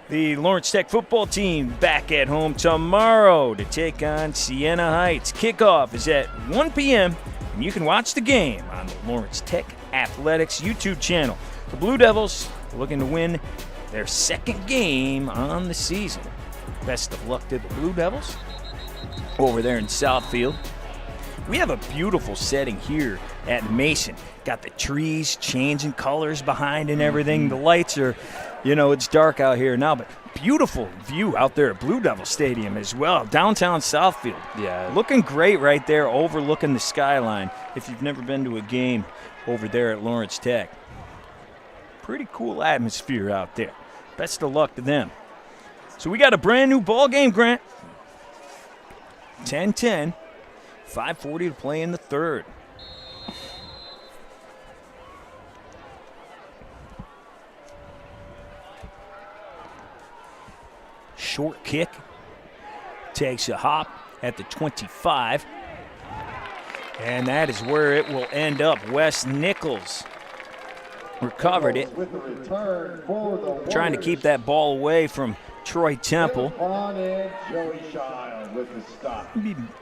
The Lawrence Tech football team back at home tomorrow to take on Siena Heights. Kickoff is at 1 p.m., and you can watch the game on the Lawrence Tech Athletics YouTube channel. The Blue Devils are looking to win their 2nd game on the season. Best of luck to the Blue Devils over there in Southfield. We have a beautiful setting here at Mason. Got the trees changing colors behind and everything. The lights are, it's dark out here now, but beautiful view out there at Blue Devil Stadium as well. Downtown Southfield. Yeah. Looking great right there, overlooking the skyline. If you've never been to a game over there at Lawrence Tech. Pretty cool atmosphere out there. Best of luck to them. So we got a brand new ball game, Grant. 10-10. 5:40 to play in the third. Short kick. Takes a hop at the 25. And that is where it will end up. Wes Nichols recovered it. Trying to keep that ball away from Troy Temple.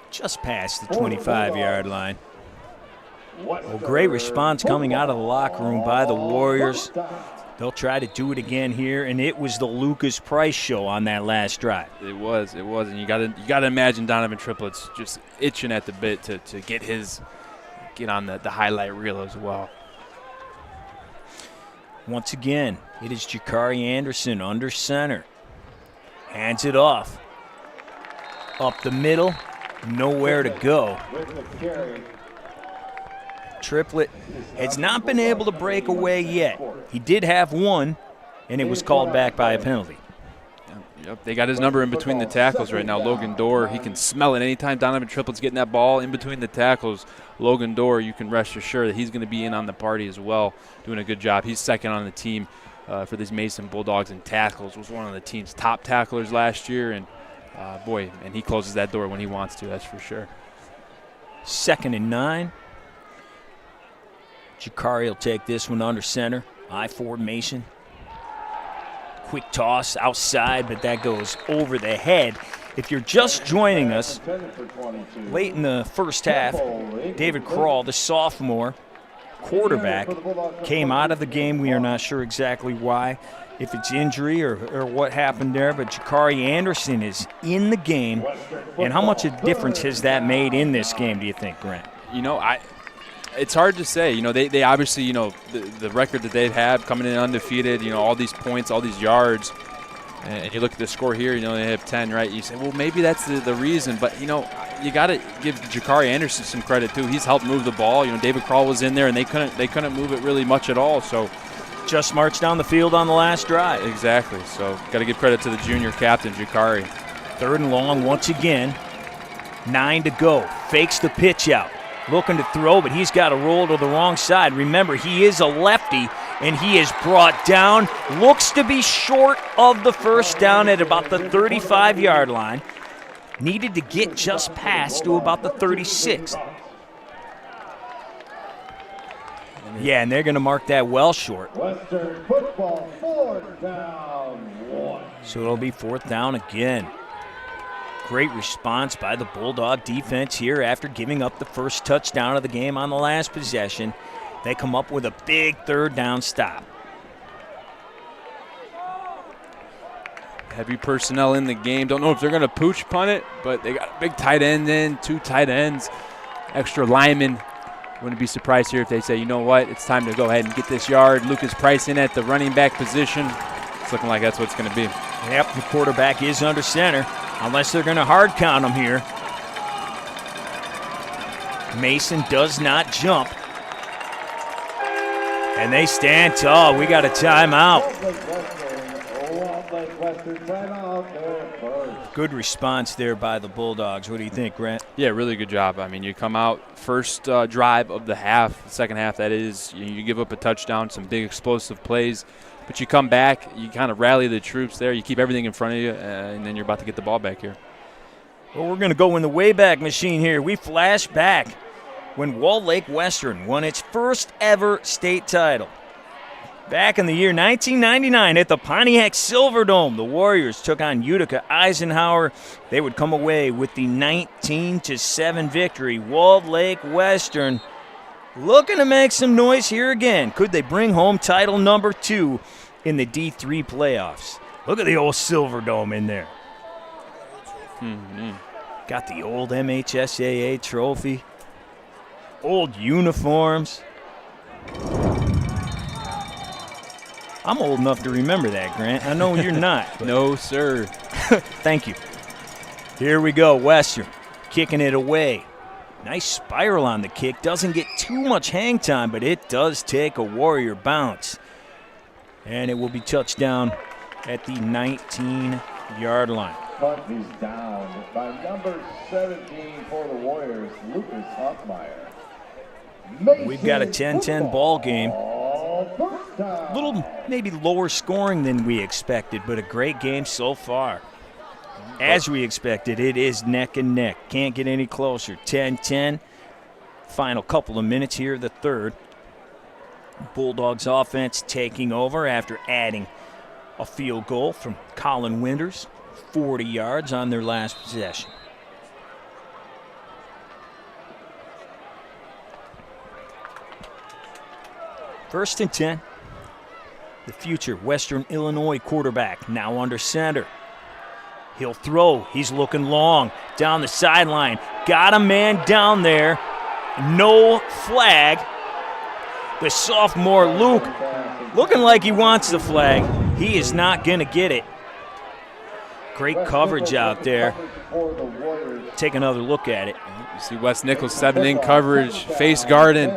Just past the 25-yard line. Well, great response coming out of the locker room by the Warriors. They'll try to do it again here, and it was the Lucas Price show on that last drive. It was, and you gotta imagine Donovan Triplett's just itching at the bit to get on the highlight reel as well. Once again, it is Jakari Anderson under center. Hands it off. Up the middle, nowhere to go. Triplett has not been able to break away yet. He did have one, and it was called back by a penalty. Yep, they got his number in between the tackles right now. Logan Dorr, he can smell it. Anytime Donovan Triplett's getting that ball in between the tackles, Logan Dorr, you can rest assured that he's going to be in on the party as well, doing a good job. He's second on the team for these Mason Bulldogs in tackles. Was one of the team's top tacklers last year, and and he closes that door when he wants to, that's for sure. 2nd and 9. Jakari will take this one under center. I formation. Quick toss outside, but that goes over the head. If you're just joining us, late in the first half, David Krall, the sophomore quarterback, came out of the game. We are not sure exactly why, if it's injury or what happened there, but Jakari Anderson is in the game. And how much of a difference has that made in this game, do you think, Grant? It's hard to say. They obviously, the record that they've had coming in undefeated, all these points, all these yards, and you look at the score here, they have 10, right? You say, well, maybe that's the reason, but, you got to give Jakari Anderson some credit, too. He's helped move the ball. David Krall was in there, and they couldn't move it really much at all, so. Just marched down the field on the last drive. Exactly, so got to give credit to the junior captain, Jakari. 3rd and long once again. 9 to go. Fakes the pitch out. Looking to throw, but he's got to roll to the wrong side. Remember, he is a lefty, and he is brought down. Looks to be short of the first down at about the 35-yard line. Needed to get just past to about the 36. Yeah, and they're going to mark that well short. Western football, 4th down, 1. So it'll be 4th down again. Great response by the Bulldog defense here after giving up the first touchdown of the game on the last possession. They come up with a big 3rd down stop. Heavy personnel in the game. Don't know if they're going to pooch punt it, but they got a big tight end in, 2 tight ends, extra linemen. Wouldn't be surprised here if they say, you know what, it's time to go ahead and get this yard. Lucas Price in at the running back position. It's looking like that's what it's going to be. Yep, the quarterback is under center, unless they're going to hard count him here. Mason does not jump. And they stand tall. We got a timeout. Good response there by the Bulldogs. What do you think, Grant? Yeah, really good job. I mean, you come out first drive of the half, second half, that is, you give up a touchdown, some big explosive plays, but you come back, you kind of rally the troops there, you keep everything in front of you, and then you're about to get the ball back here. Well, we're going to go in the Wayback Machine here. We flash back when Walled Lake Western won its first ever state title. Back in the year 1999 at the Pontiac Silverdome, the Warriors took on Utica Eisenhower. They would come away with the 19-7 victory. Walled Lake Western looking to make some noise here again. Could they bring home title number 2 in the D3 playoffs? Look at the old Silverdome in there. Mm-hmm. Got the old MHSAA trophy. Old uniforms. I'm old enough to remember that, Grant. I know you're not. No, sir. Thank you. Here we go, Western kicking it away. Nice spiral on the kick. Doesn't get too much hang time, but it does take a Warrior bounce. And it will be touchdown at the 19-yard line. Punt is down by number 17 for the Warriors, Lucas Hoffmeyer. We've got a 10-10 ball game. A little maybe lower scoring than we expected, but a great game so far. As we expected, it is neck and neck. Can't get any closer. 10-10. Final couple of minutes here, the third. Bulldogs offense taking over after adding a field goal from Colin Winters. 40 yards on their last possession. First and 10. The future Western Illinois quarterback now under center. He'll throw. He's looking long. Down the sideline. Got a man down there. No flag. The sophomore Luke looking like he wants the flag. He is not going to get it. Great coverage out there. Take another look at it. You see Wes Nichols 7 in coverage, face guarding.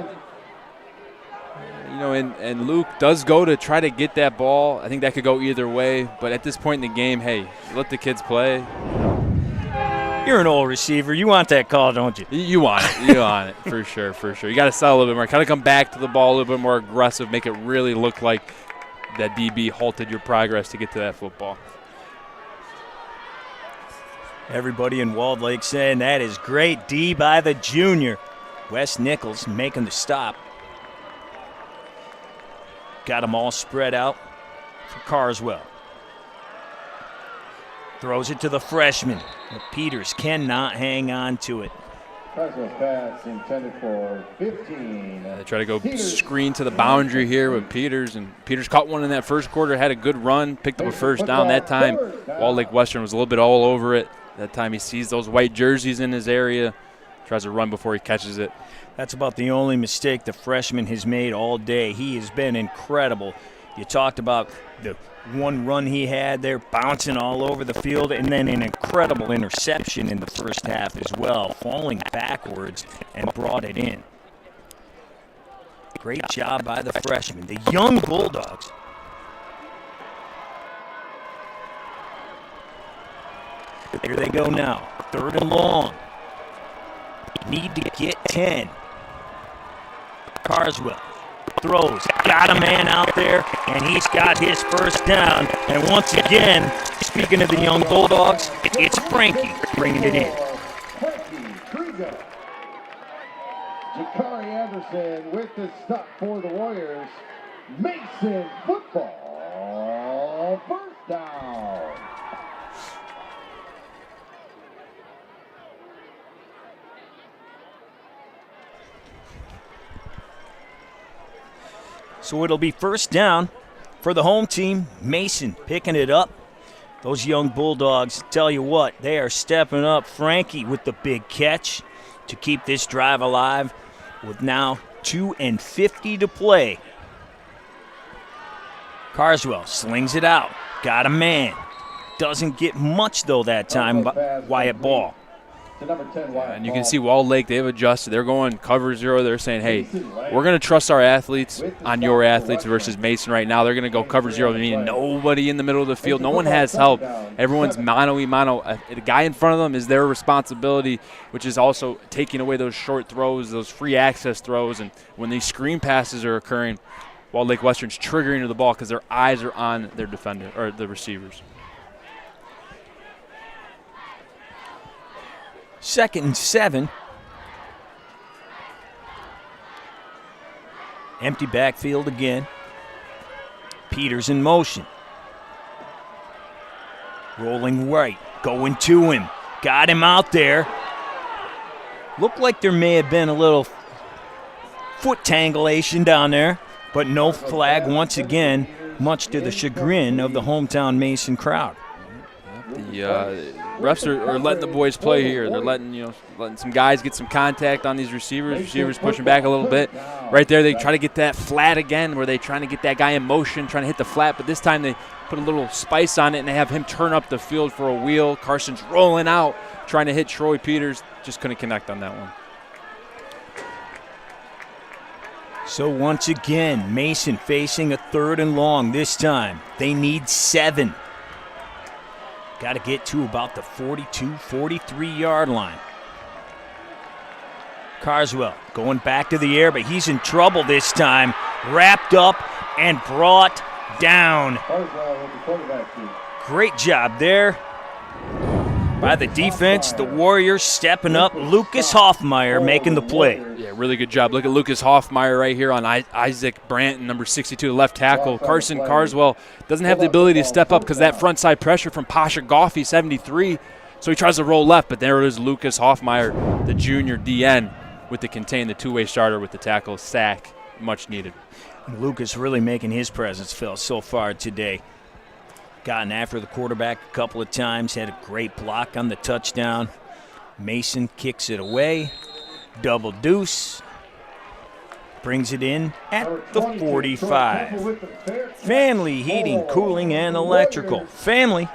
You know, and Luke does go to try to get that ball. I think that could go either way. But at this point in the game, hey, let the kids play. You're an old receiver. You want that call, don't you? You want it. You want it, for sure, for sure. You got to sell a little bit more. Kind of come back to the ball a little bit more aggressive, make it really look like that DB halted your progress to get to that football. Everybody in Walled Lake saying that is great D by the junior. Wes Nichols making the stop. Got them all spread out for Carswell. Throws it to the freshman. But Peters cannot hang on to it. Carswell pass intended for 15. They try to go screen to the boundary here with Peters, and Peters caught one in that first quarter, had a good run, picked up a first down. That time, Walled Lake Western was a little bit all over it. That time he sees those white jerseys in his area, tries to run before he catches it. That's about the only mistake the freshman has made all day. He has been incredible. You talked about the one run he had there, bouncing all over the field, and then an incredible interception in the first half as well, falling backwards and brought it in. Great job by the freshman. The young Bulldogs. Here they go now. 3rd and long. Need to get 10. Carswell throws. Got a man out there, and he's got his first down. And once again, speaking of the young Bulldogs, it's Frankie bringing it in. Jakari Anderson with the stop for the Warriors. Mason football. First down. So it'll be first down for the home team. Mason picking it up. Those young Bulldogs, tell you what, they are stepping up. Frankie with the big catch to keep this drive alive with now 2:50 to play. Carswell slings it out. Got a man. Doesn't get much, though, that time. Wyatt Ball. And you can see Walled Lake, they've adjusted. They're going cover zero. They're saying, hey, we're going to trust our athletes on your athletes versus Mason right now. They're going to go cover zero, meaning nobody in the middle of the field. No one has help. Everyone's mano-a-mano. The guy in front of them is their responsibility, which is also taking away those short throws, those free access throws. And when these screen passes are occurring, Walled Lake Western's triggering to the ball because their eyes are on their defender or the receivers. 2nd and 7. Empty backfield again. Peters in motion. Rolling right. Going to him. Got him out there. Looked like there may have been a little foot tangulation down there, but no flag once again, much to the chagrin of the hometown Mason crowd. The refs are letting the boys play here. They're letting some guys get some contact on these receivers. Receivers pushing back a little bit. Right there, they try to get that flat again, where they're trying to get that guy in motion, trying to hit the flat. But this time they put a little spice on it, and they have him turn up the field for a wheel. Carson's rolling out, trying to hit Troy Peters. Just couldn't connect on that one. So once again, Mason facing a 3rd and long this time. They need 7. Got to get to about the 42, 43-yard line. Carswell going back to the air, but he's in trouble this time. Wrapped up and brought down. Great job there by the defense. The Warriors stepping up. Lucas Hoffmeyer making the play. Yeah, really good job. Look at Lucas Hoffmeyer right here on Isaac Branton, number 62, left tackle. Carson Carswell doesn't have the ability to step up because that front side pressure from Pasha Goffey, 73. So he tries to roll left, but there it is Lucas Hoffmeyer, the junior DN, with the contain, the two-way starter with the tackle, sack, much needed. Lucas really making his presence felt so far today. Gotten after the quarterback a couple of times, had a great block on the touchdown. Mason kicks it away. Double deuce. Brings it in at the 45. Family Heating, Cooling, and Electrical. Family,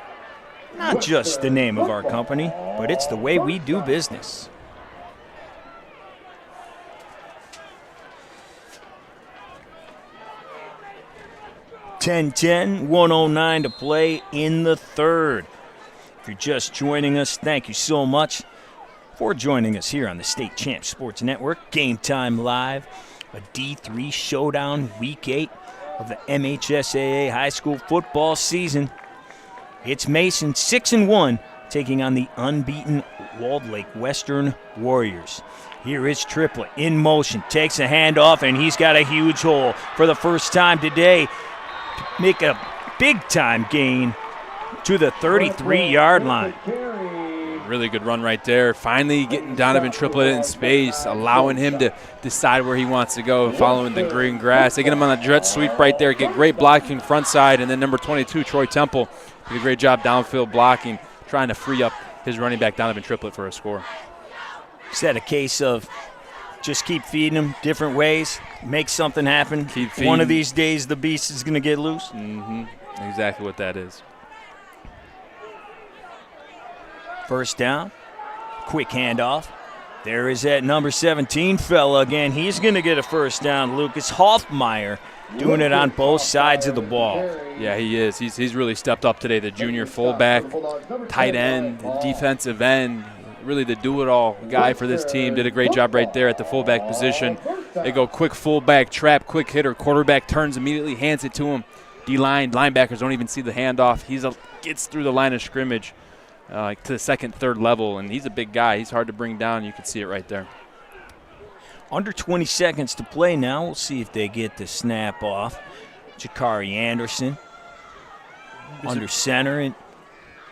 not just the name of our company, but it's the way we do business. .10, 1:09 to play in the 3rd. If you're just joining us, thank you so much for joining us here on the State Champs Sports Network. Game Time Live, a D3 showdown, Week 8 of the MHSAA high school football season. It's Mason 6-1 taking on the unbeaten Walled Lake Western Warriors. Here is Triplett in motion, takes a handoff, and he's got a huge hole for the first time today. Make a big-time gain to the 33-yard line. Really good run right there. Finally getting Donovan Triplett in space, allowing him to decide where he wants to go, following the green grass. They get him on a jet sweep right there, get great blocking front side, and then number 22, Troy Temple, did a great job downfield blocking, trying to free up his running back, Donovan Triplett, for a score. Is that a case of just keep feeding him different ways, make something happen? Keep feeding. One of these days the beast is going to get loose? Mm-hmm. Exactly what that is. First down, quick handoff. There is that number 17 fella again. He's going to get a first down. Lucas Hoffmeyer doing it on both sides of the ball. Yeah, he is. He's really stepped up today. The junior fullback, tight end, defensive end, really the do-it-all guy for this team. Did a great job right there at the fullback position. They go quick fullback, trap, quick hitter. Quarterback turns immediately, hands it to him. D-line, linebackers don't even see the handoff. He gets through the line of scrimmage to the second, third level, and he's a big guy. He's hard to bring down. You can see it right there. Under 20 seconds to play now. We'll see if they get the snap off. Jakari Anderson under center and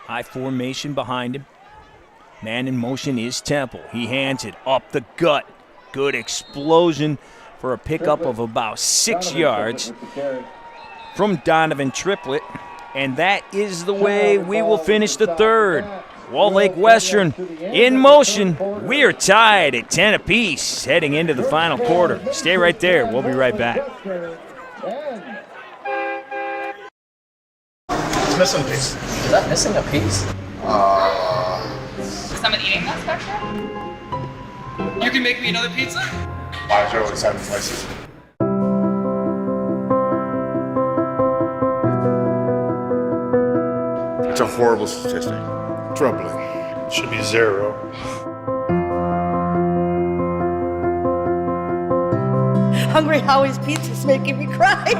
high formation behind him. Man in motion is Temple. He hands it up the gut. Good explosion for a pickup of about 6 yards from Donovan Triplett. And that is the way we will finish the 3rd. Walled Lake Western in motion. We are tied at 10 apiece heading into the final quarter. Stay right there. We'll be right back. It's missing a piece. Is that missing a piece? Is someone eating this back there? You can make me another pizza? Why Joe always having slices? It's a horrible statistic. Troubling. Should be 0. Hungry Howie's Pizza's making me cry.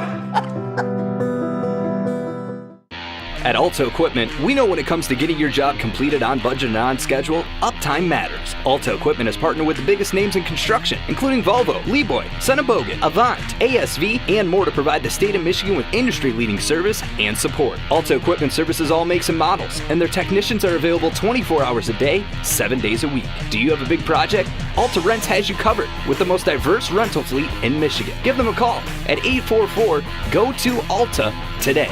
At Alto Equipment, we know when it comes to getting your job completed on budget and on schedule, uptime matters. Alto Equipment has partnered with the biggest names in construction, including Volvo, Leeboy, Sonnebogen, Avant, ASV, and more to provide the state of Michigan with industry-leading service and support. Alto Equipment services all makes and models, and their technicians are available 24 hours a day, 7 days a week. Do you have a big project? Alta Rents has you covered with the most diverse rental fleet in Michigan. Give them a call at 844-GO-TO-ALTA today.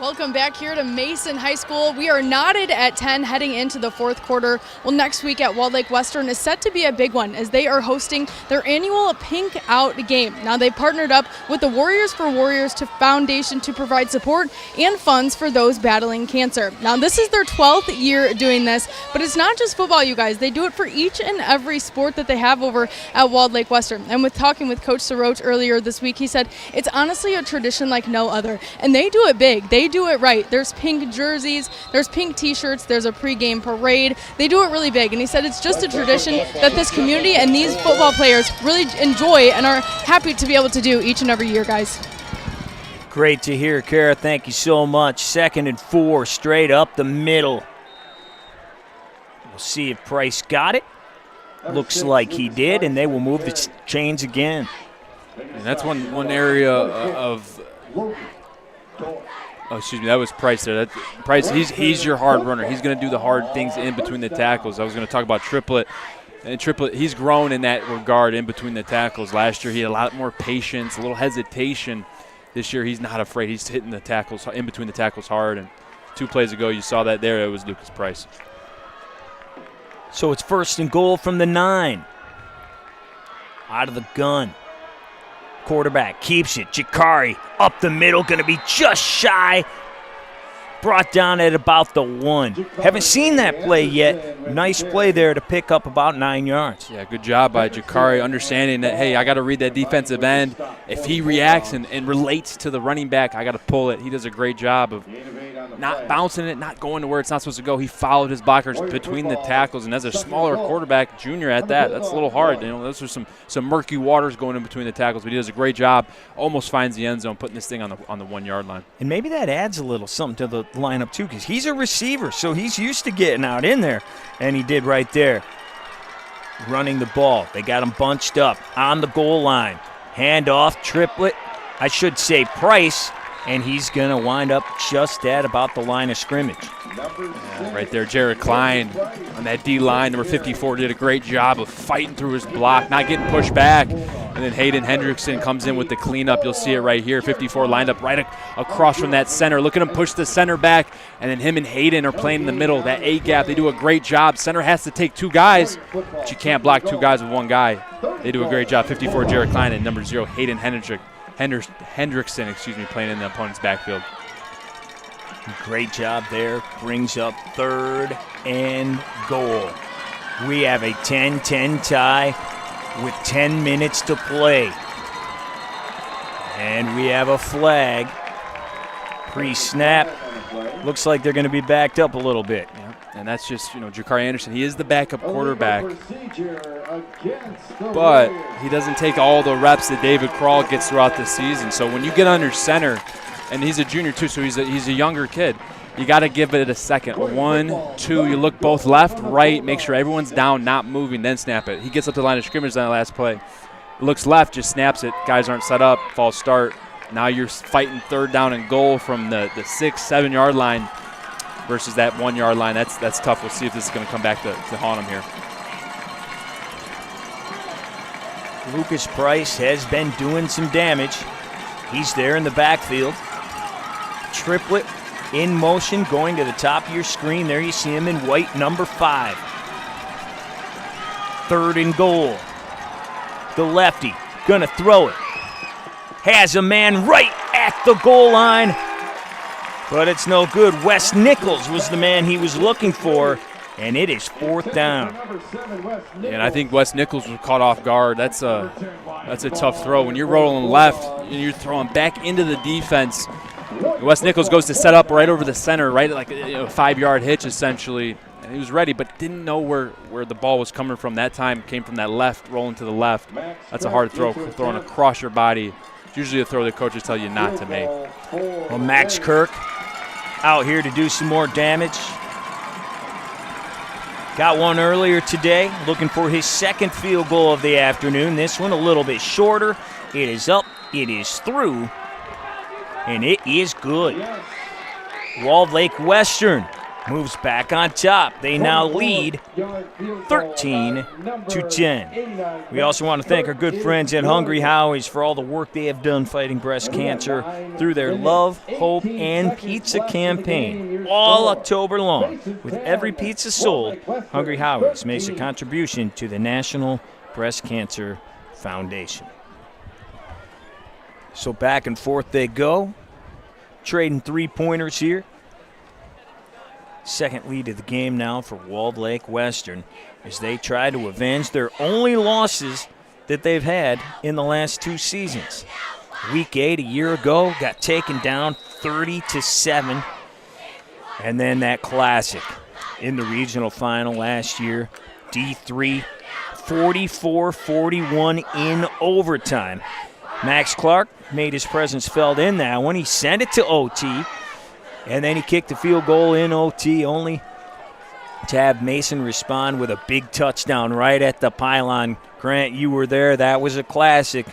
Welcome back here to Mason High School. We are knotted at 10 heading into the fourth quarter. Well, next week at Walled Lake Western is set to be a big one as they are hosting their annual Pink Out game. Now, they partnered up with the Warriors for Warriors Foundation to provide support and funds for those battling cancer. Now, this is their 12th year doing this, but it's not just football, you guys. They do it for each and every sport that they have over at Walled Lake Western. And with talking with Coach Soroch earlier this week, he said it's honestly a tradition like no other. And they do it big. They do it right. There's pink jerseys, there's pink t-shirts, there's a pregame parade. They do it really big, and he said it's just a tradition that this community and these football players really enjoy and are happy to be able to do each and every year, guys. Great to hear, Kara. Thank you so much. 2nd and 4, straight up the middle. We'll see if Price got it. Looks like he did, and they will move the chains again. And that's one area of oh, excuse me, that was Price there. Price, he's your hard runner. He's going to do the hard things in between the tackles. I was going to talk about Triplett. And Triplett, he's grown in that regard in between the tackles. Last year he had a lot more patience, a little hesitation. This year he's not afraid. He's hitting the tackles, in between the tackles hard. And 2 plays ago you saw that there. It was Lucas Price. So it's 1st and goal from the 9. Out of the gun. Quarterback keeps it. Jakari up the middle, going to be just shy. Brought down at about the 1. Haven't seen that play yet. Nice play there to pick up about 9 yards. Yeah, good job by Jakari, understanding that, hey, I got to read that defensive end. If he reacts and relates to the running back, I got to pull it. He does a great job of not bouncing it, not going to where it's not supposed to go. He followed his blockers between the tackles, and as a smaller quarterback, junior at that, that's a little hard. You know, those are some murky waters going in between the tackles, but he does a great job. Almost finds the end zone, putting this thing on the 1 yard line. And maybe that adds a little something to the lineup too, because he's a receiver, so he's used to getting out in there, and he did right there. Running the ball. They got him bunched up on the goal line. Handoff, Triplett, I should say Price, and he's going to wind up just at about the line of scrimmage. Yeah, right there, Jared Klein on that D-line, number 54, did a great job of fighting through his block, not getting pushed back. And then Hayden Hendrickson comes in with the cleanup. You'll see it right here. 54 lined up right across from that center. Look at him push the center back, and then him and Hayden are playing in the middle, that A-gap. They do a great job. Center has to take 2 guys, but you can't block 2 guys with 1 guy. They do a great job. 54, Jared Klein, and number 0, Hayden Hendrickson, playing in the opponent's backfield. Great job there. Brings up 3rd and goal. We have a 10-10 tie with 10 minutes to play. And we have a flag. Pre-snap. Looks like they're going to be backed up a little bit. Yeah. And that's just, Jakari Anderson. He is the backup quarterback. But he doesn't take all the reps that David Krall gets throughout the season. So when you get under center, and he's a junior too, so he's a younger kid, you got to give it a second. 1, 2, you look both left, right, make sure everyone's down, not moving, then snap it. He gets up to the line of scrimmage on the last play. Looks left, just snaps it. Guys aren't set up, false start. Now you're fighting 3rd down and goal from the 6-7 yard line versus that 1 yard line. That's tough. We'll see if this is going to come back to haunt him here. Lucas Price has been doing some damage. He's there in the backfield. Triplett in motion, going to the top of your screen. There you see him in white, number 5. 3rd and goal. The lefty gonna throw it. Has a man right at the goal line, but it's no good. Wes Nichols was the man he was looking for, and it is 4th down. And I think Wes Nichols was caught off guard. That's a tough throw. When you're rolling left and you're throwing back into the defense, Wes Nichols goes to set up right over the center, right at like a 5-yard hitch essentially. And he was ready, but didn't know where the ball was coming from. That time came from that left, rolling to the left. That's a hard throw, throwing across your body. It's usually a throw that coaches tell you not to make. Well, Max Kirk out here to do some more damage. Got one earlier today, looking for his 2nd field goal of the afternoon. This one a little bit shorter. It is up, it is through, and it is good. Walled Lake Western moves back on top. They now lead 13-10. We also want to thank our good friends at Hungry Howie's for all the work they have done fighting breast cancer through their Love, Hope, and Pizza campaign all October long. With every pizza sold, Hungry Howie's makes a contribution to the National Breast Cancer Foundation. So back and forth they go, trading three-pointers here. Second lead of the game now for Walled Lake Western as they try to avenge their only losses that they've had in the last 2 seasons. Week 8 a year ago got taken down 30-7. And then that classic in the regional final last year, D3, 44-41 in overtime. Max Clark made his presence felt in that one. He sent it to OT. And then he kicked the field goal in OT, only to have Mason respond with a big touchdown right at the pylon. Grant, you were there. That was a classic.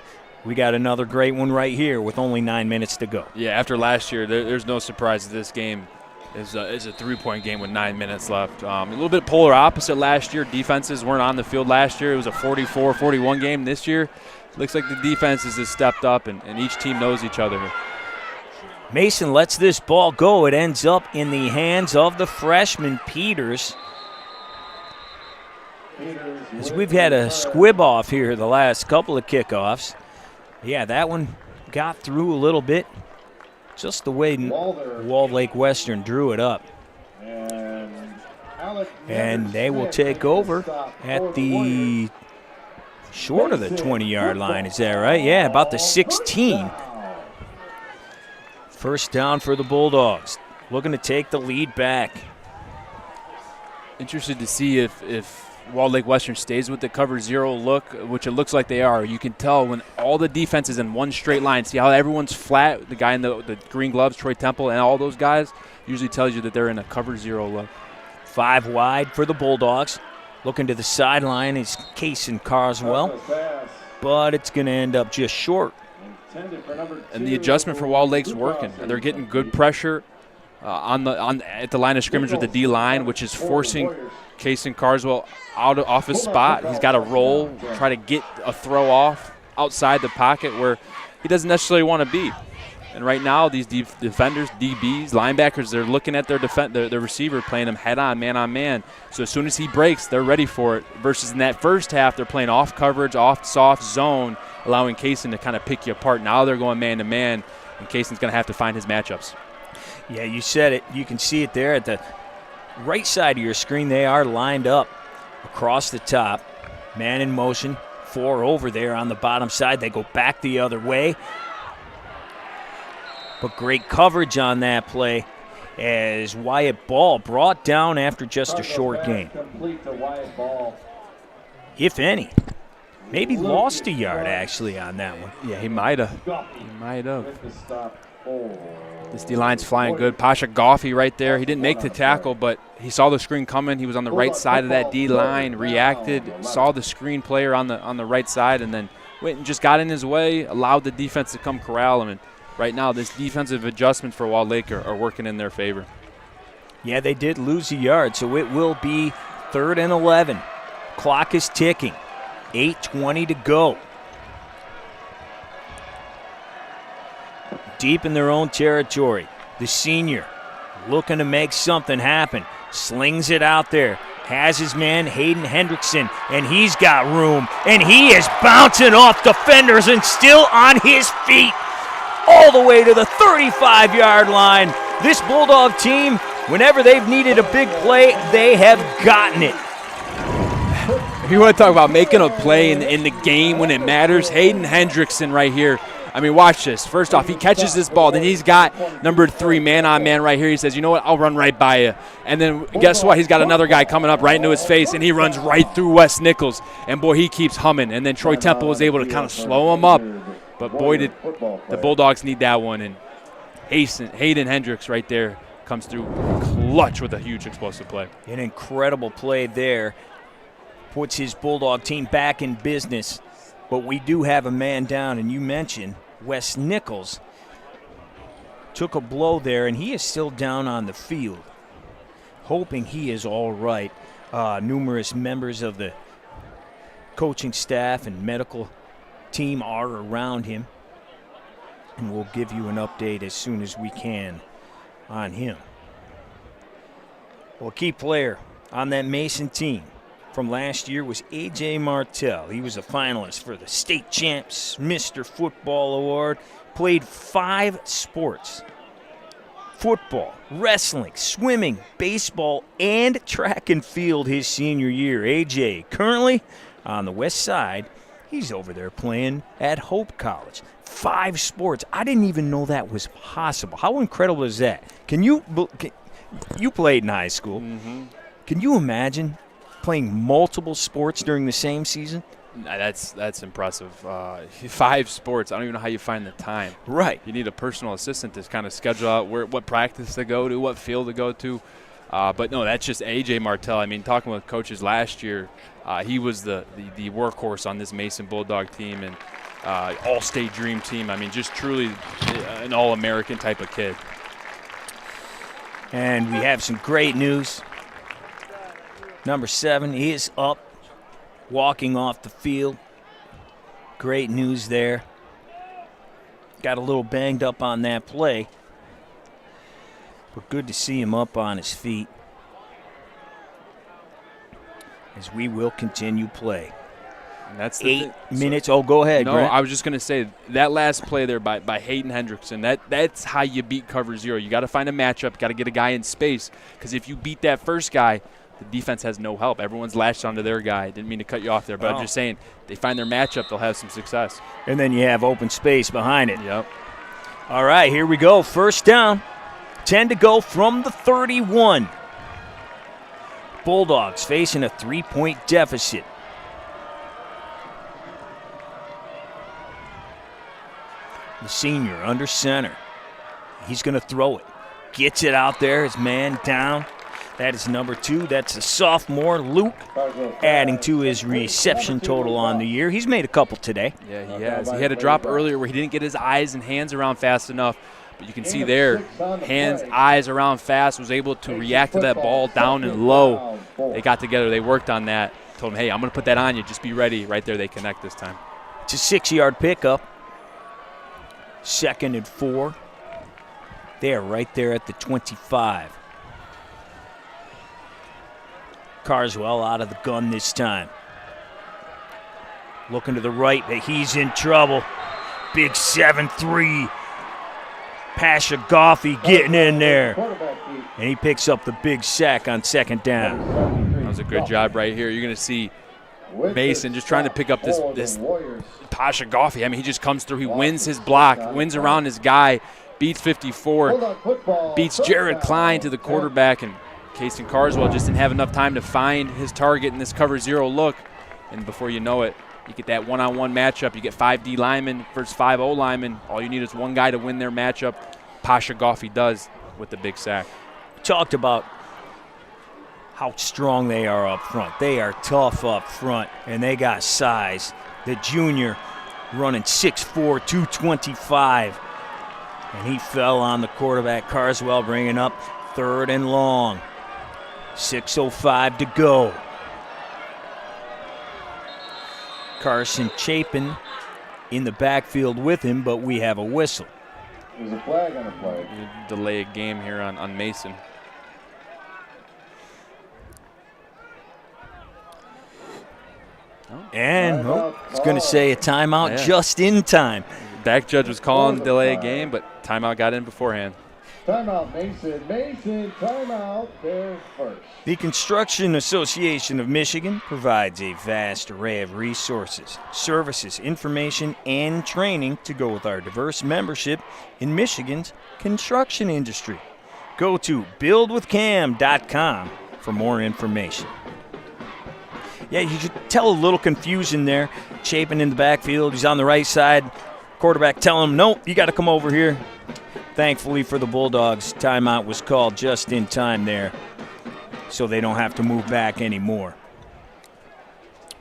We got another great one right here with only 9 minutes to go. Yeah, after last year, there's no surprise that this game is a three-point game with 9 minutes left. A little bit polar opposite last year. Defenses weren't on the field last year. It was a 44-41 game. This year, looks like the defenses have stepped up, and each team knows each other. Mason lets this ball go. It ends up in the hands of the freshman, Peters. As we've had a squib off here the last couple of kickoffs. Yeah, that one got through a little bit. Just the way Walled Lake Western drew it up. And they will take over at the short of the 20-yard line. Is that right? Yeah, about the 16. First down for the Bulldogs, looking to take the lead back. Interested to see if Walled Lake Western stays with the cover zero look, which it looks like they are. You can tell when all the defense is in one straight line. See how everyone's flat? The guy in the green gloves, Troy Temple, and all those guys usually tells you that they're in a cover zero look. 5 wide for the Bulldogs. Looking to the sideline is Kason Carswell, but it's going to end up just short. And the adjustment for Walled Lake's working. They're getting good pressure at the line of scrimmage with the D-line, which is forcing Kason Carswell off his spot. He's got to roll, try to get a throw off outside the pocket where he doesn't necessarily want to be. And right now, these defenders, DBs, linebackers, they're looking at their receiver, playing him head-on, man-on-man. So as soon as he breaks, they're ready for it. Versus in that first half, they're playing off coverage, off soft zone, allowing Kason to kind of pick you apart. Now they're going man-to-man, and Kason's going to have to find his matchups. Yeah, you said it. You can see it there at the right side of your screen. They are lined up across the top. Man in motion, 4 over there on the bottom side. They go back the other way. But great coverage on that play as Wyatt Ball brought down after just a short game. If any. Maybe lost a yard, actually, on that one. Yeah, he might have. This D-line's flying good. Pasha Goffey right there. He didn't make the tackle, but he saw the screen coming. He was on the right side of that D-line, reacted, saw the screen player on the right side, and then went and just got in his way, allowed the defense to come corral him. And right now, this defensive adjustment for Walled Lake are working in their favor. Yeah, they did lose a yard, so it will be 3rd and 11. Clock is ticking. 8:20 to go. Deep in their own territory, the senior looking to make something happen. Slings it out there. Has his man Hayden Hendrickson, and he's got room. And he is bouncing off defenders and still on his feet all the way to the 35-yard line. This Bulldog team, whenever they've needed a big play, they have gotten it. If you want to talk about making a play in the game when it matters, Hayden Hendrickson right here. I mean, watch this. First off, he catches this ball. Then he's got number 3 man-on-man right here. He says, you know what, I'll run right by you. And then guess what? He's got another guy coming up right into his face, and he runs right through Wes Nichols. And, boy, he keeps humming. And then Troy Temple was able to kind of slow him up. But, boy, did the Bulldogs need that one. And Hayden Hendricks right there comes through clutch with a huge explosive play. An incredible play there. Puts his Bulldog team back in business. But we do have a man down, and you mentioned Wes Nichols took a blow there, and he is still down on the field. hoping he is all right. Numerous members of the coaching staff and medical team are around him, and we'll give you an update as soon as we can on him. Well, a key player on that Mason team from last year was A.J. Martell. He was a finalist for the state champs Mr. Football Award. Played 5 sports: football, wrestling, swimming, baseball, and track and field his senior year. A.J. currently on the west side. He's over there playing at Hope College. 5 sports. I didn't even know that was possible. How incredible is that? You played in high school. Mm-hmm. Can you imagine playing multiple sports during the same season? That's impressive. 5 sports. I don't even know how you find the time. Right. You need a personal assistant to kind of schedule out what practice to go to, what field to go to. But no, that's just A.J. Martell. I mean, talking with coaches last year, he was the workhorse on this Mason Bulldog team and all-state dream team. I mean, just truly an all-American type of kid. And we have some great news. Number 7 is up, walking off the field. Great news there. Got a little banged up on that play, but good to see him up on his feet as we will continue play. And that's 8 minutes. Oh, go ahead, No, Grant. I was just going to say that last play there by Hayden Hendrickson, that's how you beat cover 0. You got to find a matchup, got to get a guy in space, because if you beat that first guy, the defense has no help. Everyone's latched onto their guy. Didn't mean to cut you off there, but I'm just saying they find their matchup, they'll have some success. And then you have open space behind it. Yep. All right, here we go. First down. 10 to go from the 31. Bulldogs facing a 3-point deficit. The senior under center. He's going to throw it. Gets it out there. His man down. That is number 2. That's a sophomore, Luke, adding to his reception total on the year. He's made a couple today. Yeah, he has. He had a drop earlier where he didn't get his eyes and hands around fast enough. But you can see there, hands, eyes around fast, was able to react to that ball down and low. They got together. They worked on that. Told him, hey, I'm going to put that on you. Just be ready. Right there, they connect this time. It's a 6-yard pickup. 2nd and 4. They are right there at the 25. Carswell out of the gun this time. Looking to the right, but he's in trouble. Big 7-3. Pasha Goffey getting in there. And he picks up the big sack on 2nd down. That was a good job right here. You're going to see Mason just trying to pick up this Pasha Goffey. I mean, he just comes through. He wins his block, wins around his guy, beats 54, beats Jared Klein to the quarterback, and Casey Carswell just didn't have enough time to find his target in this cover 0 look. And before you know it, you get that one-on-one matchup. You get 5 D linemen versus 5 O linemen. All you need is one guy to win their matchup. Pasha Goffey does with the big sack. We talked about how strong they are up front. They are tough up front, and they got size. The junior running 6'4", 225. And he fell on the quarterback. Carswell bringing up 3rd and long. 6:05 to go. Carson Chapin in the backfield with him, but we have a whistle. There's a flag on the play. Delay a game here on Mason. And it's going to say a timeout just in time. Back judge was calling the delay a game, but timeout got in beforehand. Timeout, Mason. Mason, timeout, there first. The Construction Association of Michigan provides a vast array of resources, services, information, and training to go with our diverse membership in Michigan's construction industry. Go to buildwithcam.com for more information. Yeah, you could tell a little confusion there. Chapin in the backfield. He's on the right side. Quarterback telling him, nope, you got to come over here. Thankfully for the Bulldogs, timeout was called just in time there, so they don't have to move back anymore.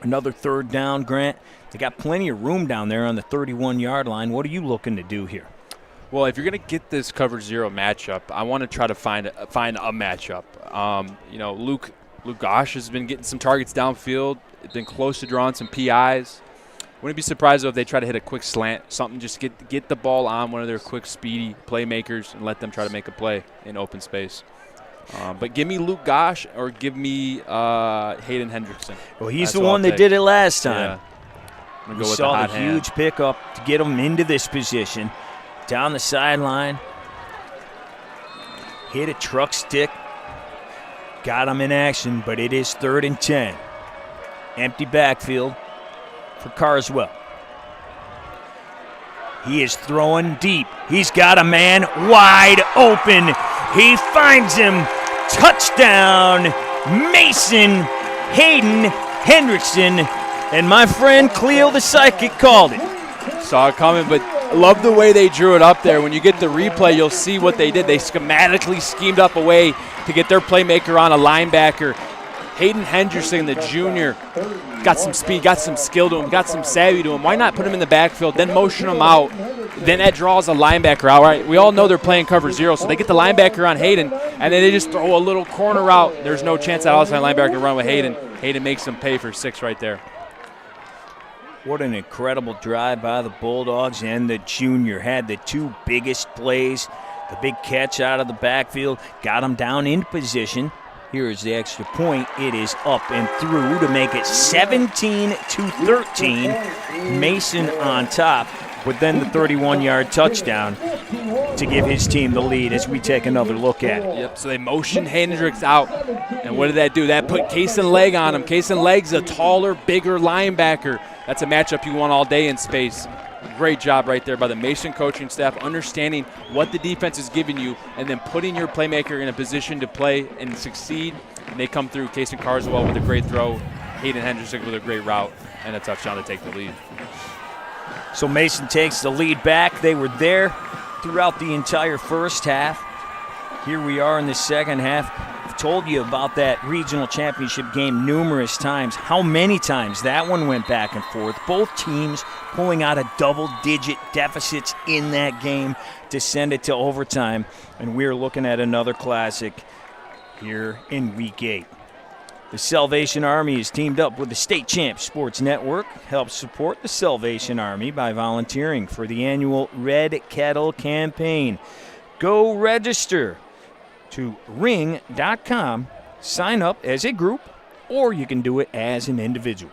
Another 3rd down, Grant. They got plenty of room down there on the 31-yard line. What are you looking to do here? Well, if you're going to get this cover 0 matchup, I want to try to find a matchup. Luke Gosh has been getting some targets downfield. It's been close to drawing some PIs. Wouldn't be surprised though if they try to hit a quick slant, something just get the ball on one of their quick, speedy playmakers and let them try to make a play in open space. But give me Luke Gosh or give me Hayden Hendrickson. Well, he's the one that did it last time. Yeah. We saw the huge pickup to get him into this position. Down the sideline. Hit a truck stick. Got him in action, but it is 3rd and 10. Empty backfield for Carswell. He is throwing deep. He's got a man wide open. He finds him. Touchdown, Mason Hayden Hendrickson. And my friend Cleo the Psychic called it. Saw it coming, but love the way they drew it up there. When you get the replay, you'll see what they did. They schematically schemed up a way to get their playmaker on a linebacker. Hayden Hendrickson, the junior, got some speed, got some skill to him, got some savvy to him. Why not put him in the backfield, then motion him out? Then that draws a linebacker out. Right? We all know they're playing cover 0, so they get the linebacker on Hayden, and then they just throw a little corner out. There's no chance that outside linebacker can run with Hayden. Hayden makes them pay for 6 right there. What an incredible drive by the Bulldogs, and the junior had the 2 biggest plays. The big catch out of the backfield, got him down in position. Here is the extra point. It is up and through to make it 17-13. Mason on top, but then the 31-yard touchdown to give his team the lead as we take another look at it. Yep, so they motioned Hendricks out. And what did that do? That put Kaysen Legg on him. Kaysen Legg's a taller, bigger linebacker. That's a matchup you want all day in space. Great job right there by the Mason coaching staff, understanding what the defense is giving you and then putting your playmaker in a position to play and succeed. And they come through. Kaysen Carswell with a great throw, Hayden Hendrickson with a great route, and a touchdown to take the lead. So Mason takes the lead back. They were there throughout the entire first half. Here we are in the second half. I've told you about that regional championship game numerous times. How many times that one went back and forth. Both teams pulling out a double-digit deficits in that game to send it to overtime. And we're looking at another classic here in Week 8. The Salvation Army is teamed up with the State Champs Sports Network. Help support the Salvation Army by volunteering for the annual Red Kettle campaign. Go register to ring.com, sign up as a group, or you can do it as an individual.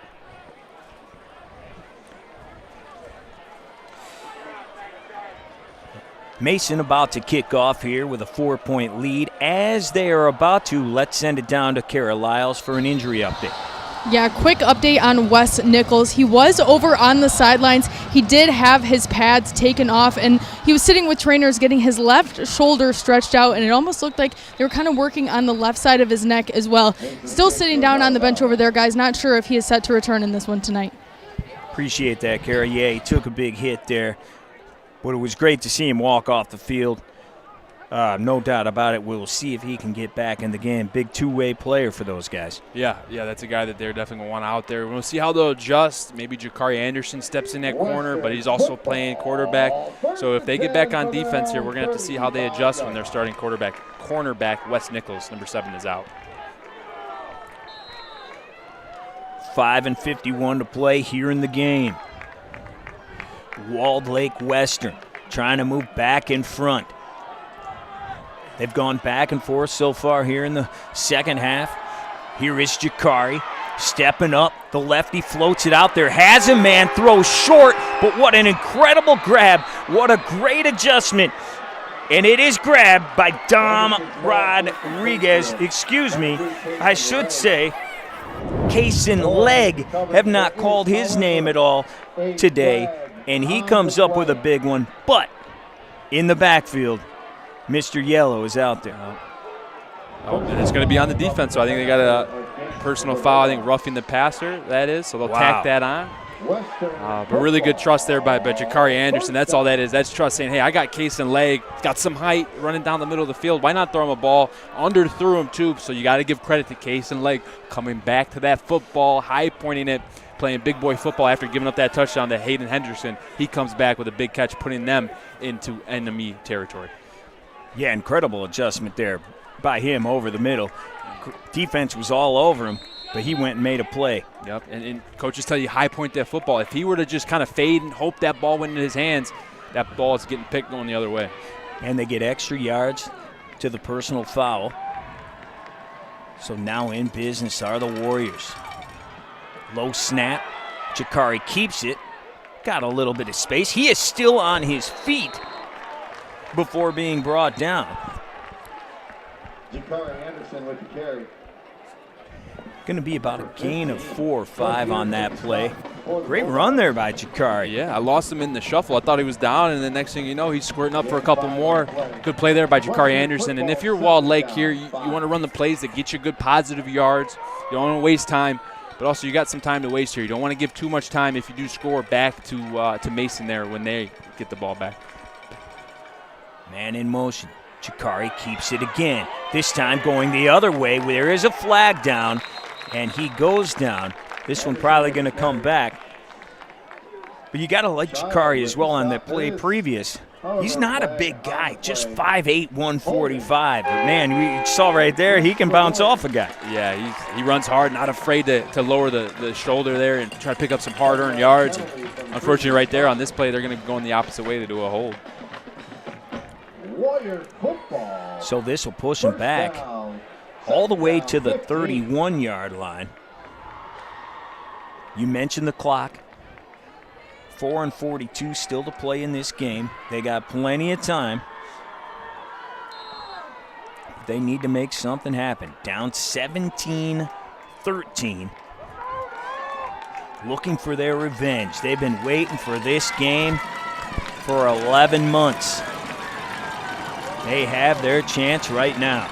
Mason about to kick off here with a 4-point lead. As they are about to, let's send it down to Kara Lyles for an injury update. Yeah, quick update on Wes Nichols. He was over on the sidelines. He did have his pads taken off, and he was sitting with trainers getting his left shoulder stretched out, and it almost looked like they were kind of working on the left side of his neck as well. Still sitting down on the bench over there, guys. Not sure if he is set to return in this one tonight. Appreciate that, Kara. Yeah, he took a big hit there, but it was great to see him walk off the field. No doubt about it. We'll see if he can get back in the game. Big two-way player for those guys. Yeah, that's a guy that they're definitely going to want out there. We'll see how they'll adjust. Maybe Jakari Anderson steps in that corner, but he's also playing quarterback. So if they get back on defense here, we're going to have to see how they adjust when they're starting cornerback Wes Nichols, number 7, is out. 5:51 to play here in the game. Walled Lake Western trying to move back in front. They've gone back and forth so far here in the second half. Here is Jakari stepping up. The lefty floats it out there. Has a man, throws short, but what an incredible grab. What a great adjustment. And it is grabbed by Dom Rodriguez. Excuse me, I should say Kaysen Legg. Have not called his name at all today. And he comes up with a big one. But in the backfield, Mr. Yellow is out there. And it's going to be on the defense, so I think they got a personal foul. I think roughing the passer, that is, so they'll tack that on. But really good trust there by Jakari Anderson. That's all that is. That's trust saying, hey, I got Kaysen Legg, got some height, running down the middle of the field. Why not throw him a ball? Underthrew him, too, so you got to give credit to Kaysen Legg coming back to that football, high pointing it, playing big boy football after giving up that touchdown to Hayden Hendrickson. He comes back with a big catch, putting them into enemy territory. Yeah, incredible adjustment there by him over the middle. Defense was all over him, but he went and made a play. Yep, and coaches tell you high point that football. If he were to just kind of fade and hope that ball went in his hands, that ball is getting picked going the other way. And they get extra yards to the personal foul. So now in business are the Warriors. Low snap. Jakari keeps it. Got a little bit of space. He is still on his feet before being brought down. Jakari Anderson with the carry. Going to be about a gain of 4 or 5 on that play. Great run there by Jakari. Yeah, I lost him in the shuffle. I thought he was down, and the next thing you know, he's squirting up for a couple more. Good play there by Jakari Anderson. And if you're Walled Lake here, you want to run the plays that get you good positive yards. You don't want to waste time, but also you got some time to waste here. You don't want to give too much time if you do score back to Mason there when they get the ball back. Man in motion. Jakari keeps it again. This time going the other way. There is a flag down, and he goes down. This one probably going to come back. But you got to like Jakari as well on that play previous. He's not a big guy, just 5'8", 145. But, man, we saw right there, he can bounce off a guy. Yeah, he runs hard, not afraid to lower the shoulder there and try to pick up some hard-earned yards. And unfortunately, right there on this play, they're going to go in the opposite way to do a hold. So this will push him back all the way to the 31-yard line. You mentioned the clock. 4:42 still to play in this game. They got plenty of time. They need to make something happen. Down 17-13. Looking for their revenge. They've been waiting for this game for 11 months. They have their chance right now.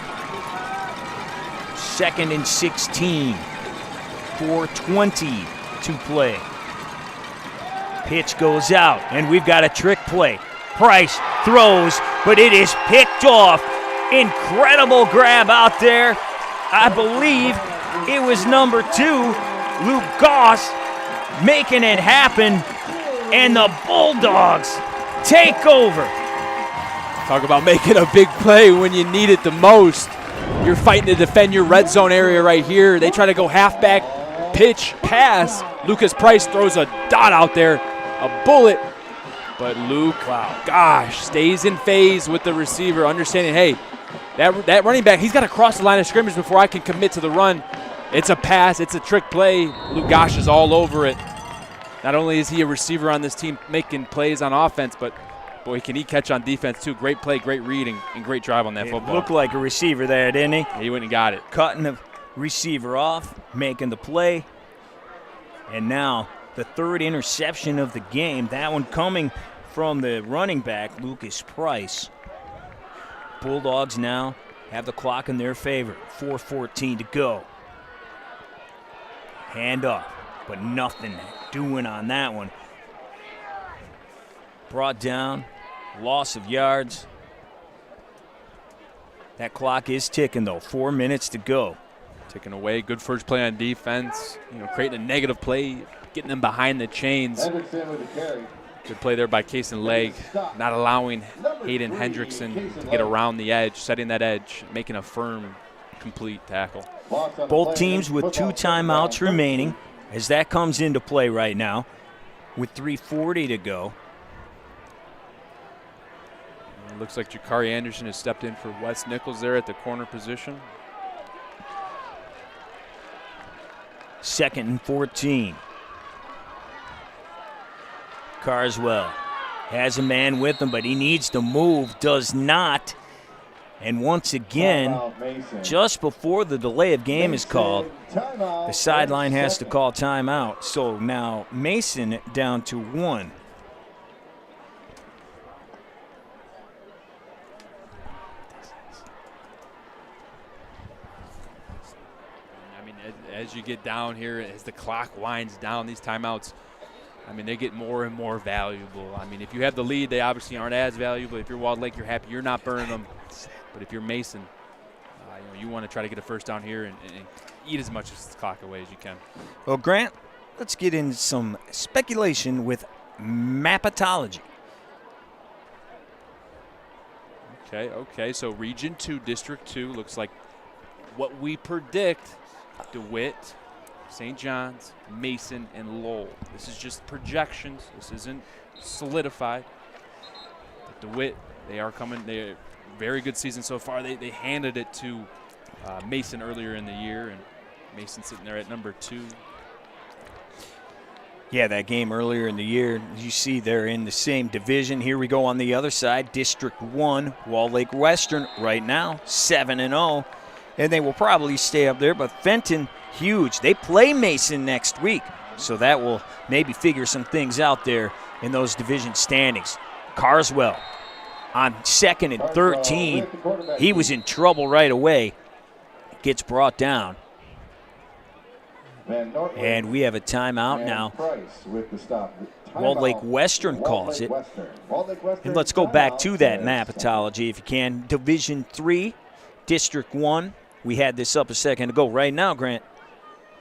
2nd and 16. 4:20 to play. Pitch goes out, and we've got a trick play. Price throws, but it is picked off. Incredible grab out there. I believe it was number 2, Luke Goss, making it happen, and the Bulldogs take over. Talk about making a big play when you need it the most. You're fighting to defend your red zone area right here. They try to go halfback, pitch, pass. Lucas Price throws a dot out there, a bullet. But Luke, stays in phase with the receiver, understanding, hey, that running back, he's got to cross the line of scrimmage before I can commit to the run. It's a pass. It's a trick play. Luke Gosh is all over it. Not only is he a receiver on this team making plays on offense, but boy, can he catch on defense, too. Great play, great reading, and great drive on that football. Looked like a receiver there, didn't he? He went and got it. Cutting the receiver off, making the play. And now the 3rd interception of the game. That one coming from the running back, Lucas Price. Bulldogs now have the clock in their favor. 4:14 to go. Hand off, but nothing doing on that one. Brought down, loss of yards. That clock is ticking, though. 4 minutes to go. Ticking away. Good first play on defense. Creating a negative play, getting them behind the chains. Good play there by Kason Legg, not allowing Hayden Hendrickson to get around the edge, setting that edge, making a firm, complete tackle. Both teams with 2 timeouts remaining as that comes into play right now with 3:40 to go. It looks like Jakari Anderson has stepped in for Wes Nichols there at the corner position. 2nd and 14. Carswell has a man with him, but he needs to move, does not. And once again, just before the delay of game is called, the sideline has to call timeout. So now Mason down to 1. As you get down here, as the clock winds down, these timeouts, they get more and more valuable. If you have the lead, they obviously aren't as valuable. If you're Walled Lake, you're happy you're not burning them. But if you're Mason, you want to try to get a first down here and eat as much of the clock away as you can. Well, Grant, let's get into some speculation with mapatology. Okay, so Region 2, District 2 looks like what we predict. DeWitt, St. John's, Mason, and Lowell. This is just projections. This isn't solidified. But DeWitt, they are coming. They're very good season so far. They handed it to Mason earlier in the year, and Mason sitting there at number 2. Yeah, that game earlier in the year, you see they're in the same division. Here we go on the other side, District 1, Walled Lake Western right now, 7-0, and they will probably stay up there. But Fenton, huge. They play Mason next week, so that will maybe figure some things out there in those division standings. Carswell on 2nd and 13. He was in trouble right away. Gets brought down. And we have a timeout now. Walled Lake Western calls it. And let's go back to that mapatology if you can. Division 3, District 1. We had this up a second ago. Right now, Grant,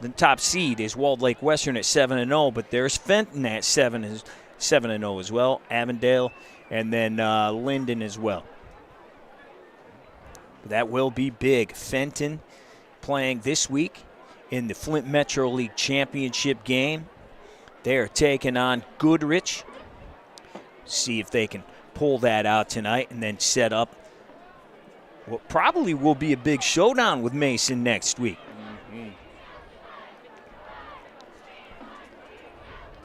the top seed is Walled Lake Western at 7-0, but there's Fenton at 7-0 as well, Avondale, and then Linden as well. That will be big. Fenton playing this week in the Flint Metro League Championship game. They are taking on Goodrich. See if they can pull that out tonight and then set up what probably will be a big showdown with Mason next week.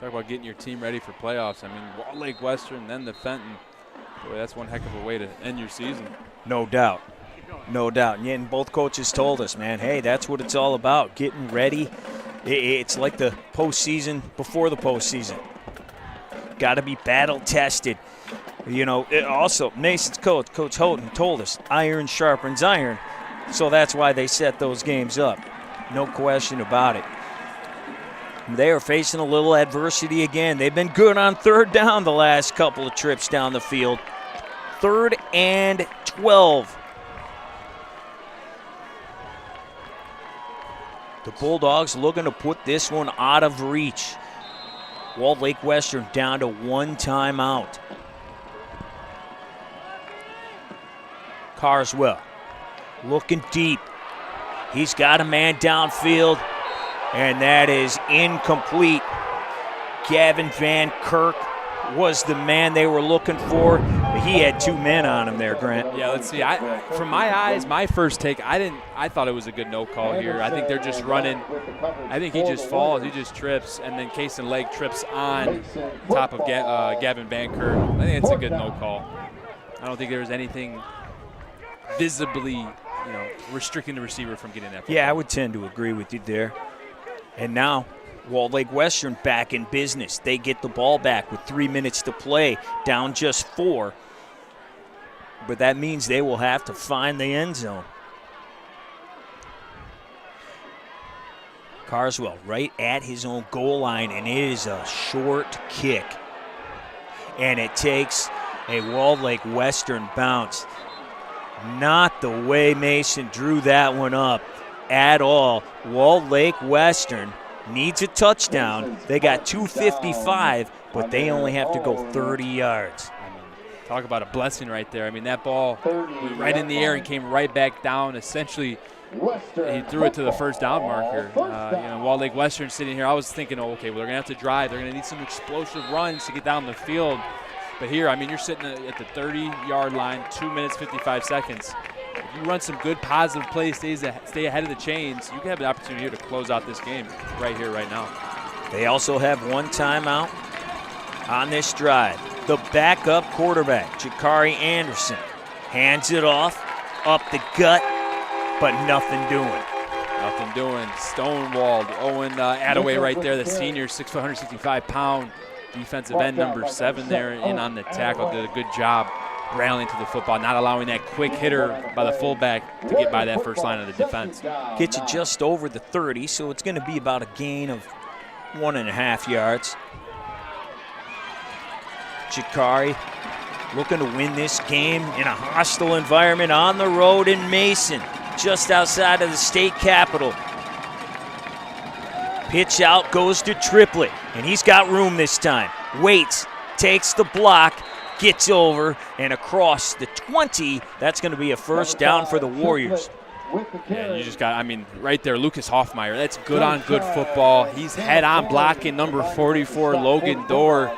Talk about getting your team ready for playoffs. I mean, Walled Lake Western, then the Fenton. Boy, that's one heck of a way to end your season. No doubt. No doubt. And both coaches told us, man, hey, that's what it's all about, getting ready. It's like the postseason before the postseason. Got to be battle-tested. You know, also, Mason's coach, Coach Houghton, told us, iron sharpens iron. So that's why they set those games up. No question about it. They are facing a little adversity again. They've been good on 3rd down the last couple of trips down the field. 3rd and 12. The Bulldogs looking to put this one out of reach. Walled Lake Western down to 1 timeout. Carswell looking deep. He's got a man downfield, and that is incomplete. Gavin Van Kirk was the man they were looking for. He had 2 men on him there, Grant. Yeah, let's see. From my eyes, my first take, I thought it was a good no call here. I think they're just running. I think he just falls, he just trips, and then Kason Lake trips on top of Gavin Van Kirk. I think it's a good no call. I don't think there was anything visibly, restricting the receiver from getting that football. Yeah, I would tend to agree with you there. And now, Walled Lake Western back in business. They get the ball back with 3 minutes to play, down just 4. But that means they will have to find the end zone. Carswell right at his own goal line, and it is a short kick. And it takes a Walled Lake Western bounce. Not the way Mason drew that one up at all. Walled Lake Western needs a touchdown. They got 255, but they only have to go 30 yards. Talk about a blessing right there. I mean, that ball went right in the air and came right back down. Essentially, he threw it to the first down marker. Walled Lake Western sitting here, I was thinking, okay, well, they're going to have to drive. They're going to need some explosive runs to get down the field. But here, I mean, you're sitting at the 30-yard line, 2 minutes, 55 seconds. If you run some good positive plays, stay ahead of the chains, you can have the opportunity here to close out this game right here, right now. They also have 1 timeout on this drive. The backup quarterback, Jakari Anderson, hands it off, up the gut, but nothing doing. Nothing doing. Stonewalled. Owen Attaway right there, the senior, 165-pound defensive end, number 7 there in on the tackle. Did a good job rallying to the football, not allowing that quick hitter by the fullback to get by that first line of the defense. Gets you just over the 30, so it's going to be about a gain of 1.5 yards. Jakari looking to win this game in a hostile environment on the road in Mason, just outside of the state capitol. Pitch out goes to Triplett, and he's got room this time. Waits, takes the block, gets over, and across the 20. That's going to be a first down for the Warriors. Yeah, you just got, I mean, right there, Lucas Hoffmeyer. That's good on good football. He's head-on blocking number 44, Logan Dorr.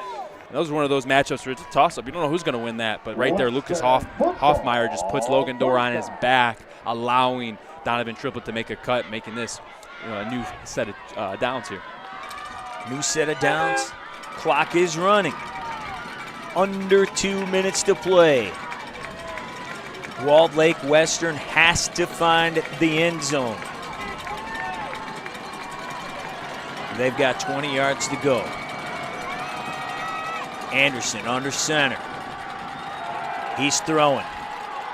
That was one of those matchups where it's a toss-up. You don't know who's going to win that, but right there, Lucas Hoffmeyer just puts Logan Dorr on his back, allowing Donovan Triplett to make a cut, making this a new set of downs here. New set of downs. Clock is running. Under 2 minutes to play. Walled Lake Western has to find the end zone. They've got 20 yards to go. Anderson under center. He's throwing.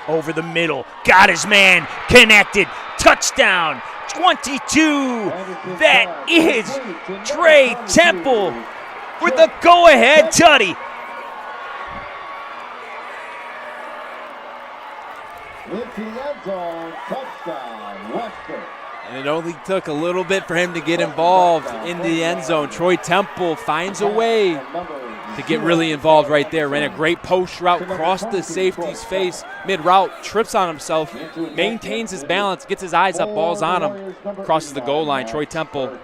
Over the middle. Got his man. Connected. Touchdown. 22. That is Trey Temple with the go-ahead tutty. And it only took a little bit for him to get involved in the end zone. Troy Temple finds a way to get really involved right there. Ran a great post route, crossed the safety's face mid-route, trips on himself, maintains his balance, gets his eyes up, ball's on him, crosses the goal line. Troy Temple,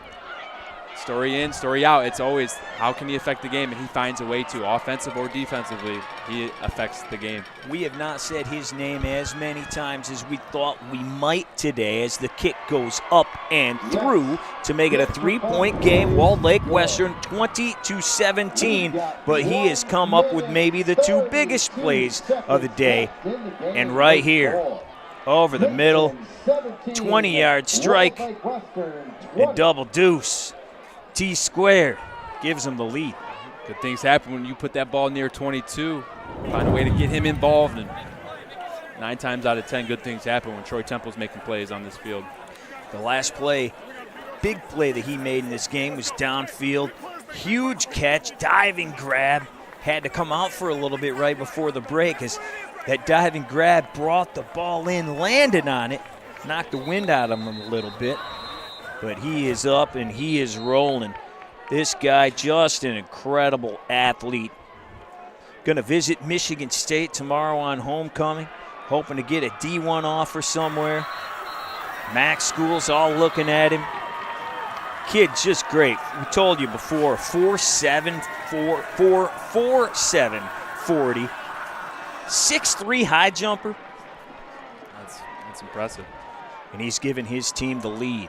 story in, story out. It's always how can he affect the game, and he finds a way to, offensive or defensively, he affects the game. We have not said his name as many times as we thought we might today as the kick goes up and through to make it a 3-point game. Walled Lake Western 20-17, but he has come up with maybe the two biggest plays of the day. And right here, over the middle, 20-yard strike and double deuce. T-square gives him the lead. Good things happen when you put that ball near 22. Find a way to get him involved, and 9 times out of 10, good things happen when Troy Temple's making plays on this field. The last play, big play that he made in this game was downfield. Huge catch, diving grab. Had to come out for a little bit right before the break as that diving grab brought the ball in, landed on it, knocked the wind out of him a little bit. But he is up and he is rolling. This guy, just an incredible athlete. Going to visit Michigan State tomorrow on homecoming. Hoping to get a D1 offer somewhere. Mac schools all looking at him. Kid, just great. We told you before, 4'7", 40. 6'3" high jumper. That's impressive. And he's given his team the lead.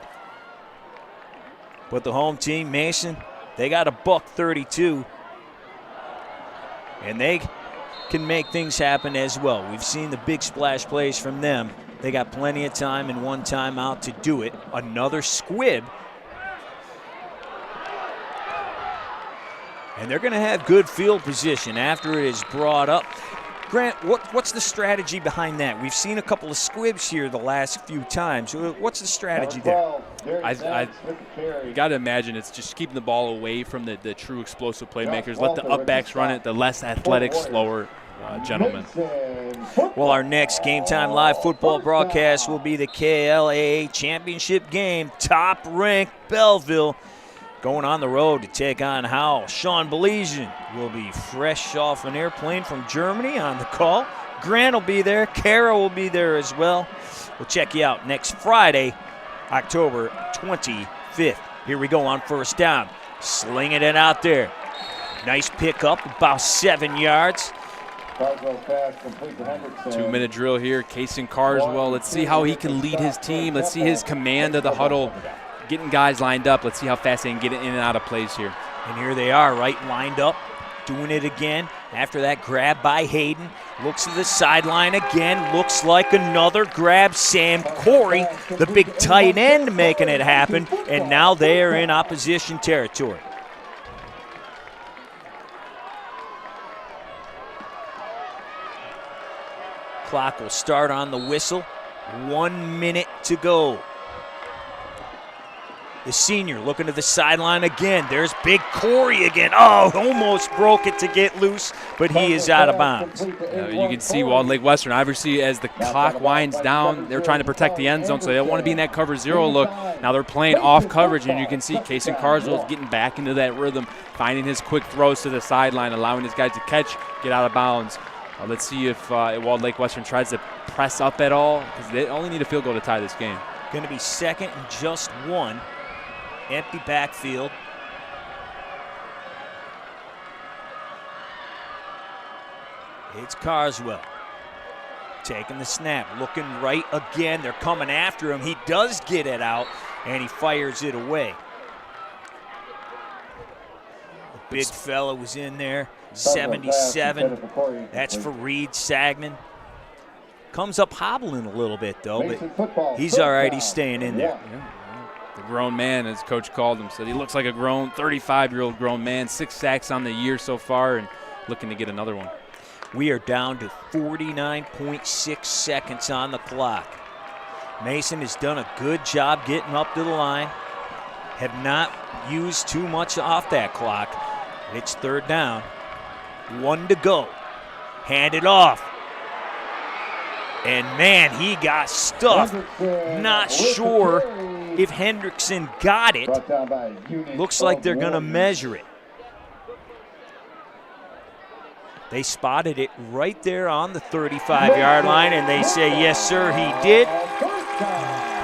But the home team, Mason, they got a $132. And they can make things happen as well. We've seen the big splash plays from them. They got plenty of time and one timeout to do it. Another squib. And they're going to have good field position after it is brought up. Grant, what's the strategy behind that? We've seen a couple of squibs here the last few times. What's the strategy there? You got to imagine it's just keeping the ball away from the true explosive playmakers. Let the upbacks run it, the less athletic, slower gentlemen. Well, our next Game Time Live football broadcast will be the KLAA Championship game. Top-ranked Belleville going on the road to take on Howell. Sean Belizean will be fresh off an airplane from Germany on the call. Grant will be there. Kara will be there as well. We'll check you out next Friday, October 25th. Here we go on first down. Slinging it out there. Nice pickup, about 7 yards. 2-minute drill here. Kason Carswell. Let's see how he can lead his team. Let's see his command of the huddle. Getting guys lined up. Let's see how fast they can get in and out of plays here. And here they are, right, lined up, doing it again. After that grab by Hayden, looks to the sideline again, looks like another grab. Sam Corey, the big tight end, making it happen, and now they are in opposition territory. Clock will start on the whistle. 1 minute to go. The senior looking to the sideline again. There's big Corey again. Oh, almost broke it to get loose, but he is out of bounds. You can see Walled Lake Western, obviously, as the clock winds down, they're trying to protect the end zone, so they don't want to be in that cover zero look. Now they're playing off coverage, and you can see Kason Carswell is getting back into that rhythm, finding his quick throws to the sideline, allowing his guys to catch, get out of bounds. Let's see if Walled Lake Western tries to press up at all, because they only need a field goal to tie this game. Going to be 2nd and just 1. Empty backfield. It's Carswell taking the snap, looking right again. They're coming after him. He does get it out, and he fires it away. The big fella was in there, 77. That's for Reed Sagman. Comes up hobbling a little bit, though, but he's all right. He's staying in there. The grown man, as Coach called him, said he looks like a grown 35-year-old grown man, 6 sacks on the year so far and looking to get another one. We are down to 49.6 seconds on the clock. Mason has done a good job getting up to the line. Have not used too much off that clock. It's 3rd down. 1 to go. Hand it off. And man, he got stuffed. Not sure if Hendrickson got it. Looks like they're going to measure it. They spotted it right there on the 35-yard line, and they say, yes, sir, he did.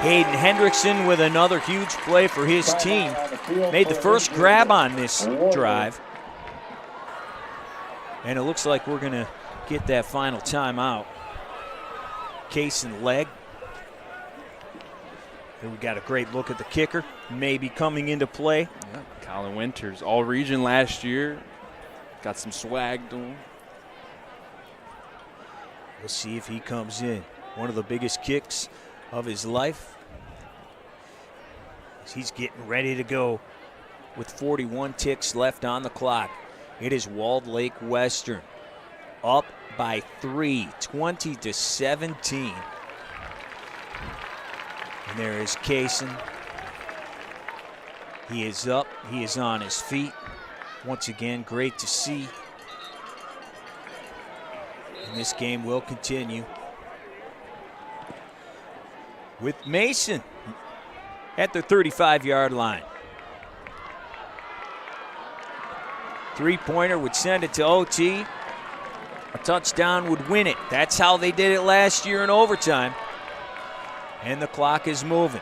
Hayden Hendrickson with another huge play for his team. Made the first grab on this drive. And it looks like we're going to get that final timeout. Case and leg. Here we got a great look at the kicker, maybe coming into play. Yeah, Colin Winters, all-region last year. Got some swag to him. We'll see if he comes in. One of the biggest kicks of his life. He's getting ready to go with 41 ticks left on the clock. It is Walled Lake Western up by 3, 20-17. And there is Kaysen. He is up. He is on his feet. Once again, great to see. And this game will continue with Mason at the 35-yard line. Three-pointer would send it to OT. A touchdown would win it. That's how they did it last year in overtime. And the clock is moving.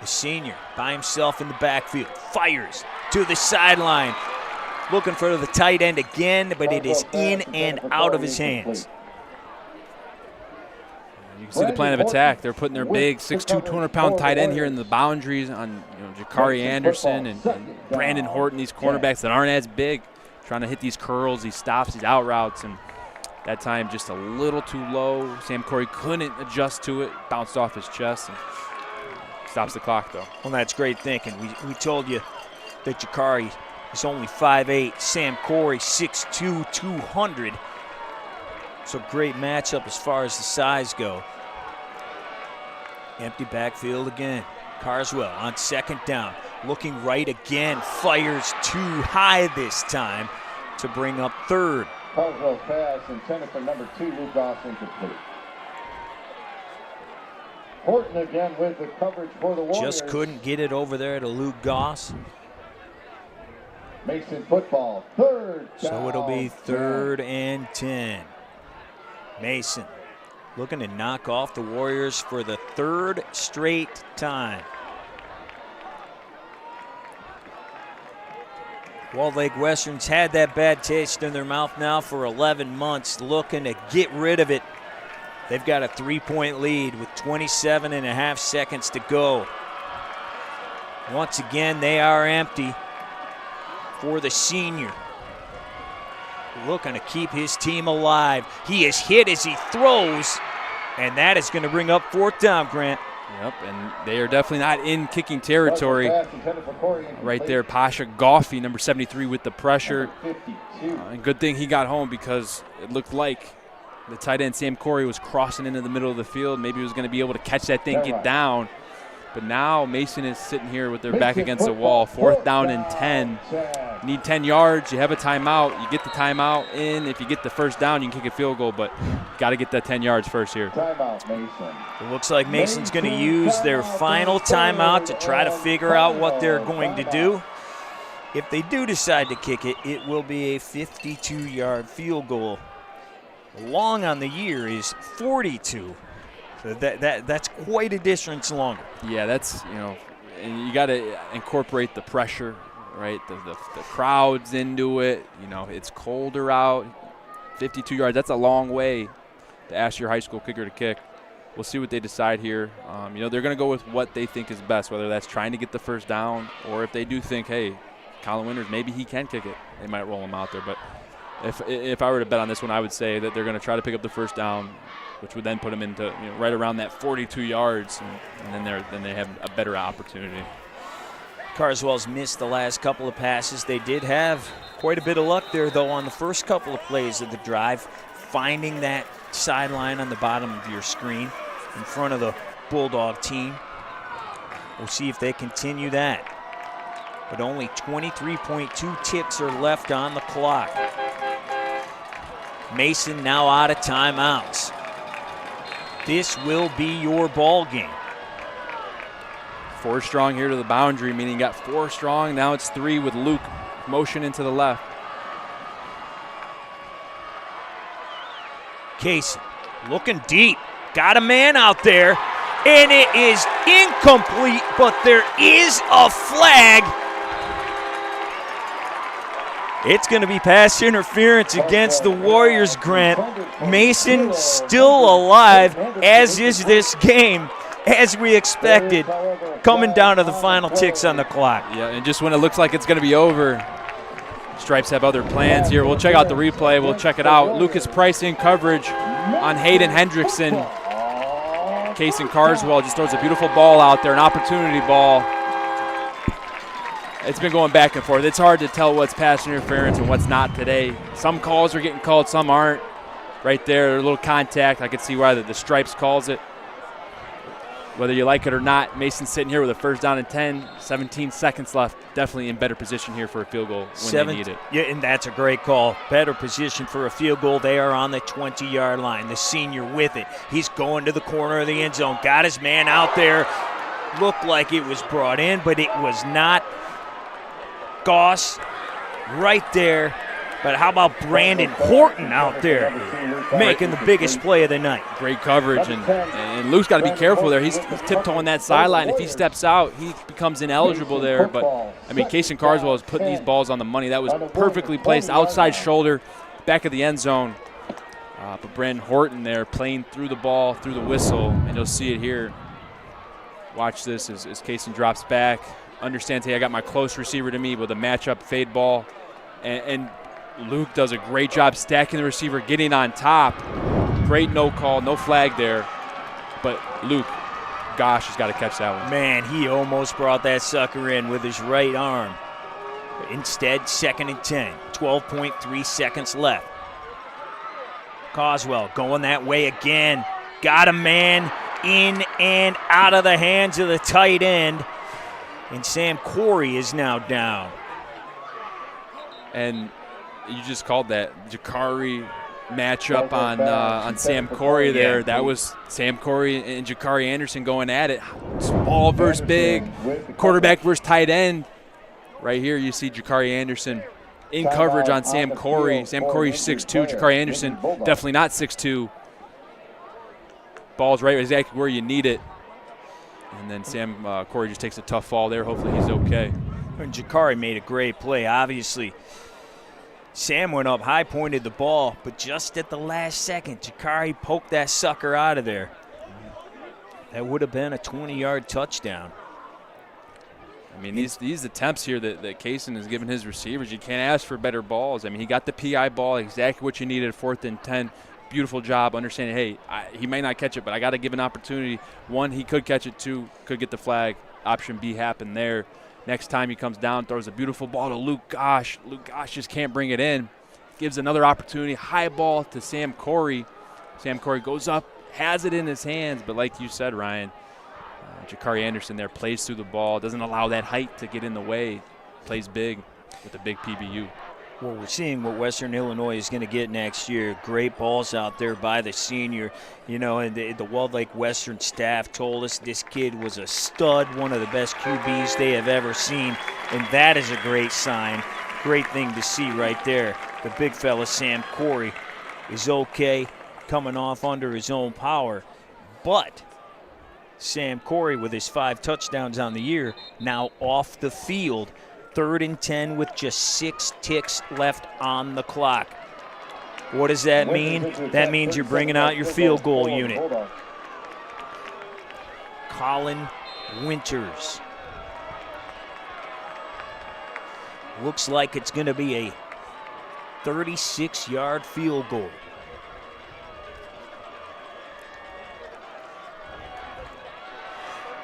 The senior by himself in the backfield. Fires to the sideline. Looking for the tight end again, but it is in and out of his hands. You can see the plan of attack. They're putting their big 6'2", 200-pound tight end here in the boundaries on Jakari Anderson and Brandon Horton, these cornerbacks that aren't as big, trying to hit these curls, these stops, these out routes, and that time just a little too low. Sam Corey couldn't adjust to it, bounced off his chest, and stops the clock, though. Well, that's great thinking. We told you that Jakari is only 5'8", Sam Corey 6'2", 200. So great matchup as far as the size go. Empty backfield again. Carswell on 2nd down. Looking right again. Fires too high this time to bring up 3rd. Carswell pass intended for number 2, Luke Goss, incomplete. Horton again with the coverage for the Warriors. Just couldn't get it over there to Luke Goss. Mason football, 3rd down. So it'll be 3rd and 10. Mason looking to knock off the Warriors for the 3rd straight time. Walled Lake Western's had that bad taste in their mouth now for 11 months, looking to get rid of it. They've got a 3-point lead with 27.5 seconds to go. Once again, they are empty for the senior. Looking to keep his team alive. He is hit as he throws, and that is going to bring up 4th down, Grant. Yep, and they are definitely not in kicking territory. Right there, Pasha Goffey, number 73, with the pressure. And good thing he got home, because it looked like the tight end, Sam Corey, was crossing into the middle of the field. Maybe he was going to be able to catch that thing, get down. But now Mason is sitting here with their back against the wall. 4th down and 10. Need 10 yards. You have a timeout. You get the timeout in. If you get the first down, you can kick a field goal, but got to get that 10 yards first here. Timeout, Mason. It looks like Mason's going to use their final timeout to try to figure out what they're going to do. If they do decide to kick it, it will be a 52-yard field goal. Long on the year is 42. So that's quite a distance longer. Yeah, that's, and you got to incorporate the pressure, right? The crowd's into it. It's colder out. 52 yards, that's a long way to ask your high school kicker to kick. We'll see what they decide here. They're going to go with what they think is best, whether that's trying to get the first down or if they do think, hey, Colin Winters, maybe he can kick it. They might roll him out there. But if I were to bet on this one, I would say that they're going to try to pick up the first down, which would then put them into right around that 42 yards, and then they have a better opportunity. Carswell's missed the last couple of passes. They did have quite a bit of luck there, though, on the first couple of plays of the drive, finding that sideline on the bottom of your screen in front of the Bulldog team. We'll see if they continue that. But only 23.2 ticks are left on the clock. Mason now out of timeouts. This will be your ball game. 4 strong here to the boundary, meaning you got 4 strong. Now it's 3 with Luke motion into the left. Casey looking deep. Got a man out there, and it is incomplete, but there is a flag. It's going to be pass interference against the Warriors, Grant. Mason still alive, as is this game, as we expected, coming down to the final ticks on the clock. Yeah, and just when it looks like it's going to be over, Stripes have other plans here. We'll check out the replay. We'll check it out. Lucas Price in coverage on Hayden Hendrickson. Kason Carswell just throws a beautiful ball out there, an opportunity ball. It's been going back and forth. It's hard to tell what's pass interference and what's not today. Some calls are getting called, some aren't. Right there, a little contact. I can see why the Stripes calls it. Whether you like it or not, Mason's sitting here with a first down and 10, 17 seconds left. Definitely in better position here for a field goal when they need it. Yeah, and that's a great call. Better position for a field goal. They are on the 20-yard line. The senior with it. He's going to the corner of the end zone. Got his man out there. Looked like it was brought in, but it was not. Goss right there. But how about Brandon Horton out there making the biggest play of the night? Great coverage, and Luke's got to be careful there. He's tiptoeing that sideline. If he steps out, he becomes ineligible there. But, I mean, Kason Carswell has put these balls on the money. That was perfectly placed, outside shoulder, back of the end zone. But Brandon Horton there playing through the ball, through the whistle, and you'll see it here. Watch this as Kason drops back. Understands, hey, I got my close receiver to me with a matchup fade ball. And Luke does a great job stacking the receiver, getting on top. Great no call, no flag there. But Luke, gosh, has got to catch that one. Man, he almost brought that sucker in with his right arm. But instead, 2nd and 10, 12.3 seconds left. Carswell going that way again. Got a man in and out of the hands of the tight end. And Sam Corey is now down. And you just called that Jakari matchup on Sam Corey there. Yeah. That was Sam Corey and Jakari Anderson going at it. Small versus big, quarterback versus tight end. Right here you see Jakari Anderson in coverage on Sam Corey. Sam Corey's 6'2", Jakari Anderson definitely not 6'2". Ball's right exactly where you need it. And then Sam Corey just takes a tough fall there. Hopefully he's okay. And Jakari made a great play, obviously. Sam went up high, pointed the ball, but just at the last second, Jakari poked that sucker out of there. That would have been a 20-yard touchdown. I mean, these attempts here that Kason has given his receivers, you can't ask for better balls. I mean, he got the PI ball, exactly what you needed, 4th and 10. Beautiful job understanding, hey, he may not catch it, but I got to give an opportunity. 1, he could catch it. 2, could get the flag. Option B happened there. Next time he comes down, throws a beautiful ball to Luke Gosh. Luke Gosh just can't bring it in. Gives another opportunity. High ball to Sam Corey. Sam Corey goes up, has it in his hands, but like you said, Ryan, Jakari Anderson there plays through the ball, doesn't allow that height to get in the way, plays big with a big PBU. Well, we're seeing what Western Illinois is going to get next year. Great balls out there by the senior. You know, and the Walled Lake Western staff told us this kid was a stud, one of the best QBs they have ever seen, and that is a great sign. Great thing to see right there. The big fella, Sam Corey, is okay, coming off under his own power. But Sam Corey, with his 5 touchdowns on the year, now off the field. 3rd and 10 with just 6 ticks left on the clock. What does that mean? That means you're bringing out your field goal unit. Colin Winters. Looks like it's going to be a 36-yard field goal.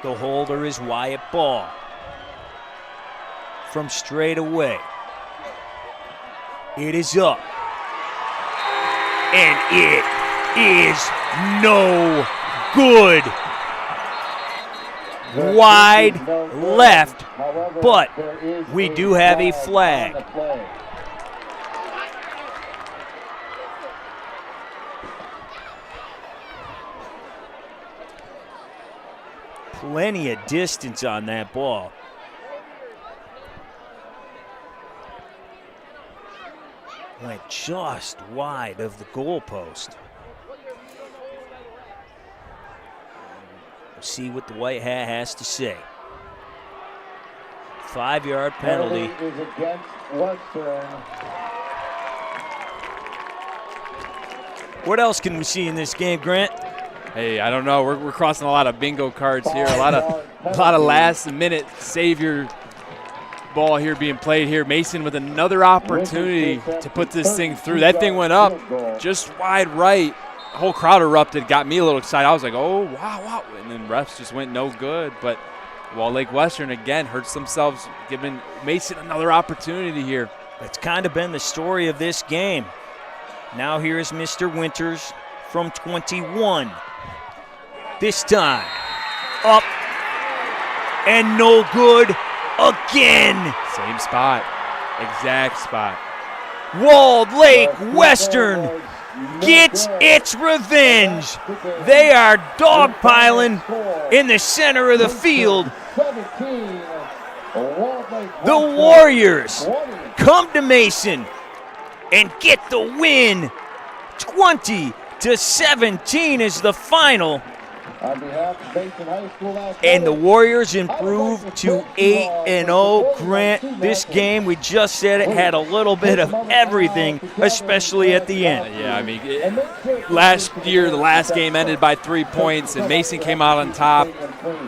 The holder is Wyatt Ball. From straight away. It is up. And it is no good. Wide left, but we do have a flag. Plenty of distance on that ball. Went just wide of the goalpost. We'll see what the White Hat has to say. 5-yard penalty. Is against Western. What else can we see in this game, Grant? Hey, I don't know. We're crossing a lot of bingo cards here. A lot of last-minute savior ball here being played here. Mason with another opportunity to put this thing through. That thing went up just wide right. The whole crowd erupted, got me a little excited. I was like, oh, wow. And then refs just went no good. But Walled Lake Western, again, hurts themselves, giving Mason another opportunity here. That's kind of been the story of this game. Now here's Mr. Winters from 21. This time, up and no good again. Same spot, exact spot. Walled Lake Western gets its revenge. They are dogpiling in the center of the field. The Warriors come to Mason and get the win. 20-17 is the final. And the Warriors improved to 8-0. Grant, this game, we just said it, had a little bit of everything, especially at the end. Yeah, I mean, last year, the last game ended by 3 points, and Mason came out on top.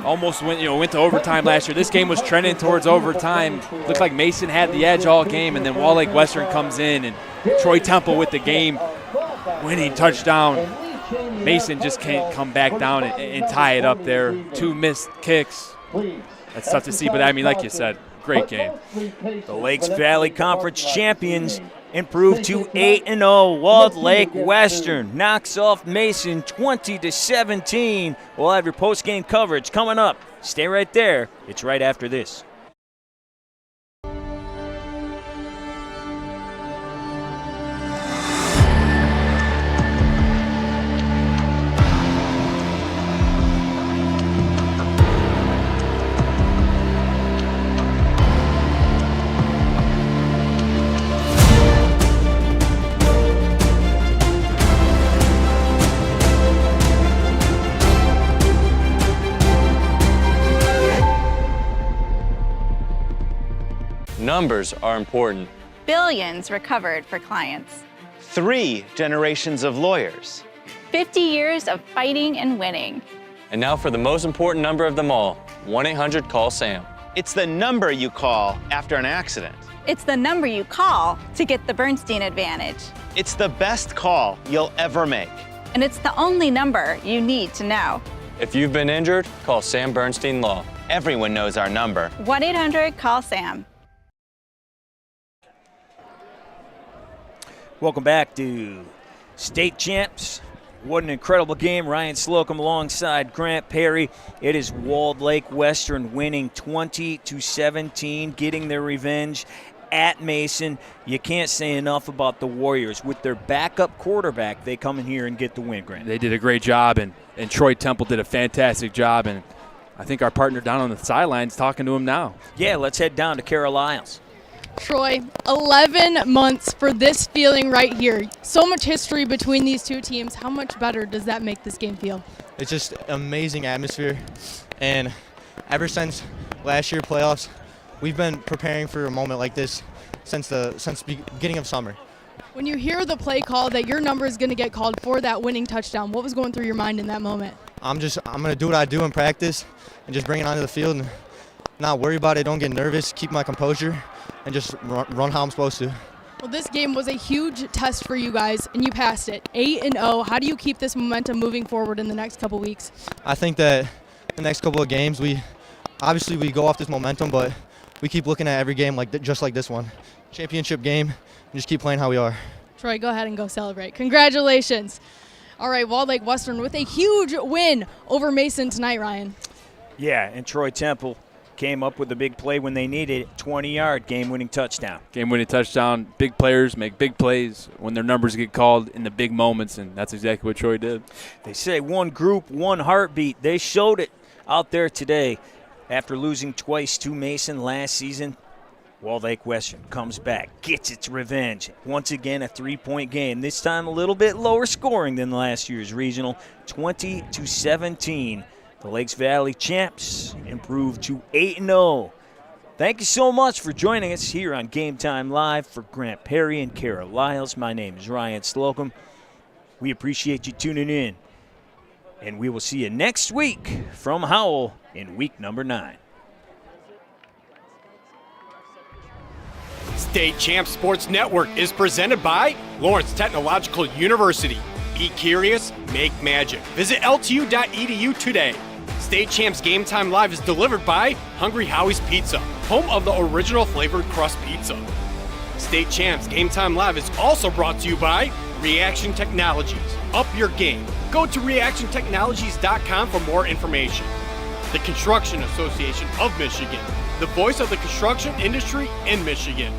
Almost went to overtime last year. This game was trending towards overtime. Looked like Mason had the edge all game, and then Walled Lake Western comes in, and Troy Temple with the game-winning touchdown. Mason just can't come back down and tie it up there. 2 missed kicks. That's tough to see, but I mean, like you said, great game. The Lakes Valley Conference champions improved to 8-0. Walled Lake Western knocks off Mason 20-17. We'll have your post-game coverage coming up. Stay right there. It's right after this. Numbers are important. Billions recovered for clients. 3 generations of lawyers. 50 years of fighting and winning. And now for the most important number of them all, 1-800-CALL-SAM. It's the number you call after an accident. It's the number you call to get the Bernstein Advantage. It's the best call you'll ever make. And it's the only number you need to know. If you've been injured, call Sam Bernstein Law. Everyone knows our number. 1-800-CALL-SAM. Welcome back to State Champs What an incredible game. Ryan Slocum alongside Grant Perry. It is Walled Lake Western winning 20-17, getting their revenge at Mason. You can't say enough about the Warriors. With their backup quarterback, they come in here and get the win, Grant. They did a great job, and Troy Temple did a fantastic job, and I think our partner down on the sidelines talking to him now. Yeah, let's head down to Carol Isles. Troy, 11 months for this feeling right here. So much history between these two teams. How much better does that make this game feel? It's just amazing atmosphere, and ever since last year playoffs, we've been preparing for a moment like this since beginning of summer. When you hear the play call that your number is going to get called for that winning touchdown, what was going through your mind in that moment? I'm going to do what I do in practice and just bring it onto the field and not worry about it, don't get nervous, keep my composure, and just run how I'm supposed to. Well, this game was a huge test for you guys, and you passed it. 8-0. How do you keep this momentum moving forward in the next couple weeks? I think that the next couple of games, we go off this momentum, but we keep looking at every game just like this one. Championship game, and just keep playing how we are. Troy, go ahead and go celebrate. Congratulations. All right, Walled Lake Western with a huge win over Mason tonight, Ryan. Yeah, and Troy Temple came up with a big play when they needed it. 20-yard game-winning touchdown. Game-winning touchdown. Big players make big plays when their numbers get called in the big moments, and that's exactly what Troy did. They say one group, one heartbeat. They showed it out there today. After losing twice to Mason last season, Walled Lake Western comes back, gets its revenge. Once again, a 3-point game. This time a little bit lower scoring than last year's regional, 20-17. The Lakes Valley Champs improved to 8-0. Thank you so much for joining us here on Game Time Live. For Grant Perry and Kara Lyles, my name is Ryan Slocum. We appreciate you tuning in, and we will see you next week from Howell in week number 9. State Champs Sports Network is presented by Lawrence Technological University. Be curious, make magic. Visit ltu.edu today. State Champs Game Time Live is delivered by Hungry Howie's Pizza, home of the original flavored crust pizza. State Champs Game Time Live is also brought to you by Reaction Technologies. Up your game. Go to reactiontechnologies.com for more information. The Construction Association of Michigan, the voice of the construction industry in Michigan.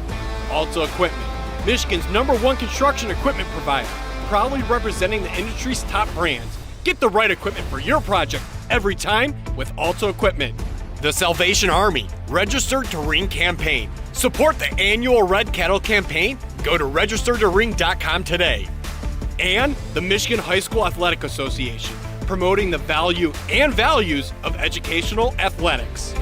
Alta Equipment, Michigan's #1 construction equipment provider, proudly representing the industry's top brands. Get the right equipment for your project every time with Alta Equipment. The Salvation Army, registered to ring campaign. Support the annual Red Cattle campaign. Go to registertoring.com today. And the Michigan High School Athletic Association, promoting the value and values of educational athletics.